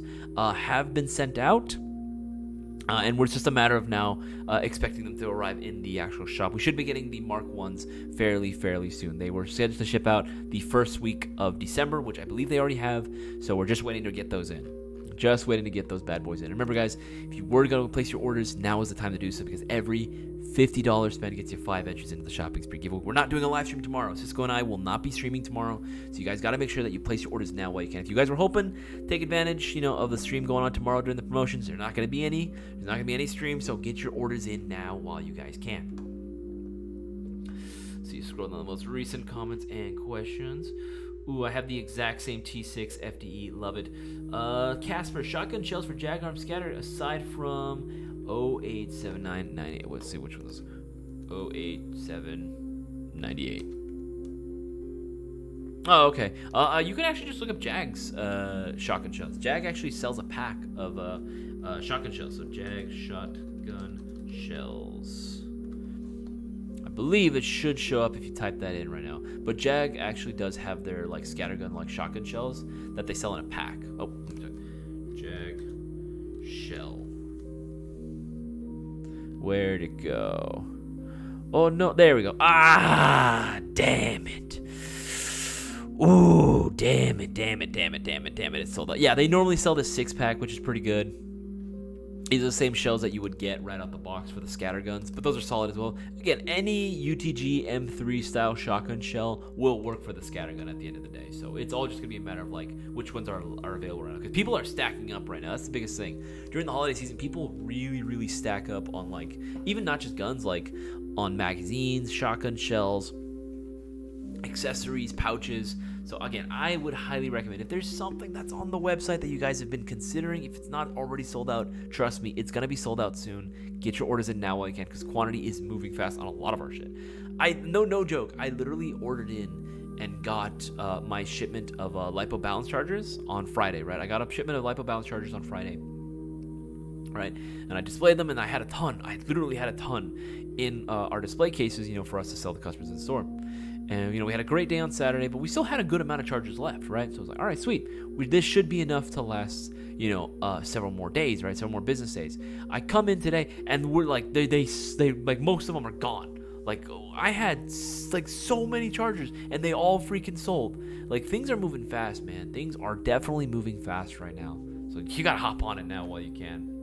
have been sent out, and it's just a matter of now expecting them to arrive in the actual shop. We should be getting the Mark 1s fairly soon. They were scheduled to ship out the first week of December, which I believe they already have, so we're just waiting to get those in. Just waiting to get those bad boys in. Remember, guys, if you were going to place your orders, now is the time to do so, because every $50 spend gets you 5 entries into the shopping spree giveaway. We're not doing a live stream tomorrow. Cisco and I will not be streaming tomorrow, so you guys got to make sure that you place your orders now while you can. If you guys were hoping take advantage, of the stream going on tomorrow during the promotions, there's not going to be any stream, so get your orders in now while you guys can. So you scroll down the most recent comments and questions. Ooh, I have the exact same T6 FDE. Love it. Casper, shotgun shells for Jag Arm Scatter aside from 087998. Let's see which one was 08798. Oh, okay. You can actually just look up Jag's shotgun shells. Jag actually sells a pack of shotgun shells. So Jag shotgun shells. I believe it should show up if you type that in right now. But Jag actually does have their like scattergun like shotgun shells that they sell in a pack. Oh, Jag shell. Where'd it go? Oh no, there we go. Ah, damn it. Ooh, damn it. It's sold out. Yeah, they normally sell this 6-pack, which is pretty good. These are the same shells that you would get right out the box for the scatter guns, but those are solid as well. Again, any UTG M3 style shotgun shell will work for the scatter gun at the end of the day. So it's all just going to be a matter of like which ones are available right now. Because people are stacking up right now. That's the biggest thing. During the holiday season, people really stack up on like, even not just guns, like on magazines, shotgun shells, accessories, pouches. So again, I would highly recommend, if there's something that's on the website that you guys have been considering, if it's not already sold out, trust me, it's going to be sold out soon. Get your orders in now while you can, because quantity is moving fast on a lot of our shit. No joke, I literally ordered in and got my shipment of lipo balance chargers on Friday, right? I got a shipment of lipo balance chargers on Friday, right? And I displayed them, and I literally had a ton in our display cases, for us to sell to customers in the store. And, we had a great day on Saturday, but we still had a good amount of chargers left, right? So I was like, all right, sweet. This should be enough to last, several more days, right? Several more business days. I come in today, and we're like, they like, most of them are gone. Like, I had like so many chargers, and they all freaking sold. Like, things are moving fast, man. Things are definitely moving fast right now. So you gotta hop on it now while you can.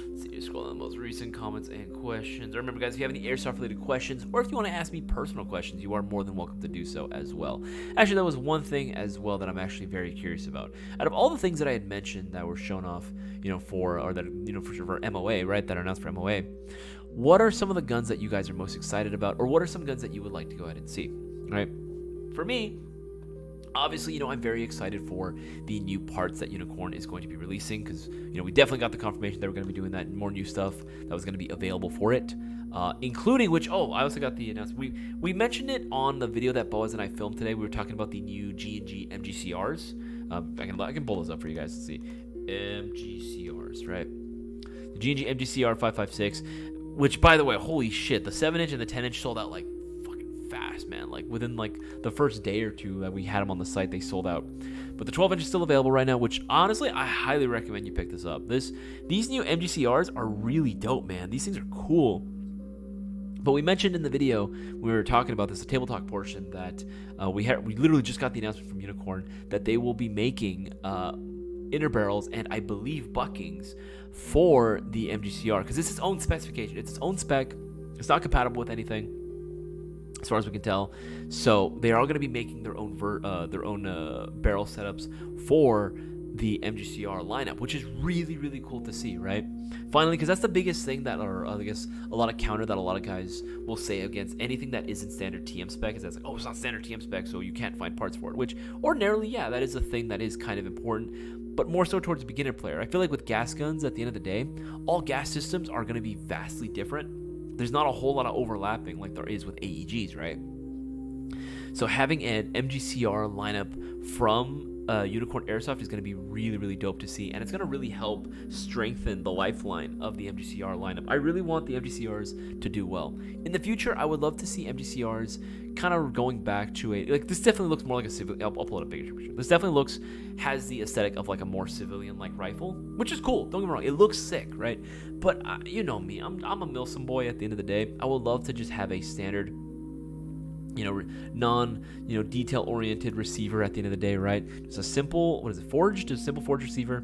Let's see, just scroll down the most recent comments and questions. Remember, guys, if you have any Airsoft related questions, or if you want to ask me personal questions, you are more than welcome to do so as well. Actually, that was one thing as well that I'm actually very curious about. Out of all the things that I had mentioned that were shown off, for MOA, right, that are announced for MOA, what are some of the guns that you guys are most excited about, or what are some guns that you would like to go ahead and see, right? For me, obviously, I'm very excited for the new parts that Unicorn is going to be releasing, because, we definitely got the confirmation that we're going to be doing that, and more new stuff that was going to be available for it, including which, I also got the announcement. We mentioned it on the video that Boaz and I filmed today. We were talking about the new G&G MGCRs. I can pull those up for you guys to see. MGCRs, right? The G&G MGCR 556, which, by the way, holy shit, the 7-inch and the 10-inch sold out like fucking fast, man. Like within like the first day or two that we had them on the site, they sold out. But the 12-inch is still available right now, which honestly, I highly recommend you pick this up. These new MGCRs are really dope, man. These things are cool. But we mentioned in the video, we were talking about this, the table talk portion, that we literally just got the announcement from Unicorn that they will be making inner barrels and I believe buckings for the MGCR, because it's its own specification. It's its own spec. It's not compatible with anything, as far as we can tell. So they are going to be making their own barrel setups for the MGCR lineup, which is really, really cool to see, right? Finally, because that's the biggest thing that, or I guess a lot of counter that a lot of guys will say against anything that isn't standard TM spec is that's like, it's not standard TM spec, so you can't find parts for it, which ordinarily, yeah, that is a thing that is kind of important, but more so towards the beginner player. I feel like with gas guns, at the end of the day, all gas systems are going to be vastly different. There's not a whole lot of overlapping like there is with AEGs, right? So having an MGCR lineup from Unicorn Airsoft is going to be really, really dope to see, and it's going to really help strengthen the lifeline of the MGCR lineup. I really want the MGCRs to do well. In the future, I would love to see MGCRs kind of going back to this definitely looks more like a civilian. I'll pull it up bigger picture. This definitely has the aesthetic of like a more civilian-like rifle, which is cool. Don't get me wrong, it looks sick, right? But you know me, I'm a Milsim boy at the end of the day. I would love to just have a standard detail-oriented receiver at the end of the day, right? Just a simple, forged receiver.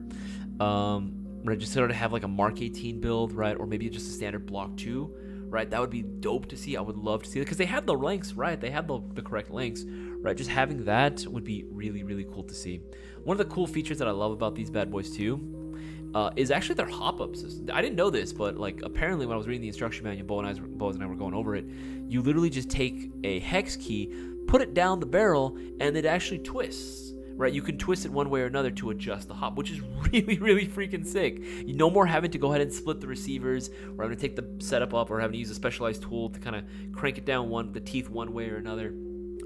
Right, just sort of have like a Mark 18 build, right? Or maybe just a standard Block 2, right? That would be dope to see. I would love to see it, because they have the lengths, right? They have the correct lengths, right? Just having that would be really, really cool to see. One of the cool features that I love about these bad boys too is actually their hop-up system. I didn't know this, but like apparently when I was reading the instruction manual, Boaz and I were going over it, you literally just take a hex key, put it down the barrel, and it actually twists, right? You can twist it one way or another to adjust the hop, which is really, really freaking sick. No more having to go ahead and split the receivers, or having to take the setup up, or having to use a specialized tool to kind of crank it down the teeth one way or another.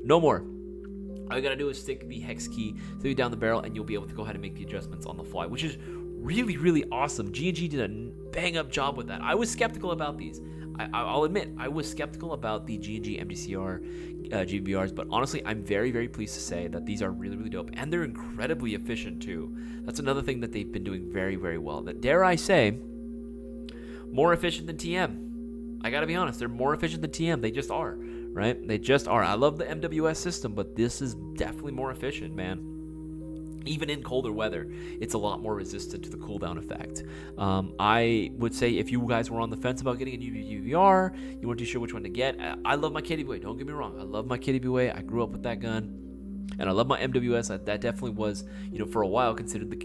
No more. All you gotta do is stick the hex key down the barrel, and you'll be able to go ahead and make the adjustments on the fly, which is really, really awesome. G&G did a bang-up job with that. I was skeptical about these. I'll admit, I was skeptical about the G&G MGCR GBRs, but honestly, I'm very, very pleased to say that these are really, really dope, and they're incredibly efficient too. That's another thing that they've been doing very, very well. That, dare I say, more efficient than TM. I gotta be honest, they're more efficient than TM. They just are, right? They just are. I love the MWS system, but this is definitely more efficient, man. Even in colder weather, it's a lot more resistant to the cooldown effect. I would say if you guys were on the fence about getting a new UVR, you weren't too sure which one to get, I love my KDBWay. Don't get me wrong. I love my KDBWay. I grew up with that gun. And I love my MWS. That definitely was, for a while considered the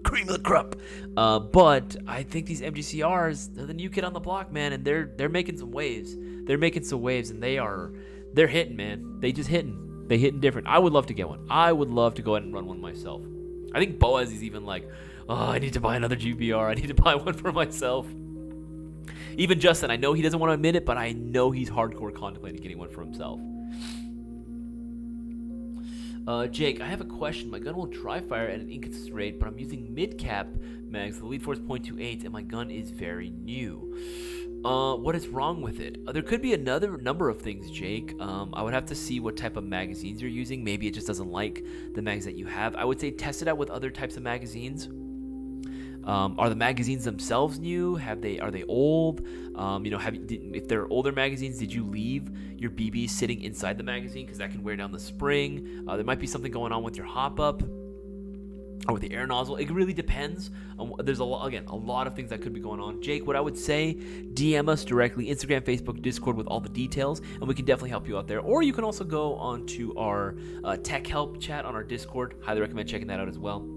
cream of the crop. But I think these MGCRs, they're the new kid on the block, man, and they're making some waves. They're making some waves, and they're hitting, man. They just hitting. They hitting different. I would love to get one. I would love to go ahead and run one myself. I think Boaz is even like, I need to buy another GBR. I need to buy one for myself. Even Justin, I know he doesn't want to admit it, but I know he's hardcore contemplating getting one for himself. Jake, I have a question. My gun will dry fire at an inconsistent rate, but I'm using mid-cap mags. The lead force 0.28, and my gun is very new. What is wrong with it? There could be another number of things, Jake. I would have to see what type of magazines you're using. Maybe it just doesn't like the mags that you have. I would say test it out with other types of magazines. Are the magazines themselves new? Are they old? If they're older magazines, did you leave your BB sitting inside the magazine because that can wear down the spring? There might be something going on with your hop up or with the air nozzle. It really depends. There's a lot of things that could be going on. Jake, what I would say, DM us directly, Instagram, Facebook, Discord, with all the details, and we can definitely help you out there. Or you can also go onto our tech help chat on our Discord. Highly recommend checking that out as well.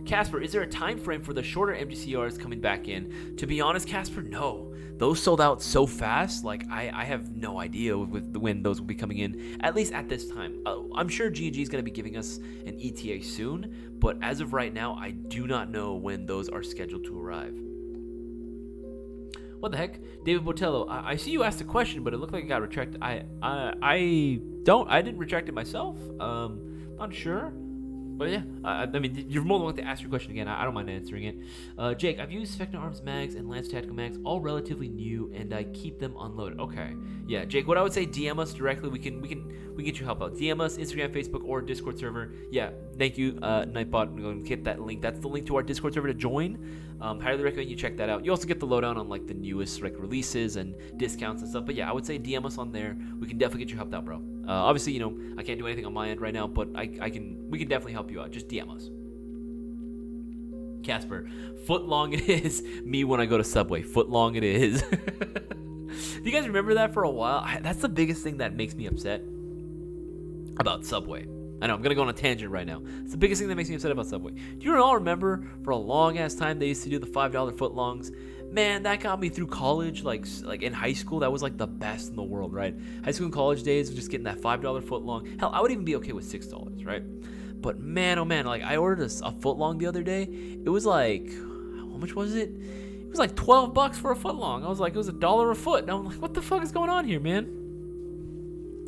Casper, is there a time frame for the shorter MGCRs coming back in? To be honest, Casper, no. Those sold out so fast. Like, I have no idea with when those will be coming in, at least at this time. I'm sure G&G is going to be giving us an ETA soon, but as of right now, I do not know when those are scheduled to arrive. What the heck? David Botello, I see you asked a question, but it looked like it got retracted. I didn't retract it myself. Not sure. But yeah, I mean, you're more than welcome to ask your question again. I don't mind answering it. Jake, I've used Spectre Arms mags and Lance Tactical mags, all relatively new, and I keep them unloaded. Okay, yeah, Jake, what I would say, DM us directly. We can get you help out. DM us, Instagram, Facebook, or Discord server. Yeah, thank you, Nightbot. I'm going to hit that link. That's the link to our Discord server to join. Highly recommend you check that out. You also get the lowdown on like the newest releases and discounts and stuff. But yeah, I would say DM us on there. We can definitely get you helped out, bro. Obviously, I can't do anything on my end right now, but we can definitely help you out. Just DM us. Casper, foot long it is me when I go to Subway. Foot long it is. Do you guys remember that for a while? That's the biggest thing that makes me upset about Subway. I know, I'm going to go on a tangent right now. It's the biggest thing that makes me upset about Subway. Do you all remember for a long ass time they used to do the $5 foot longs? Man, that got me through college. Like in high school, that was like the best in the world, right? High school and college days, just getting that $5 foot long. Hell, I would even be okay with $6, right? But man, oh man, like I ordered a foot long the other day. It was like, how much was it? It was like $12 for a foot long. I was like, it was $1 a foot. And I'm like, what the fuck is going on here, man?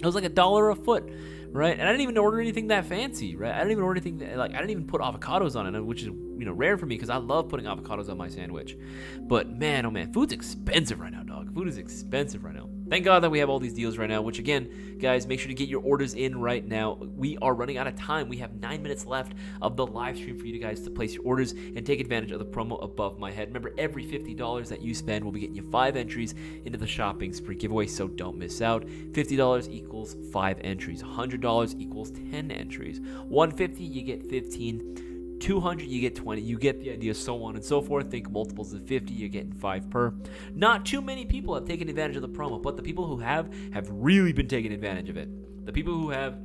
It was like $1 a foot. Right, and I didn't even order anything that fancy, right? I didn't even order anything I didn't even put avocados on it, which is rare for me because I love putting avocados on my sandwich. But man, oh man, food's expensive right now, dog. Food is expensive right now. Thank God that we have all these deals right now. Which again, guys, make sure to get your orders in right now. We are running out of time. We have 9 minutes left of the live stream for you guys to place your orders and take advantage of the promo above my head. Remember, every $50 that you spend will be getting you 5 entries into the shopping spree giveaway, so don't miss out. $50 equals 5 entries. $100 equals 10 entries. $150, you get 15. 200, you get 20. You get the idea, so on and so forth. Think multiples of 50, you're getting 5 per. Not too many people have taken advantage of the promo, but the people who have really been taking advantage of it. The people who have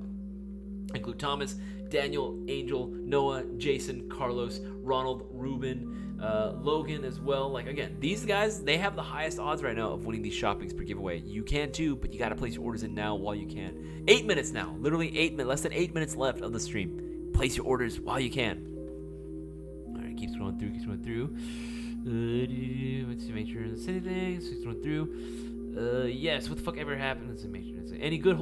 include Thomas, Daniel, Angel, Noah, Jason, Carlos, Ronald, Ruben, Logan as well. Like, again, these guys, they have the highest odds right now of winning these shoppings per giveaway. You can too, but you got to place your orders in now while you can. 8 minutes now. Literally 8 minutes. Less than 8 minutes left of the stream. Place your orders while you can. Keep scrolling through. Let's see, make sure it's anything. Keep scrolling through. Yes, what the fuck ever happened? Let's see, make sure it's any good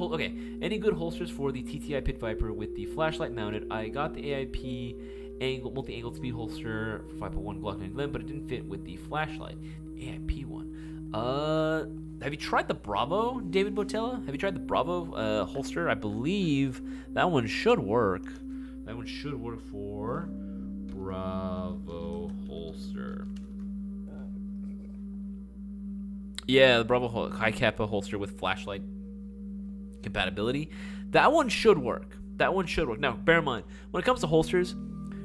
any good holsters for the TTI Pit Viper with the flashlight mounted. I got the AIP multi-angle speed holster for 5.1 Glock 9 Glen, but it didn't fit with the flashlight. The AIP one. Have you tried the Bravo, David Botella? Have you tried the Bravo holster? I believe that one should work. That one should work for Bravo holster. Yeah, the Bravo high Kappa holster with flashlight compatibility. That one should work. Now, bear in mind, when it comes to holsters,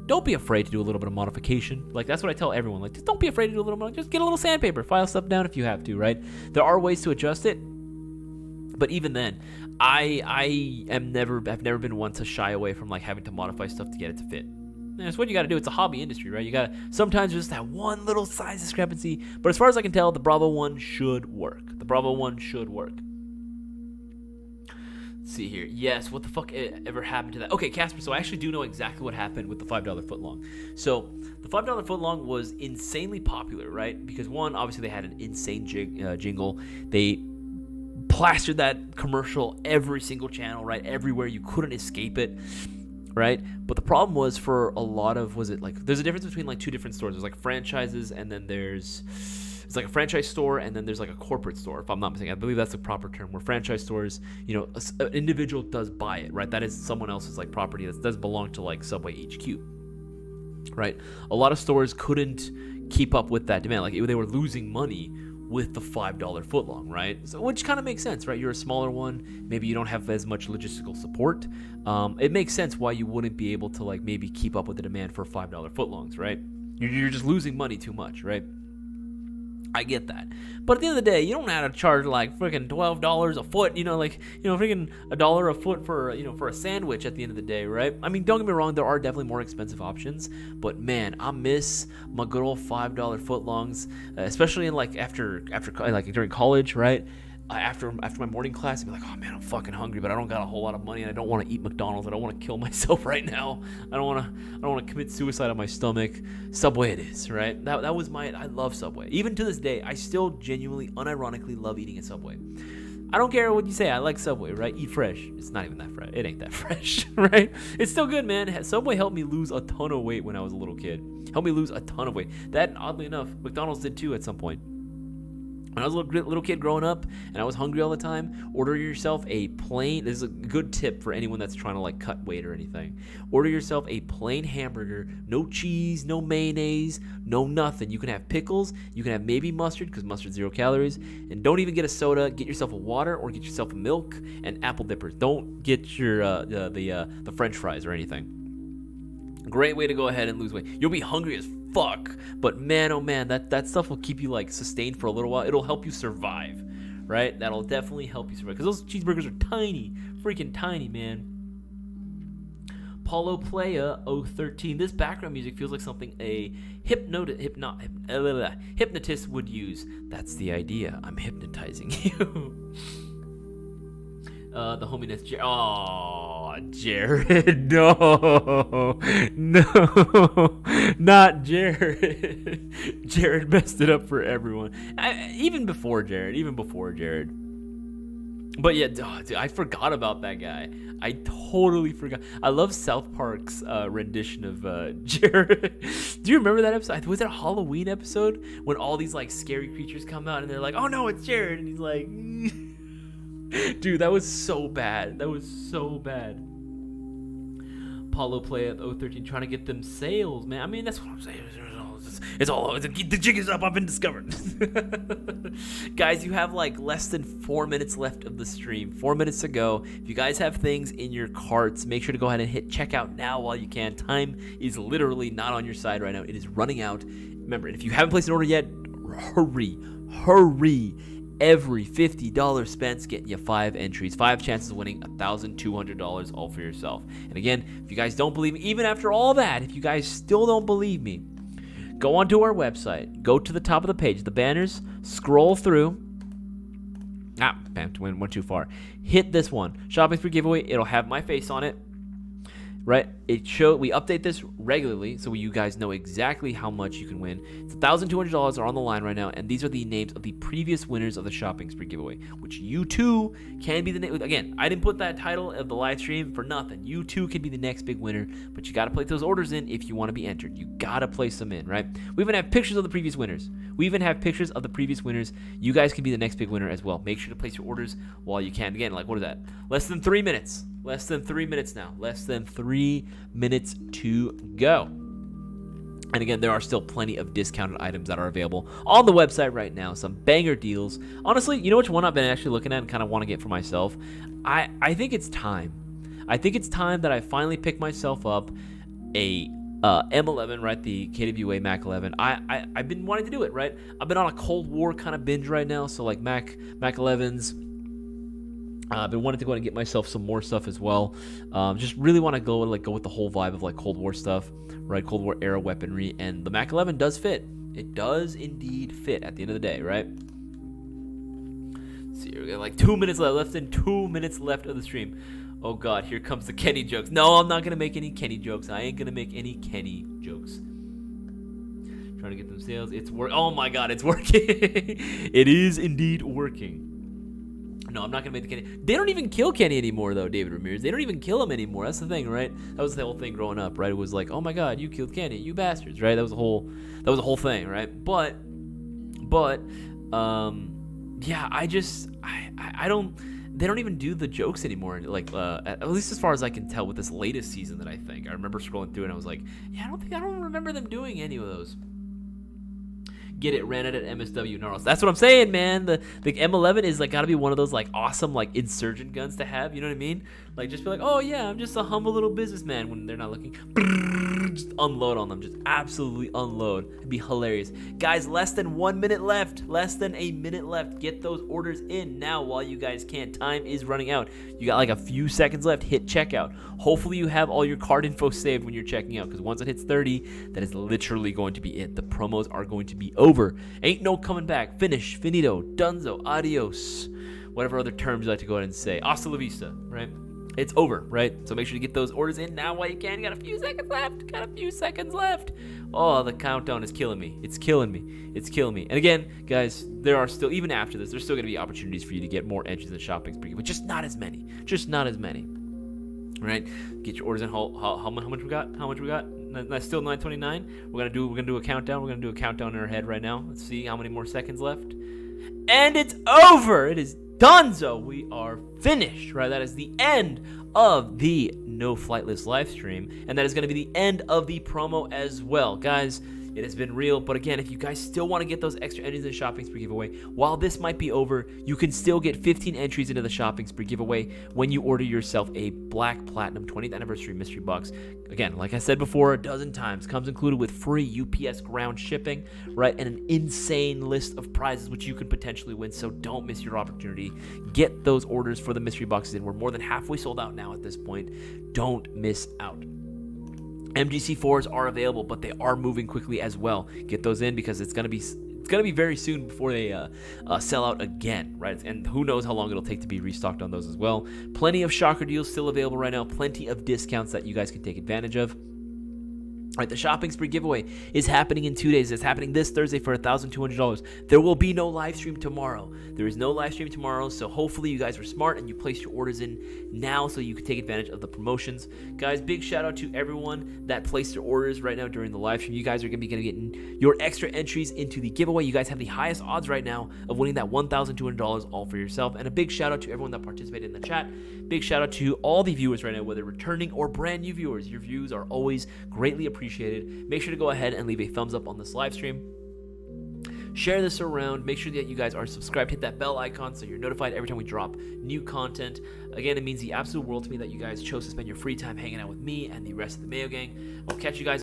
don't be afraid to do a little bit of modification. Like, that's what I tell everyone. Like, just don't be afraid to do a little just get a little sandpaper, file stuff down if you have to, right? There are ways to adjust it. But even then, I've never been one to shy away from like having to modify stuff to get it to fit. That's what you got to do. It's a hobby industry, right? You got to sometimes just that one little size discrepancy. But as far as I can tell, the Bravo one should work. Let's see here. Yes, what the fuck ever happened to that? Okay, Casper, so I actually do know exactly what happened with the $5 footlong. So the $5 footlong was insanely popular, right? Because one, obviously they had an insane jingle. They plastered that commercial every single channel, right? Everywhere. You couldn't escape it. Right, but the problem was for a lot of there's a difference between like two different stores. There's like franchises, and then it's like a franchise store, and then there's like a corporate store. If I'm not mistaken, I believe that's the proper term. Where franchise stores, an individual does buy it, right? That is someone else's like property that does belong to like Subway HQ. right? A lot of stores couldn't keep up with that demand. Like they were losing money with the $5 footlong, right? So, which kind of makes sense, right? You're a smaller one. Maybe you don't have as much logistical support. It makes sense why you wouldn't be able to like maybe keep up with the demand for $5 footlongs, right? You're just losing money too much, right? I get that. But at the end of the day, you don't have to charge like freaking $12 a foot, freaking $1 a foot for a sandwich at the end of the day, right? I mean, don't get me wrong, there are definitely more expensive options, but man, I miss my good old $5 footlongs, especially in like after like during college, right? After my morning class, I'd be like, oh man, I'm fucking hungry, but I don't got a whole lot of money, and I don't want to eat McDonald's. I don't want to kill myself right now. I don't want to commit suicide on my stomach. Subway it is, right? That was I love Subway. Even to this day, I still genuinely, unironically love eating at Subway. I don't care what you say. I like Subway, right? Eat fresh. It's not even that fresh. It ain't that fresh, right? It's still good, man. Subway helped me lose a ton of weight when I was a little kid. Helped me lose a ton of weight. That, oddly enough, McDonald's did too at some point. When I was a little kid growing up and I was hungry all the time, order yourself a plain, this is a good tip for anyone that's trying to like cut weight or anything. Order yourself a plain hamburger, no cheese, no mayonnaise, no nothing. You can have pickles, you can have maybe mustard because mustard's 0 calories, and don't even get a soda. Get yourself a water or get yourself a milk and apple dippers. Don't get your the French fries or anything. Great way to go ahead and lose weight. You'll be hungry as fuck, but man, oh man, that stuff will keep you like sustained for a little while. It'll help you survive, right? That'll definitely help you survive because those cheeseburgers are tiny, freaking tiny, man. Paulo Playa 013. This background music feels like something a hypnotist would use. That's the idea. I'm hypnotizing you. The homie that's Jared. No, not Jared. Jared messed it up for everyone. Even before Jared. But yeah, dude, I forgot about that guy. I totally forgot. I love South Park's rendition of Jared. Do you remember that episode? Was it a Halloween episode when all these like scary creatures come out and they're like, "Oh no, it's Jared," and he's like. Dude, that was so bad. Paulo Play at 013 trying to get them sales, man. I mean, that's what I'm saying. It's all the jig is up. I've been discovered. Guys, you have like less than 4 minutes left of the stream. 4 minutes to go. If you guys have things in your carts, make sure to go ahead and hit checkout now while you can. Time is literally not on your side right now. It is running out. Remember, if you haven't placed an order yet, hurry. Every $50 spent's getting you 5 entries, 5 chances of winning $1,200 all for yourself. And again, if you guys don't believe me, even after all that, if you guys still don't believe me, go onto our website, go to the top of the page, the banners, scroll through. Bam, went too far. Hit this one, shopping spree giveaway. It'll have my face on it. Right, we update this regularly so you guys know exactly how much you can win. It's $1,200 are on the line right now, and these are the names of the previous winners of the shopping spree giveaway, which you too can be the name. Again, I didn't put that title of the live stream for nothing. You too can be the next big winner, but you got to place those orders in if you want to be entered. You got to place them in, right? We even have pictures of the previous winners. You guys can be the next big winner as well. Make sure to place your orders while you can. Again, like, what is that? Less than 3 minutes. Less than 3 minutes now. Less than 3 minutes to go. And again, there are still plenty of discounted items that are available on the website right now. Some banger deals. Honestly, you know which one I've been actually looking at and kind of want to get for myself? I think it's time. I think it's time that I finally pick myself up a M11, right? The KWA Mac 11. I've been wanting to do it, right? I've been on a Cold War kind of binge right now. So like Mac 11s. I've been wanting to go and get myself some more stuff as well. Just really want to go with the whole vibe of like Cold War stuff, right? Cold War era weaponry, and the Mac 11 does fit. It does indeed fit at the end of the day, right? So you're got like 2 minutes left. Less than 2 minutes left of the stream. Oh God, here comes the Kenny jokes. No, I'm not gonna make any Kenny jokes. I ain't gonna make any Kenny jokes. Trying to get them sales. Oh my God, it's working. It is indeed working. No, I'm not going to make the Kenny. They don't even kill Kenny anymore, though, David Ramirez. They don't even kill him anymore. That's the thing, right? That was the whole thing growing up, right? It was like, oh my God, you killed Kenny, you bastards, right? That was a whole thing, right? But, yeah, I don't, they don't even do the jokes anymore. Like, at least as far as I can tell with this latest season that I remember scrolling through and I was like, yeah, I don't remember them doing any of those. Get it, ran it at MSW Gnarls. That's what I'm saying, man. The M11 is like gotta be one of those like awesome like insurgent guns to have. You know what I mean? Like just be like, oh yeah, I'm just a humble little businessman when they're not looking. Just unload on them, just absolutely unload. It'd be hilarious, guys. Less than 1 minute left. Less than a minute left. Get those orders in now while you guys can. Time is running out. You got like a few seconds left. Hit checkout. Hopefully you have all your card info saved when you're checking out, because once it hits 30, that is literally going to be it. The promos are going to be over. Ain't no coming back. Finish, finito, dunzo, adios, whatever other terms you like to go ahead and say. Hasta la vista, right? It's over, right? So make sure to get those orders in now while you can. You got a few seconds left. Oh, the countdown is killing me. It's killing me. And again, guys, there are still, even after this, there's still going to be opportunities for you to get more entries in the shopping spree, but just not as many. Right? Get your orders in. How much we got? That's still 9:29. We're gonna do a countdown. We're gonna do a countdown in our head right now. Let's see how many more seconds left. And it's over. It is donezo. We are finished. Right? That is the end of the No Flight List live stream, and that is gonna be the end of the promo as well, guys. It has been real, but again, if you guys still want to get those extra entries in the shopping spree giveaway, while this might be over, you can still get 15 entries into the shopping spree giveaway when you order yourself a Black Platinum 20th Anniversary Mystery Box. Again, like I said before a dozen times, comes included with free UPS ground shipping, right, and an insane list of prizes which you can potentially win, so don't miss your opportunity. Get those orders for the mystery boxes in. We're more than halfway sold out now at this point. Don't miss out. MGC4s are available, but they are moving quickly as well. Get those in because it's gonna be very soon before they sell out again, right? And who knows how long it'll take to be restocked on those as well. Plenty of shocker deals still available right now. Plenty of discounts that you guys can take advantage of. All right, the shopping spree giveaway is happening in 2 days. It's happening this Thursday for $1,200. There will be no live stream tomorrow. There is no live stream tomorrow, so hopefully you guys were smart and you placed your orders in now so you can take advantage of the promotions. Guys, big shout out to everyone that placed their orders right now during the live stream. You guys are going to be getting your extra entries into the giveaway. You guys have the highest odds right now of winning that $1,200 all for yourself. And a big shout out to everyone that participated in the chat. Big shout out to all the viewers right now, whether returning or brand new viewers. Your views are always greatly appreciated. Make sure to go ahead and leave a thumbs up on this live stream. Share this around. Make sure that you guys are subscribed. Hit that bell icon so you're notified every time we drop new content. Again, it means the absolute world to me that you guys chose to spend your free time hanging out with me and the rest of the Mayo Gang. I'll catch you guys